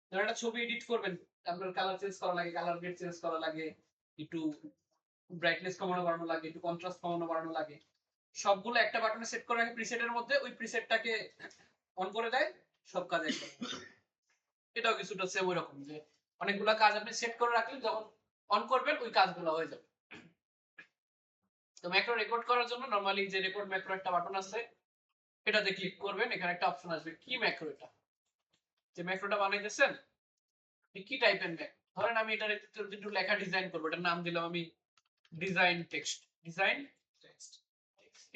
ধরেন একটা ছবি এডিট করবেন, আপনার কালার চেঞ্জ করা লাগে, কালার গ্রেড চেঞ্জ করা লাগে, একটু ব্রাইটনেস কমানো বাড়ানো লাগে, একটু কন্ট্রাস্ট কমানো বাড়ানো লাগে, সবগুলো একটা বাটনে সেট করে রাখে প্রিসেটের মধ্যে, ওই প্রিসেটটাকে অন করে দেয়, সব কাজ একদম। এটাও কিছুটা সেম ওই রকম, যে অনেকগুলো কাজ আপনি সেট করে রাখলেন, যখন অন করবেন ওই কাজগুলো হয়ে যাবে। তো ম্যাক্রো রেকর্ড করার জন্য নরমালি যে রেকর্ড ম্যাক্রো একটা বাটন আছে, এটাতে ক্লিক করবেন, এখানে একটা অপশন আসবে কি ম্যাক্রো, এটা যে ম্যাক্রোটা বানাইতেছেন কি টাইপের ম্যাক্রো। ধরেন আমি এটার একটু লেখা ডিজাইন করবো, এটার নাম দিলাম আমি ডিজাইন টেক্সট।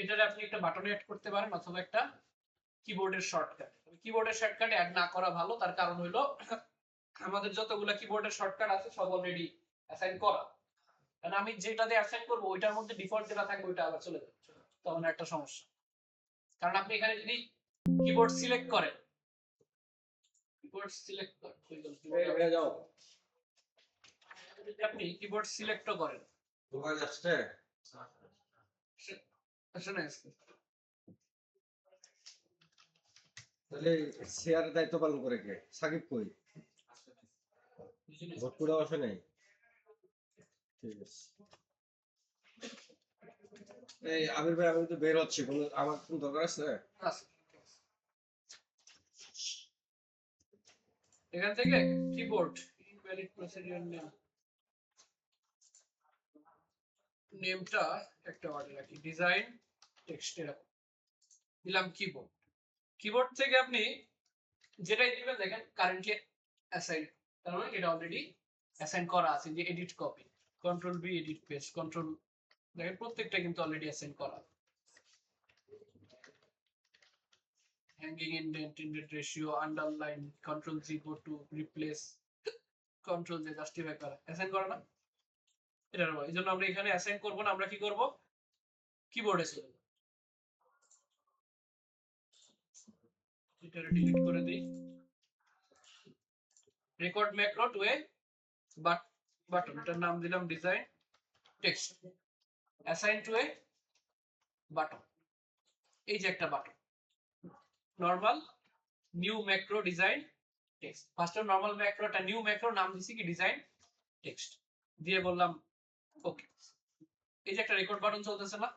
এটারে আপনি একটা বাটনে অ্যাড করতে পারেন অথবা একটা কিবোর্ডের শর্টকাট। কিবোর্ডের শর্টকাট অ্যাড না করা ভালো, তার কারণ হলো আমাদের যতগুলো কিবোর্ডের শর্টকাট আছে সব অলরেডি অ্যাসাইন করা, কারণ আমি যেটাতে অ্যাসাইন করবো ওইটার মধ্যে ডিফল্ট যেটা থাকবে ওইটা আবার চলে যাবে, তখন একটা সমস্যা। কারণ আপনি এখানে যদি কিবোর্ড সিলেক্ট করেন, যদি আপনি কিবোর্ড সিলেক্ট করেন, তাহলে শেয়ারের দায়িত্ব পালন করে কে? সাকিব কই? ভোট করে আসে নাই? ঠিক আছে। এই আবির ভাই, আমি তো বের হচ্ছি, আমার কোন দরকার আছে? এখান থেকে কিবোর্ড ইনভ্যালিড প্রসিডিউর নেমটা একটা অর্ডার রাখি, ডিজাইন টেক্সট এরকম দিলাম কিবোর্ড। কিবোর্ড থেকে আপনি যেটাই দিবেন দেখেন কারেন্টলি অ্যাসাইন, তার মানে এটা অলরেডি অ্যাসাইন করা আছে। যে edit copy, control B edit paste, control, দেখেন প্রত্যেকটা কিন্তু অলরেডি অ্যাসাইন করা। Hanging indent, indent ratio, underline, control G go to replace, control J justify করা, অ্যাসাইন করা না। এটার এই জন্য আমরা এখানে অ্যাসাইন করব না, আমরা কি করব কিবোর্ডে চলে যাব, এটা ডিলিট করে দেই। Record macro to a button, এটার নাম দিলাম design text, assign to a button. এই যে একটা button, normal new macro design text, first normal ম্যাক্রোটা নিউ ম্যাক্রো নাম দিছি কি ডিজাইন টেক্সট দিয়ে বললাম ওকে। এই যে একটা রেকর্ড বাটন চলতেছে না,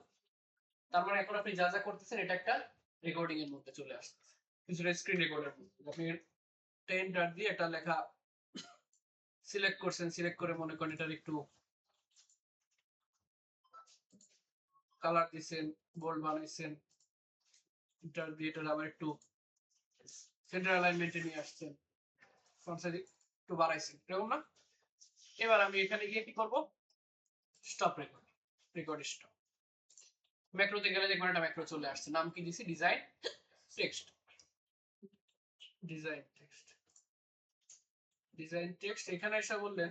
তার মানে এখন আপনি যা যা করতেছেন এটা একটা রেকর্ডিং এর মধ্যে চলে আসছে, কিছুটা স্ক্রিন রেকর্ডের মধ্যে। আপনি টেন ডট দিয়ে একটা লেখা সিলেক্ট করছেন, সিলেক্ট করে মনে করেন এটার একটু কালার দিয়েছেন, বোল্ড বানাইছেন, এটার দিয়ে এটার আবার একটু সেন্টার অ্যালাইনমেন্টে নিয়ে আসছেন, ফন্ট সাইজ একটু বাড়াইছেন, এরকম না। এবার আমি এখানে গিয়ে কি করব, স্টপ রেকর্ড, রেকর্ড স্টপ। ম্যাক্রোতে গেলে দেখবেন একটা ম্যাক্রো চলে আসছে, নাম কি দিছি design text, design text, design text. এখানে এসে বললেন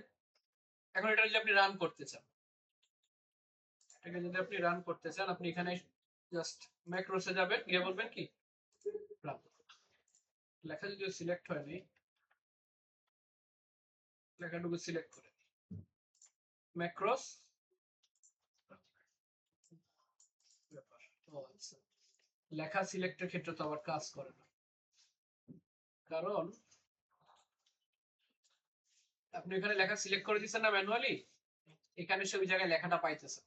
এখন এটা যদি আপনি রান করতে চান, এটাকে যদি আপনি রান করতে চান, আপনি এখানে জাস্ট ম্যাক্রোসে যাবেন, গিয়ে বলবেন কি রান। লেখা যদি সিলেক্ট হয়নি, লেখাটুকু সিলেক্ট করে ম্যাক্রোস, লেখা সিলেক্টের ক্ষেত্রে তো আবার কাজ করে না, কারণ আপনি এখানে লেখা সিলেক্ট করে দিচ্ছেন না ম্যানুয়ালি, এখানে সে ওই জায়গায় লেখাটা পাইতেছে,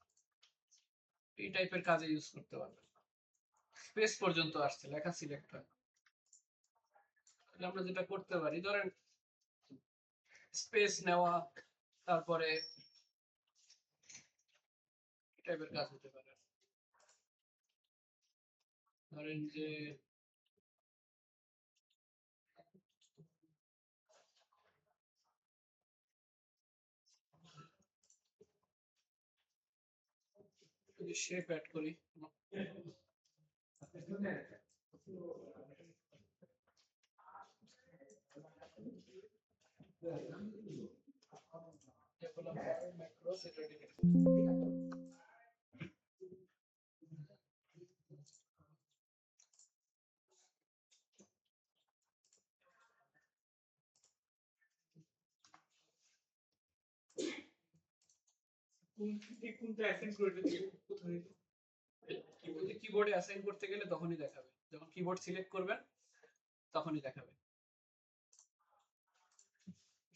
এই টাইপের কাজে ইউজ করতে পারবেন। স্পেস পর্যন্ত আসছে, লেখা সিলেক্ট হয়। আমরা যেটা করতে পারি, ধরেন স্পেস নেওয়া, তারপরে এই টাইপের কাজ হতে পারে। ধরেন যে যদি শেপ অ্যাড করি, ডেভেলপার ম্যাক্রো সেটা ডিলিট কোনটা অ্যাসাইন করে দিতে কোথায় কিবোর্ডে অ্যাসাইন করতে গেলে তখনই দেখাবে, যখন কিবোর্ড সিলেক্ট করবেন তখনই দেখাবে।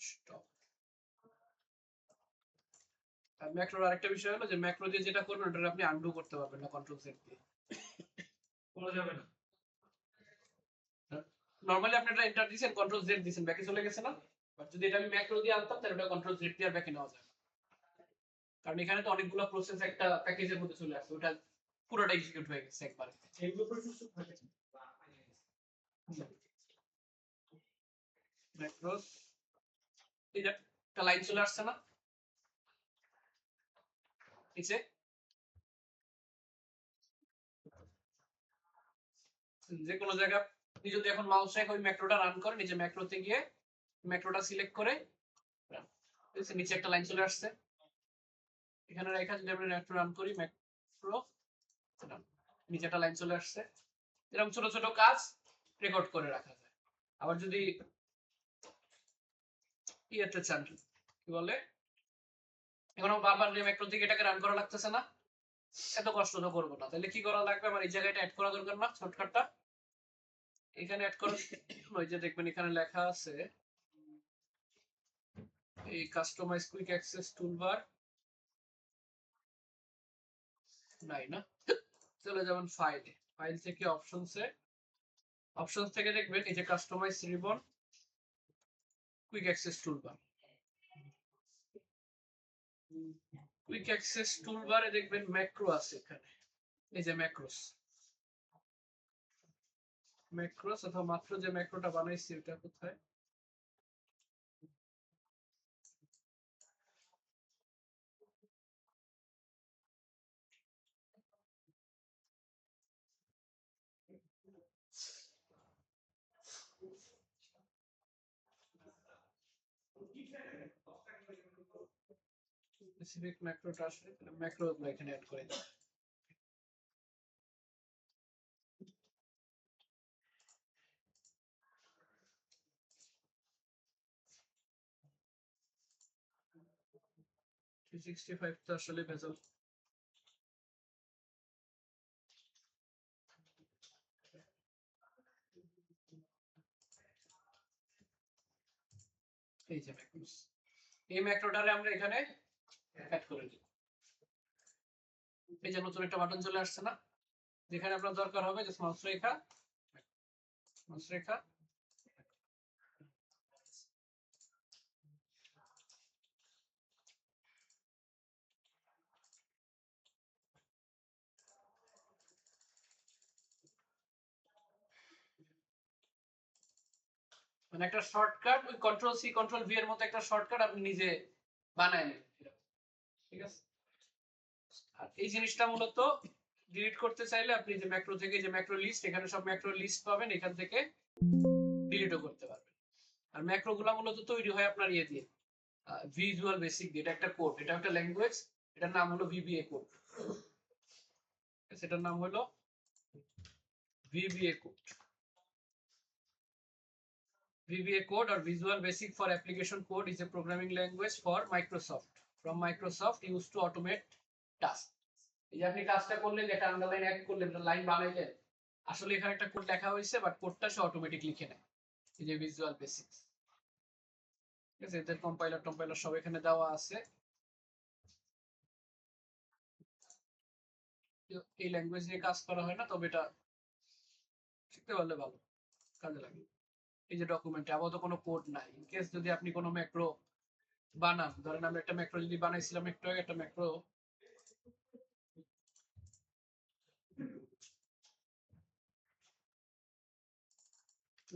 স্টপ। আর ম্যাক্রোর আরেকটা বিষয় হলো যে ম্যাক্রো দিয়ে যেটা করবেন ওটা আপনি আনডু করতে পারবেন না কন্ট্রোল সেট দিয়ে। করা যাবে না? নরমালি আপনি এটা এন্টার দিয়েছেন কন্ট্রোল জেড দিয়েছেন ব্যাকে চলে গেছে না, বাট যদি এটা আমি ম্যাক্রো দিয়ে আনতাম তাহলে ওটা কন্ট্রোল জেড দিয়ে আর ব্যাকে নেওয়া যায় না, কারণ এখানে তো অনেকগুলো প্রসেস একটা প্যাকেজের মধ্যে চলে আসছে, ওটা পুরোটা এক্সিকিউট হয়ে গেছে একবারে। এগুলো প্রসেস থাকে ম্যাক্রোস এই যে একটা লাইন চলে আসছে না নিচে, যে কোনো জায়গা আপনি যদি এখন মাউস রেখে ওই ম্যাক্রোটা রান করেন, নিচে ম্যাক্রোতে গিয়ে ম্যাক্রোটা সিলেক্ট করে নিচে একটা লাইন চলে আসছে, এখানে রেখা যদি আমরা ম্যাক্রো রান করি ম্যাক্রো নিচে একটা লাইন চলে আসছে। এরকম ছোট ছোট কাজ রেকর্ড করে রাখা যায়। আবার যদি ইয়েতে চান কি বলে এখন বারবার ম্যাক্রো থেকে এটাকে রান করা লাগতেছে না, এত কষ্ট তো করবো না, তাহলে কি করা লাগবে, আমার এই জায়গাটা অ্যাড করা দরকার না, শর্টকাটটা এখানে অ্যাড করার ওই যে দেখবেন এখানে লেখা আছে এই কাস্টমাইজ কুইক অ্যাক্সেস টুলবার নাই না, চলে যাবেন ফাইলে, ফাইল থেকে অপশনসে, অপশনস থেকে দেখবেন এই যে customise ribbon quick access toolbar, quick access টুলবারে দেখবেন ম্যাক্রো আছে এখানে, এই যে ম্যাক্রোস, ম্যাক্রোস অথবা মাত্র যে ম্যাক্রোটা বানাইছি ওটা কোথায়, স্পেসিফিক ম্যাক্রোটা আসলে ম্যাক্রো এখানে অ্যাড করে দিই। তো আসলে ভেজাল, এই যে ম্যাক্রোস, এই ম্যাক্রোটারে আমরা এখানে অ্যাড করে দিই। এই যে নতুন একটা বাটন চলে আসছে না, যেখানে আপনার দরকার হবে যে মাউস রেখা, মাউস রেখা মানে একটা শর্টকাট, ওই কন্ট্রোল সি কন্ট্রোল ভি এর মতো একটা শর্টকাট আপনি নিজে বানায় নেন, ঠিক আছে। আর এই জিনিসটা মূলত ডিলিট করতে চাইলে আপনি যে ম্যাক্রো থেকে যে ম্যাক্রো লিস্ট, এখানে সব ম্যাক্রো লিস্ট পাবেন, এখান থেকে ডিলিটও করতে পারবেন। আর ম্যাক্রো গুলা মূলত তৈরি হয় আপনার ইয়ে দিয়ে, ভিজুয়াল বেসিক দিয়ে, এটা একটা কোড, এটা একটা ল্যাঙ্গুয়েজ, এটার নাম হলো ভিবিএ কোড, সেটার নাম হলো VBA code. VBA code or Visual Basic for Application Code is a programming language for Microsoft. From Microsoft used to automate tasks. এই যে আপনি কাজটা করলেন, এটা আন্ডারলাইন অ্যাড করলেন, এটা লাইন বানাইলেন, আসলে এখানে একটা কোড লেখা হয়েছে, বাট কোডটা সে অটোমেটিক লিখে নেয়। এই যে ভিজুয়াল বেসিক্স, ঠিক আছে, এদের কম্পাইলার সব এখানে দেওয়া আছে। এই ল্যাঙ্গুয়েজ নিয়ে কাজ করা হয় না, তবে এটা শিখতে পারলে ভালো কাজে লাগে। এই যে ডকুমেন্টে আপাতত কোনো কোড নাই, ইন কেস যদি আপনি কোনো ম্যাক্রো বানান, ধরেন আমি একটা ম্যাক্রো যদি বানাইছিলাম একটু আগে, একটা ম্যাক্রো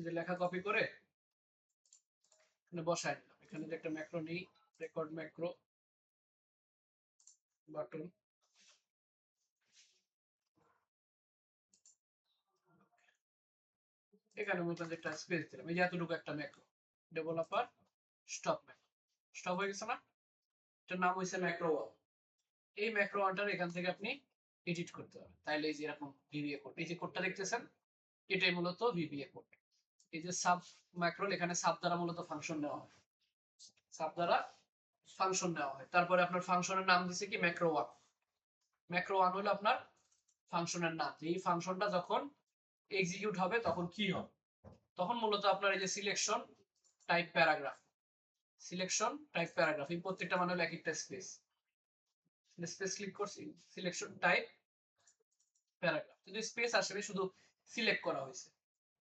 যে লেখা কপি করে এখানে বসাই নিলাম, এখানে যে একটা ম্যাক্রো নেই, রেকর্ড ম্যাক্রো বাটন, এখানে মতো একটা স্পেস দিলাম, এই যে এতটুকু একটা macro, developer stop macro, stop হয়ে গেছে না, এটার নাম হইছে ম্যাক্রো ওয়ান। এই ম্যাক্রো ওয়ানটার এখান থেকে আপনি এডিট করতে পারবেন। তাইলে এই যে এরকম ভিবিএ কোড, এই যে কোডটা দেখতেছেন এটাই মূলত ভিবিএ কোড। এই যে সাব ম্যাক্রোল, এখানে সাব দ্বারা মূলত ফাংশন নেওয়া হয়, সাব দ্বারা ফাংশন নেওয়া হয়। তারপরে আপনার ফাংশনের নাম দিছে কি ম্যাক্রো ওয়ান। ম্যাক্রো ওয়ান হলো আপনার ফাংশনের নাম। এই ফাংশনটা যখন এক্সিকিউট হবে তখন কি হবে, তখন মূলত আপনার এই যে selection type paragraph, selection type paragraph, এই প্রত্যেকটা মানে হলো এক একটা স্পেস, স্পেস ক্লিক করছি, সিলেকশন টাইপ প্যারাগ্রাফ, যদি স্পেস আসবে শুধু সিলেক্ট করা হয়েছে,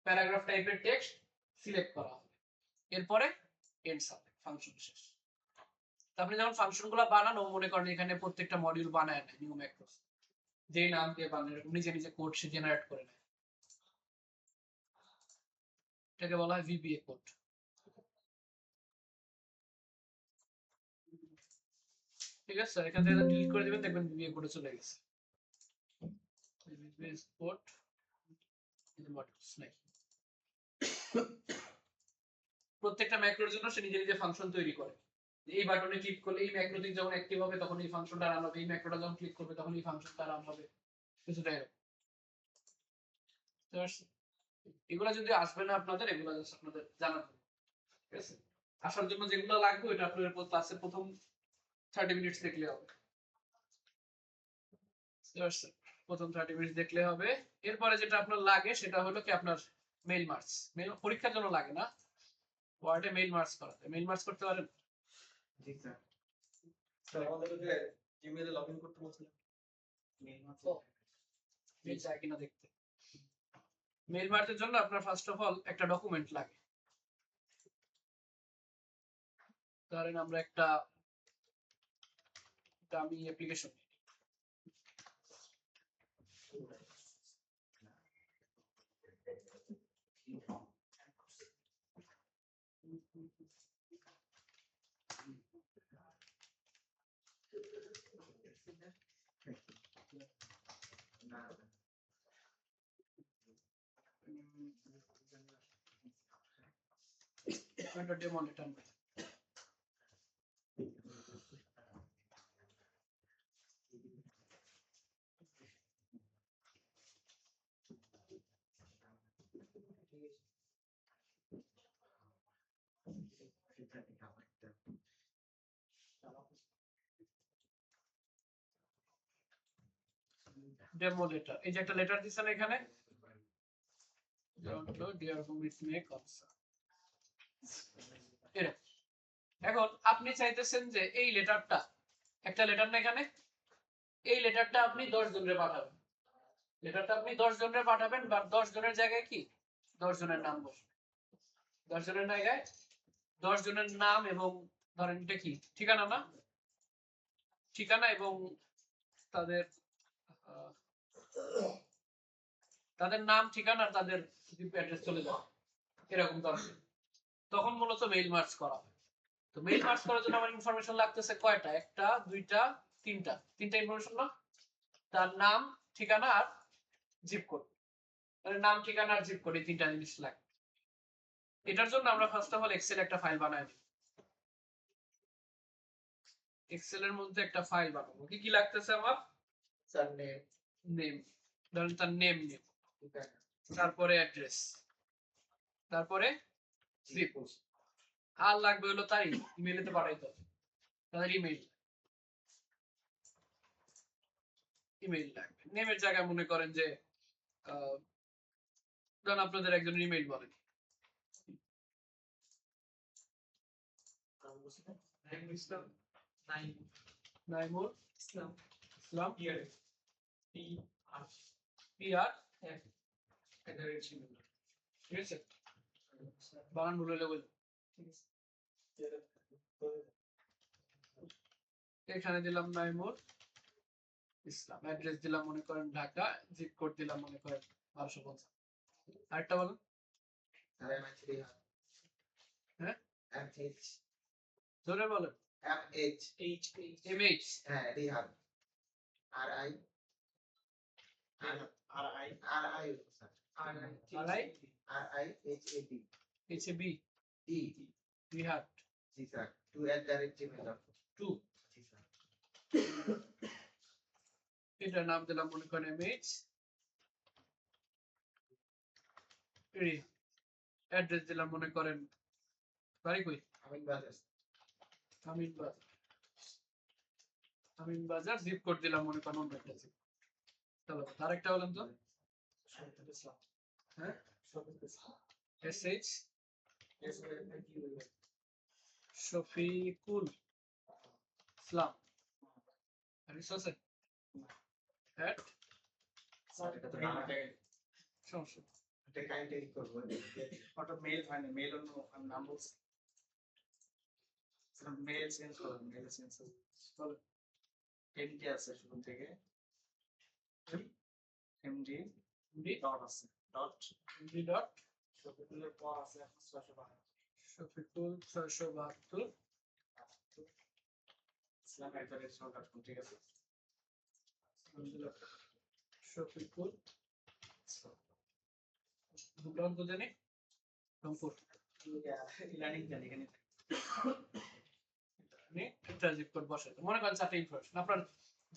প্যারাগ্রাফ টাইপের টেক্সট সিলেক্ট করা হবে, এরপরে এন্ড সাবজেক্ট, ফাংশন শেষ। আপনি যখন ফাংশনগুলো বানান, ও মনে করেন এখানে প্রত্যেকটা মডিউল বানায় নেয় নিউ ম্যাক্রোস, যে নাম দিয়ে বানায় নিজে নিজে কোড সে জেনারেট করে নেয়, এটাকে বলা হয় ভিবিএ কোড। ঠিক আছে, এখান থেকে ডিলিট করে দিবেন, দেখবেন ভিবিএ কোডে চলে গেছে। ভিবিএ কোড মডিউলস নাই। প্রত্যেকটা ম্যাক্রোর জন্য সে নিজে নিজে ফাংশন তৈরি করে। এই বাটনে ক্লিক করলে এই ম্যাক্রোটি যখন অ্যাক্টিভ হবে তখন এই ফাংশনটা রান হবে, এই ম্যাক্রোটা যখন ক্লিক করবে তখন এই ফাংশনটা রান হবে, কিছুটা এরকম। এগুলা যদি আসবে না আপনাদের, এগুলা জাস্ট আপনাদের জানাতে হবে, ঠিক আছে? আসার জন্য যেগুলো লাগবে এটা আপনাদের ক্লাসের প্রথম 30 মিনিটস দেখলে হবে, প্রথম 30 মিনিট দেখলে হবে। এরপরে যেটা আপনার লাগে সেটা হলো কি আপনার মেইল মার্চ। মেইল পরীক্ষার জন্য লাগে না, ওয়ার্ডে মেইল মার্চ করাতে, মেইল মার্চ করতে পারেন? জি স্যার। স্যার আমাদের যে জিমেইলে লগইন করতে বলছিলেন, মেইল যায় কিনা দেখতে। মেইল মার্চের জন্য আপনার ফার্স্ট অফ অল একটা ডকুমেন্ট লাগে। ধরেন আমরা একটা দামি অ্যাপ্লিকেশন, একটা ডেমো লেটার, ডেমো লেটার। এই যে একটা লেটার দিছেন এখানে, এখন আপনি চাইতেছেন যে এই লেটারটা, একটা লেটার না এখানে, এই লেটারটা আপনি 10 জনের পাঠাবেন, লেটারটা আপনি 10 জনের পাঠাবেন, বা 10 জনের জায়গায় কি 10 জনের নাম বসবে, 10 জনের জায়গায় 10 জনের নাম, এবং ধরেন এটা কি ঠিকানা, না ঠিকানা, এবং তাদের তাদের নাম, ঠিকানা, তাদের অ্যাড্রেস চলে যাবে এরকম দরকার। তখন মূলত মেইল মার্চ করা হয়। তো মেইল মার্চ করার জন্য আমার ইনফরমেশন লাগতেছে কয়টা, একটা, দুইটা, তিনটা ইনফরমেশন না, তার নাম, ঠিকানা আর জিপ কোড। মানে নাম, ঠিকানা আর জিপ কোড, এই তিনটা জিনিস লাগে। এটার জন্য আমরা ফার্স্ট অফ অল এক্সেল একটা ফাইল বানাই দিই। এক্সেল এর মধ্যে একটা ফাইল বানাবো। কি কি লাগতেছে আমার? স্যার নেম, ধরেন তার নেম, তারপরে অ্যাড্রেস, তারপরে জিপ, আর লাগবে হলো তার ইমেইলে তো পাঠাইতে হবে, তাদের ইমেইল লাগবে। নেমের জায়গায় মনে করেন যে ধরেন আপনাদের একজন ইমেইল বলেন, নাইমুল ইসলাম PR, ঠিক আছে? বানান ভুল হলে বলবেন। এখানে দিলাম নাইমুল ইসলাম, অ্যাড্রেস দিলাম মনে করেন ঢাকা, জিপ কোড দিলাম মনে করেন 1250। আরেকটা বলেন। হ্যাঁ, জোরে বলেন। MH, হ্যাঁ রিহাব, RI HAB, E রিহাট, জি স্যার 2@gmail.com 2, এটার নাম দিলাম মনে করেন এমএইচ, অ্যাড্রেস দিলাম মনে করেন বাড়ি কই আমিন বাজার, জিপ কোড দিলাম মনে করেন অন্য একটা zip। চলো আরেকটা বলেন তো। হ্যাঁ এসএইচ শফিকুল ইসলাম আর কিছু আছে at সমস্যা মেল হয়নি, মেল অন্য নাম বলছি, মেল চেঞ্জ করুন, মেল চেঞ্জ করুন। এমডি আছে শুরু থেকে, এমডি ডট আছে, ডট এমডি ডট শফিকুলের পর আছে এখন 612 শফিকুল 672 ইসলাম @shop.com, ঠিক আছে। শফিকুল ভুটান তো জানি রংপুর লার্নিং জানি এখানে আপনি একটা জিপ কোড বসাতে মনে করেন 4টা ইনফরমেশন আপনার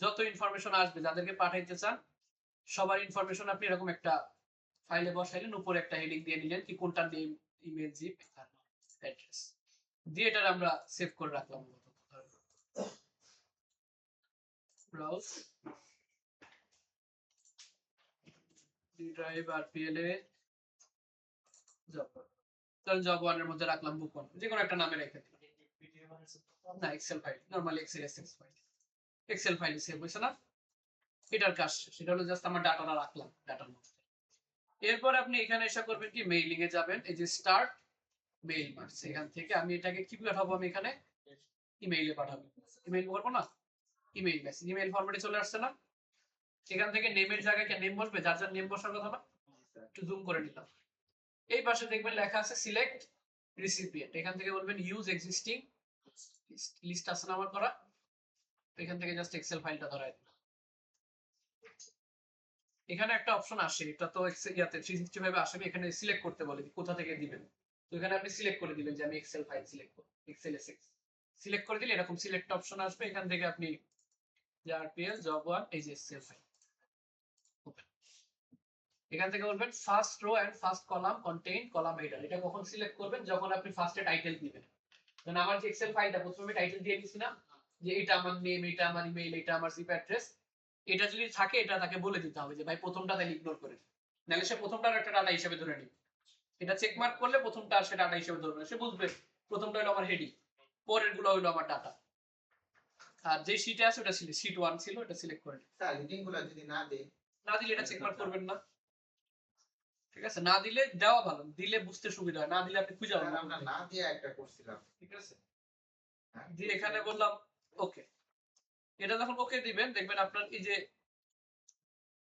যত ইনফরমেশন আসবে যাদেরকে পাঠাইতে চান সবার ইনফরমেশন আপনি এরকম একটা ফাইলে বসাইলেন, উপরে একটা হেডিং দিয়ে নিলেন কি কোনটা নেম, ইমেল, জিপ আর অ্যাড্রেস দিয়ে এটা আমরা সেভ করে রাখলাম। ব্রাউজ ডি ড্রাইভ আর পিএলএ জব, তাহলে জব 1 এর মধ্যে রাখলাম বুক 1, যে কোনো একটা নামে রেখে দিলাম। না Excel file, normally Excel file, Excel ফাইলে সেভ হইছে না, এটার কাজ সেটা হলো জাস্ট আমার ডাটাটা রাখলাম ডাটার মধ্যে। এরপর আপনি এখানে এসে করবেন কি মেইলিং এ যাবেন, এই যে স্টার্ট মেইল মার্কস, এখান থেকে আমি এটাকে কি পাঠাবো, আমি এখানে ইমেইলে পাঠাবো, ইমেইল করবো না, ইমেইল মেসেজ, ইমেইল ফরম্যাটে চলে আসছে না। এখান থেকে নেমের জায়গায় নেম বসবে, যার যার নেম বসার কথা না, একটু জুম করে নিলাম। এই পাশে দেখবেন লেখা আছে সিলেক্ট রিসিপিয়েন্ট, এখান থেকে বলবেন ইউজ এক্সিস্টিং লিস্ট আছে না আমার করা, এখান থেকে জাস্ট এক্সেল ফাইলটা ধরাই দিলাম। এখানে একটা অপশন আসে, এটা তো ইয়াতে 365 আসবে, এখানে সিলেক্ট করতে বলে কোথা থেকে দিবেন, তো এখানে আপনি সিলেক্ট করে দিবেন যে আমি এক্সেল ফাইল সিলেক্ট করব, এক্সেল এসএক্স সিলেক্ট করে দিলে এরকম সিলেক্ট অপশন আসবে, এখান থেকে আপনি আরপিএল জব 1 এই যে এক্সেল ফাইল এখান থেকে বলবেন first row and first column contain column header, এটা কখন সিলেক্ট করবেন যখন আপনি ফার্স্টে টাইটেল দিবেন। কারণ আমার যে এক্সেল ফাইলটা প্রথমে টাইটেল দিয়ে দিছি না যে এটা আমার নেম, এটা আমার ইমেইল, এটা আমার জিপ অ্যাড্রেস, এটা যদি থাকে এটা তাকে বলে দিতে হবে যে ভাই প্রথমটা তাহলে ইগনোর করে, নাহলে সে প্রথমটার একটা ডাটা হিসেবে ধরে নিবে, এটা চেক মার্ক করলে প্রথমটা সে ডাটা হিসেবে ধরবে, সে বুঝবে প্রথমটা হলো আমার হেডিং, পরের গুলো হলো আমার ডাটা, আর যে শীটে আছে ওটা ছিল শীট 1 ছিল, এটা সিলেক্ট করে নিন। স্যার লিংকগুলো যদি না দেই, না দিলে এটা চেক মার্ক করবেন না, ঠিক আছে, না দিলে দেওয়া ভালো, দিলে বুঝতে সুবিধা হয়, না দিলে আপনি খুঁজে পাবেন আমরা না দিয়ে একটা করছিলাম, ঠিক আছে। দিয়ে এখানে বললাম ওকে, এটা যখন ওকে দিবেন দেখবেন আপনার এই যে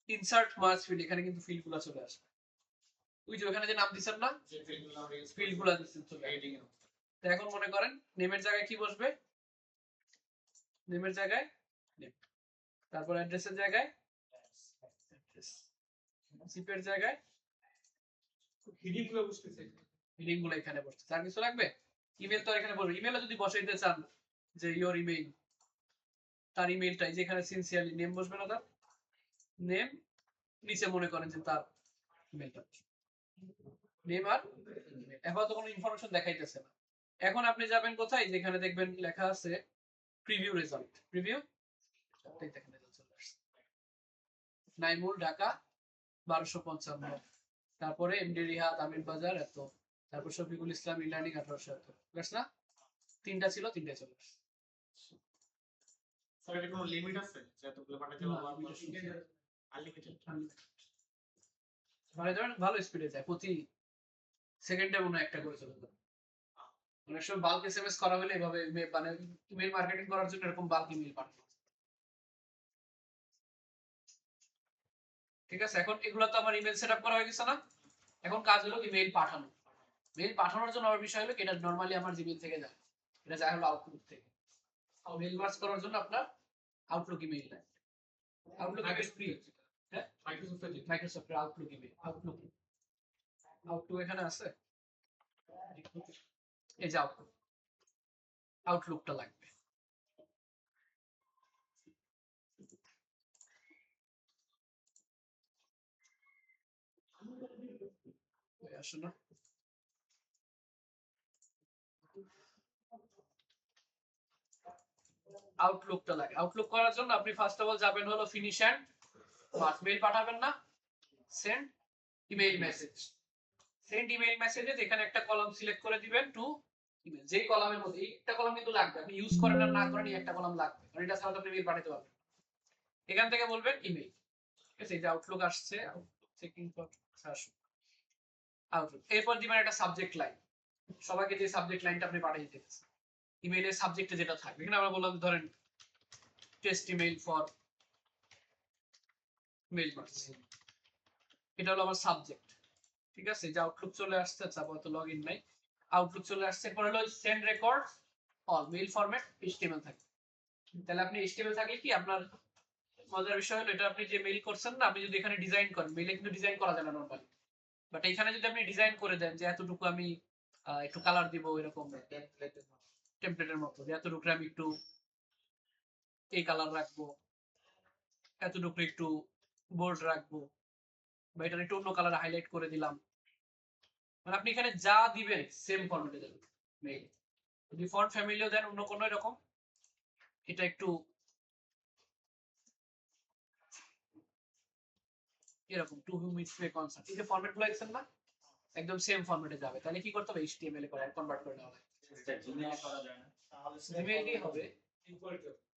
ইনসার্ট মার্কস ফিল্ড, এখানে কিন্তু ফিল্ড গুলো চলে আসবে, ওই যে ওখানে যে নাম দিছেন না যে ফিল্ডগুলো আমরা ইউজ ফিল্ড গুলো দিচ্ছেন চলে আসবে। এডিটিং এর তো এখন মনে করেন নেমের জায়গায় কি বসবে, নেমের জায়গায় নেম, তারপর অ্যাড্রেসের জায়গায় অ্যাড্রেস, জিপের জায়গায় হিডিং গুলো বুঝতেছে লিংক গুলো এখানে বসছে, আর কিছু লাগবে, ইমেল তো এখানে বলবে, ইমেলে যদি বসাইতে চান যে ইওর ইমেইল, তার ইমেইলটাই যেখানে সিনসিয়ারলি নেম বসবে না, তার নেম নিচে মনে করেন যে তার ইমেইলটা নেম আর email। এখন তো কোনো ইনফরমেশন দেখাইতেছে না, এখন আপনি যাবেন কোথায়, যেখানে দেখবেন লেখা আছে প্রিভিউ রেজাল্ট, প্রিভিউ দেখেন রেজাল্ট চলে আসছে, নাইমুল ঢাকা 1255, তারপরে এমডি রিহাদ আমিন বাজার এত, তারপর শফিকুল ইসলাম ইলার্নিং 1870, না তিনটা ছিল, তিনটাই চলে আসছে। স্যার এর কোনো লিমিট আছে যতগুলো পাঠাতে না, পারবো, limited আনলিমিটেড? মানে ধরেন ভালো স্পিডে যায়, প্রতি সেকেন্ডে মনে হয় একটা করে চলে যাবে। অনেক সময় বাল্ক এসএমএস করা হলে এভাবে মানে ইমেল মার্কেটিং করার জন্য এরকম বাল্ক ইমেল পাঠানো, ঠিক আছে। এখন এগুলো তো আমার ইমেল সেটআপ করা হয়ে গেছে না, এখন কাজ হলো কি মেইল পাঠানো, মেইল পাঠানোর জন্য আমার বিষয় হলো কি এটা নরমালি আমার জিমেইল থেকে যায়, এটা যায় হলো আউটলুক থেকে, মেইল মার্চ করার জন্য আপনার আউটলুক ইমেইল লাগে, আউটলুক ইমেইল ফ্রি, হ্যাঁ মাইক্রোসফটের যে মাইক্রোসফটের আউটলুক ইমেইল, আউটলুক এখানে আছে, এই যে আউটলুকটা লাগবে, আসে না আউটলুকটা লাগে। আউটলুক করার জন্য আপনি ফার্স্ট অফ অল যাবেন হলো ফিনিশ এন্ড মেইল পাঠাবেন না, send email message. Send email মেসেজে এখানে একটা কলাম সিলেক্ট করে দিবেন টু ইমেল। যেই কলামের মধ্যে একটা কলাম কিন্তু লাগবে, আপনি ইউজ করেন আর না করেন একটা কলাম লাগবে, কারণ এটা ছাড়া তো আপনি মেইল পাঠাতে পারবেন। এখান থেকে বলবেন ইমেইল। ঠিক আছে, এই যে আউটলুক আসছে, আউটলুক চেকিং ফর আউটলুক। এরপর দিবেন একটা সাবজেক্ট লাইন, সবাইকে যে সাবজেক্ট লাইনটা আপনি পাঠিয়ে দিতেছেন ইমেইলের সাবজেক্টে যেটা থাকবে। এখানে আমরা বললাম ধরেন test email for mail marks, এটা হলো আমার সাবজেক্ট। ঠিক আছে, যে আউটলুক চলে আসছে, আচ্ছা আপাতত লগ ইন নাই, আউটলুক চলে আসছে। এরপর হলো send record all mail format HTML থাকে। তাহলে আপনি এইচটিএমএল থাকলে কি আপনার মজার বিষয় হলো, এটা আপনি যে মেইল করছেন না, আপনি যদি এখানে ডিজাইন করেন, মেইলে কিন্তু ডিজাইন করা যায় না নরমালি, বাট এখানে যদি আপনি ডিজাইন করে দেন যে এতটুকু আমি একটু কালার দিব এরকম টেমপ্লেটের মতো, যে এতটুকু আমি একটু এই কালার রাখবো, এতটুকু একটু বোল্ড রাখবো, বা এটা একটু অন্য কালার হাইলাইট করে দিলাম, মানে আপনি এখানে যা দিবেন সেম ফরম্যাটে দেবেন মেইল। যদি ফন্ট ফ্যামিলিও দেন অন্য কোনো এরকম, এটা একটু এরকম to whom it's may concern, এই যে ফরম্যাট গুলো দেখছেন না, একদম সেম ফরম্যাটে যাবে। তাহলে কি করতে হবে, এইচটিএমএল এ করে কনভার্ট করে নেওয়া হবে। জিমেইল দিয়ে হবে,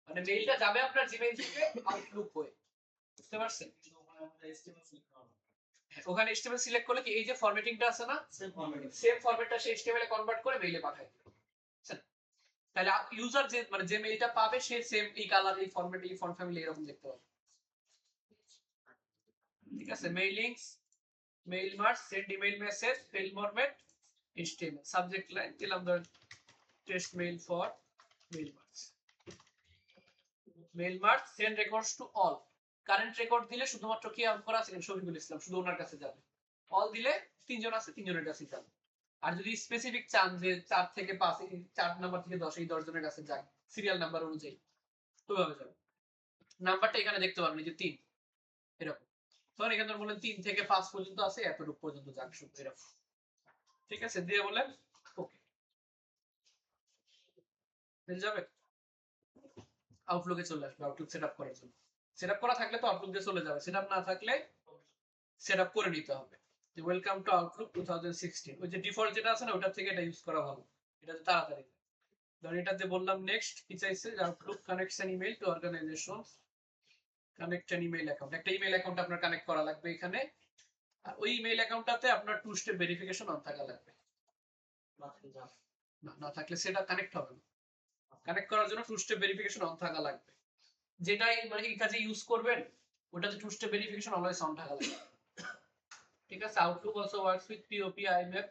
মানে মেইলটা যাবে আপনার জিমেইল থেকে আউটলুক হয়ে, বুঝতে পারছেন? ওখানে এইচটিএমএল সিলেক্ট করলে কি এই যে ফরম্যাটিংটা আছে না, সেম ফরম্যাটটা সে এইচটিএমএল এ কনভার্ট করে মেইলে পাঠায় দিবে। তাহলে ইউজার যে মানে যে মেইলটা পাবে সে সেম এই কালার, এই ফরম্যাট, এই ফন্ট ফ্যামিলি এরকম দেখতে পাবে। ঠিক আছে, mail links, mail merge, send email message, mail format, HTML, subject line দিলাম ধরেন test mail for mail merge. Mail merge send records to all. Current record দিলে শুধুমাত্র কি আউট করা আছে শফিকুল ইসলাম, শুধু ওনার কাছে যাবে। অল দিলে তিনজন আছে, তিনজনের কাছে যাবে। আর যদি স্পেসিফিক চান যে 4 থেকে 5, 4 নাম্বার থেকে 10, এই 10 জনের কাছে যাক সিরিয়াল নাম্বার অনুযায়ী, ওইভাবে যাবে। নাম্বারটা এখানে দেখতে পাবেন যে 3 এরকম। ধর এখানে বলেন 3 থেকে 5 পর্যন্ত আছে, এতটুকু পর্যন্ত যাক শুধু এরকম। ঠিক আছে, দিয়ে বলেন ওকে, হয়ে যাবে। আউটলুকে চলে আসবে আউটলুক সেটআপ করার জন্য। সেটআপ করা থাকলে তো আউটলুক দিয়ে চলে যাবে, সেটআপ না থাকলে সেটআপ করে নিতে হবে। যে ওয়েলকাম টু আউটলুক 2016, ওই যে ডিফল্ট যেটা আছে না ওটা থেকে এটা ইউজ করা ভালো, এটা তাড়াতাড়ি। ধর এটাতে বললাম নেক্সট, কি চাইছে যে Outlook connects an email to organisation, connect an email account, একটা ইমেইল অ্যাকাউন্ট আপনার কানেক্ট করা লাগবে এখানে। আর ওই ইমেইল অ্যাকাউন্টটাতে আপনার টু স্টেপ ভেরিফিকেশন অন থাকা লাগবে, না থাকলে সেটা কানেক্ট হবে না। কানেক্ট করার জন্য টু স্টেপ ভেরিফিকেশন অন থাকা লাগবে, যেটাই মানে এই কাজে ইউজ করবেন ওটাতে two step verification always on থাকা লাগবে। ঠিক আছে, Outlook also works with POP, IMF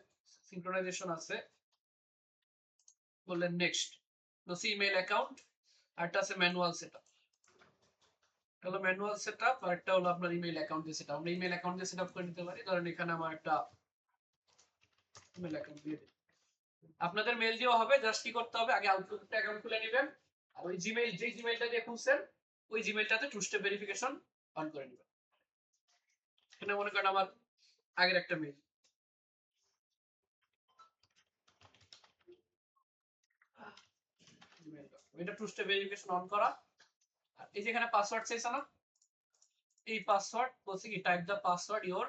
synchronisation আছে। বললেন নেক্সট, সি ইমেইল অ্যাকাউন্ট, আরটা আছে ম্যানুয়াল সেটআপ। হলো ম্যানুয়াল সেটআপ, আর একটা হলো আপনার ইমেইল অ্যাকাউন্ট দিয়ে সেটআপ। আমরা ইমেইল অ্যাকাউন্ট দিয়ে সেটআপ করে নিতে পারি। ধরেন এখানে আমার একটা ইমেইল অ্যাকাউন্ট দিয়ে দিই, আপনাদের মেইল দিয়েও হবে। জাস্ট কি করতে হবে, আগে আউটলুকটা অ্যাকাউন্ট খুলে নেবেন, আর ওই জিমেইল, যেই জিমেইলটা দিয়ে খুলছেন ওই জিমেইলটাতে টু স্টেপ ভেরিফিকেশন অন করে নেবেন। এখানে মনে করেন আমার আগের একটা মেইল, এটা টু স্টেপ ভেরিফিকেশন অন করা। আর এই যে এখানে পাসওয়ার্ড চাইছে না, এই পাসওয়ার্ড বলছে কি type the password your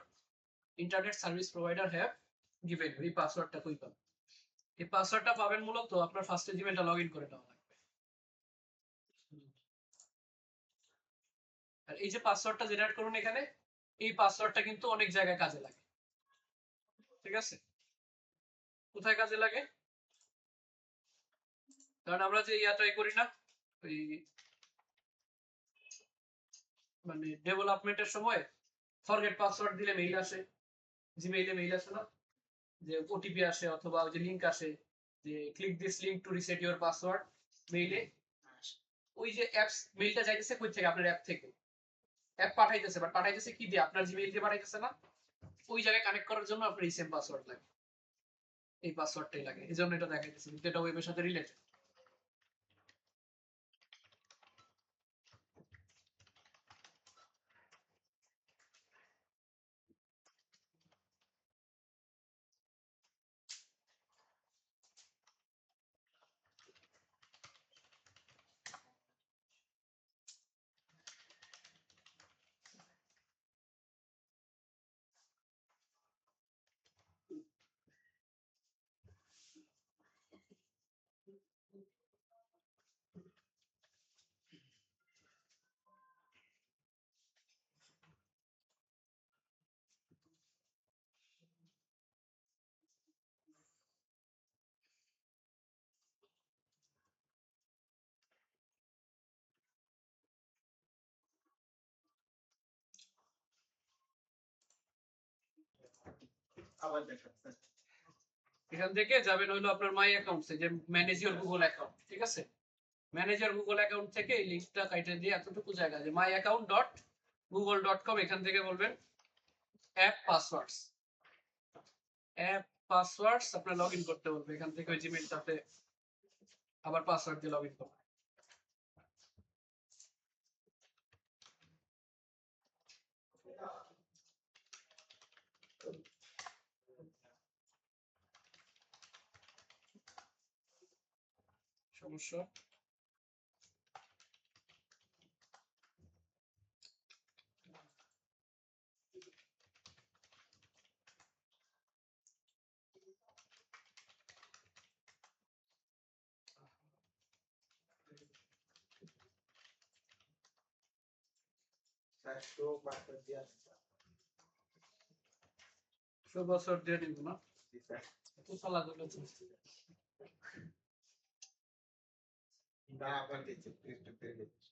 internet service provider have given. এই পাসওয়ার্ডটা কই পাবেন, এই পাসওয়ার্ডটা পাবেন মূলত আপনার ফার্স্টে জিমেইলটা লগইন করে নেওয়া লাগবে। আর এই যে পাসওয়ার্ডটা জেনারেট করুন এখানে, এই পাসওয়ার্ডটা কিন্তু অনেক জায়গায় কাজে লাগে। ঠিক আছে, কোথায় কাজে লাগে, কারণ আমরা যে ইয়াটাই করি না, ওই মানে ডেভেলপমেন্টের সময় ফরগেট পাসওয়ার্ড দিলে মেইল আসে, জিমেইলে মেইল আসে না, যে ওটিপি আসে অথবা ওই যে লিংক আসে যে click this link to reset your password মেইলে। ওই যে অ্যাপস মেইলটা যাইতেছে কই থেকে, আপনার অ্যাপ থেকে অ্যাপ পাঠাইতেছে, বাট পাঠাইতেছে কি দিয়ে, আপনার জিমেইল দিয়ে পাঠাইতেছে না। ওই জায়গায় কানেক্ট করার জন্য আপনার এই সেম পাসওয়ার্ড লাগে, এই পাসওয়ার্ডটাই লাগে, এই জন্য এটা দেখাইতেছে, কিন্তু এটা ওয়েবের সাথে রিলেটেড। আবার দেখাচ্ছে এখান থেকে যাবেন হলো আপনার মাই অ্যাকাউন্টসে, যে ম্যানেজ ইওর গুগল অ্যাকাউন্ট, ঠিক আছে? ম্যানেজ ইওর গুগল অ্যাকাউন্ট থেকে এই লিংকটা কাইটে দিয়ে এতটুকু জায়গা যে myaccount.google.com, এখান থেকে বলবেন অ্যাপ পাসওয়ার্ডস। অ্যাপ পাসওয়ার্ডস আপনার লগইন করতে বলবে, এখান থেকে ওই জিমেইলটাতে আবার পাসওয়ার্ড দিয়ে লগইন করবেন। সমস্যা? চারশো পাসওয়ার্ড দিয়ে পাসওয়ার্ড দিয়ে দিব না, স্যার তো চালা করলে চলছে। না আবার দিচ্ছি একটু পেয়ে দিচ্ছি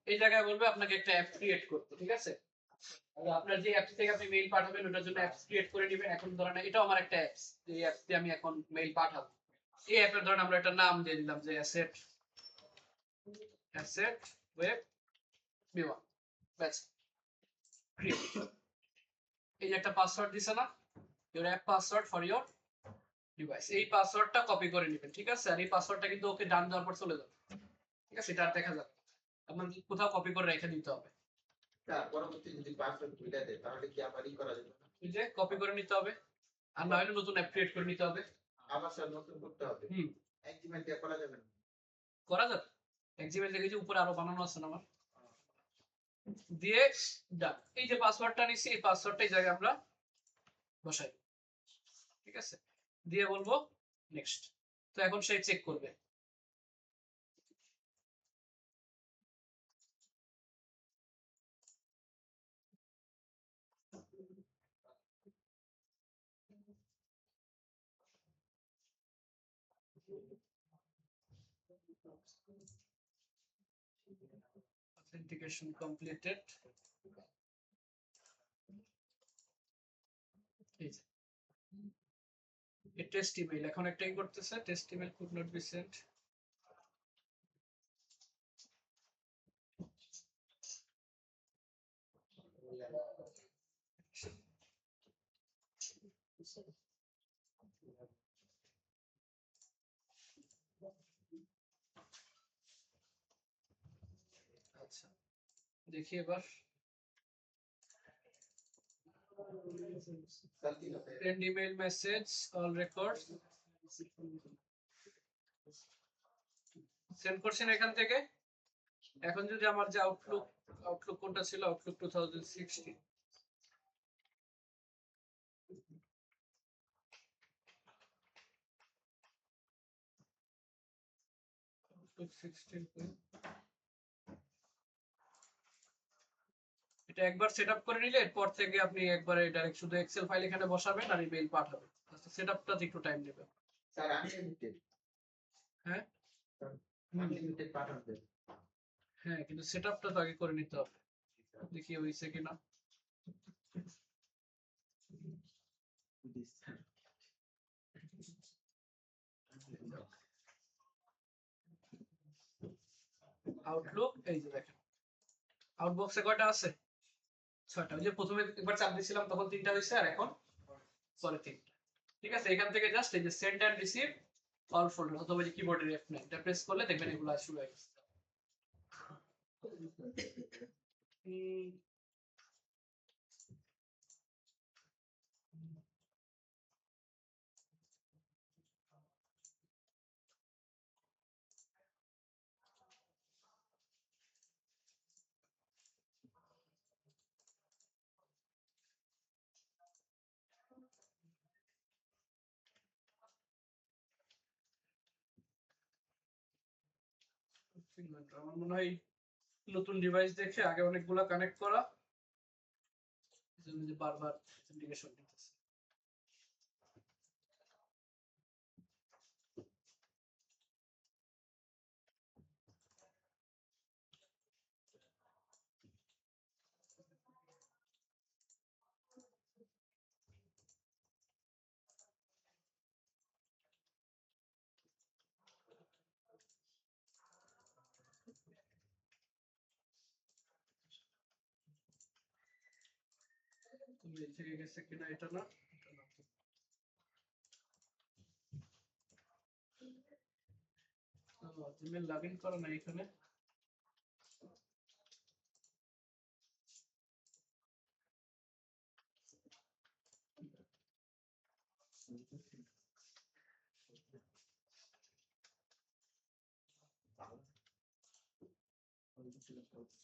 এই জায়গায় বলবে আপনাকে একটা অ্যাপ ক্রিয়েট করতে, ঠিক আছে? আর আপনার যে অ্যাপস থেকে আপনি মেইল পাঠাবেন ওটার জন্য অ্যাপস ক্রিয়েট করে নেবেন। এখন ধরেন এটাও আমার একটা অ্যাপস, এই অ্যাপস দিয়ে আমি এখন মেইল পাঠাবো। এই অ্যাপের ধরেন আমরা একটা নাম দিয়ে দিলাম যে অ্যাসেট ওয়েব বিওয়ান, ব্যাস ক্রিয়েট। এই যে একটা পাসওয়ার্ড দিছে না, your app password for your device, এই পাসওয়ার্ডটা কপি করে নেবেন, ঠিক আছে? আর এই পাসওয়ার্ডটা কিন্তু ওকে ডান দেওয়ার পর চলে যাবে, ঠিক আছে? এটা আর দেখা যাবে, আপনার কোথাও কপি করে রেখে দিতে হবে। স্যার পরবর্তী যদি পাসওয়ার্ড ভুলে দেয় তাহলে কি আবারই করা যাবে না এই যে কপি করে নিতে হবে, আর না হলে নতুন অ্যাপ ক্রিয়েট করে নিতে হবে। আবার স্যার নতুন করতে হবে হুম, এক জিমেল দিয়ে করা যাবে না করা যাবে। এক জিমেল থেকে যে উপরে আরো বানানো আছে না আমার, দিয়ে ডান। এই যে পাসওয়ার্ডটা নিছি, এই পাসওয়ার্ডটা এই জায়গায় আমরা বসাই, ঠিক আছে? দিয়ে বলবো নেক্সট। তো এখন সে চেক করবে। Authentication completed. এই টেস্ট ইমেল এখন একটাই করতেছে, test email could not be sent. আচ্ছা দেখি এবার স্যার কি হবে send email message all records send করছেন এখান থেকে। এখন যদি আমার যে আউটলুক কোনটা ছিল, আউটলুক 2016, এটা একবার সেটআপ করে নিলে এরপর থেকে আপনি একবারে ডাইরেক্ট শুধু এক্সেল ফাইল এখানে বসাবেন আর ইমেল পাঠাবেন। আচ্ছা সেটআপটা একটু টাইম নেবে। স্যার আনলিমিটেড হ্যাঁ আনলিমিটেড পাঠান দেন হ্যাঁ, কিন্তু সেটআপটা তো আগে করে নিতে হবে, দেখি হইছে কিনা। আউটলুক এই যে দেখেন আউটবক্সে কয়টা আছে? 6টা। ওই যে প্রথমে একবার চাপ দিয়েছিলাম তখন 3টা হইছে, আর এখন পরে 3টা। ঠিক আছে, এখান থেকে জাস্ট এই যে send and receive all folder অথবা যে কিবোর্ডের F9 এটা প্রেস করলে দেখবেন এগুলো শুরু হয়ে গেছে। আমার মনে হয় নতুন ডিভাইস দেখে আগে অনেকগুলো কানেক্ট করা, এজন্য যে বারবার অথেন্টিকেশন দিতেছে। মেল থেকে গেছে কিনা এটা না, এটা না। জিমেল লগ ইন করা নাই এখানে।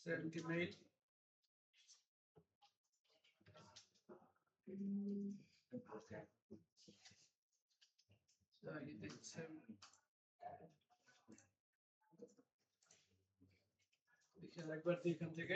সেন্ড ইমেইল, একবার দিই এখান থেকে।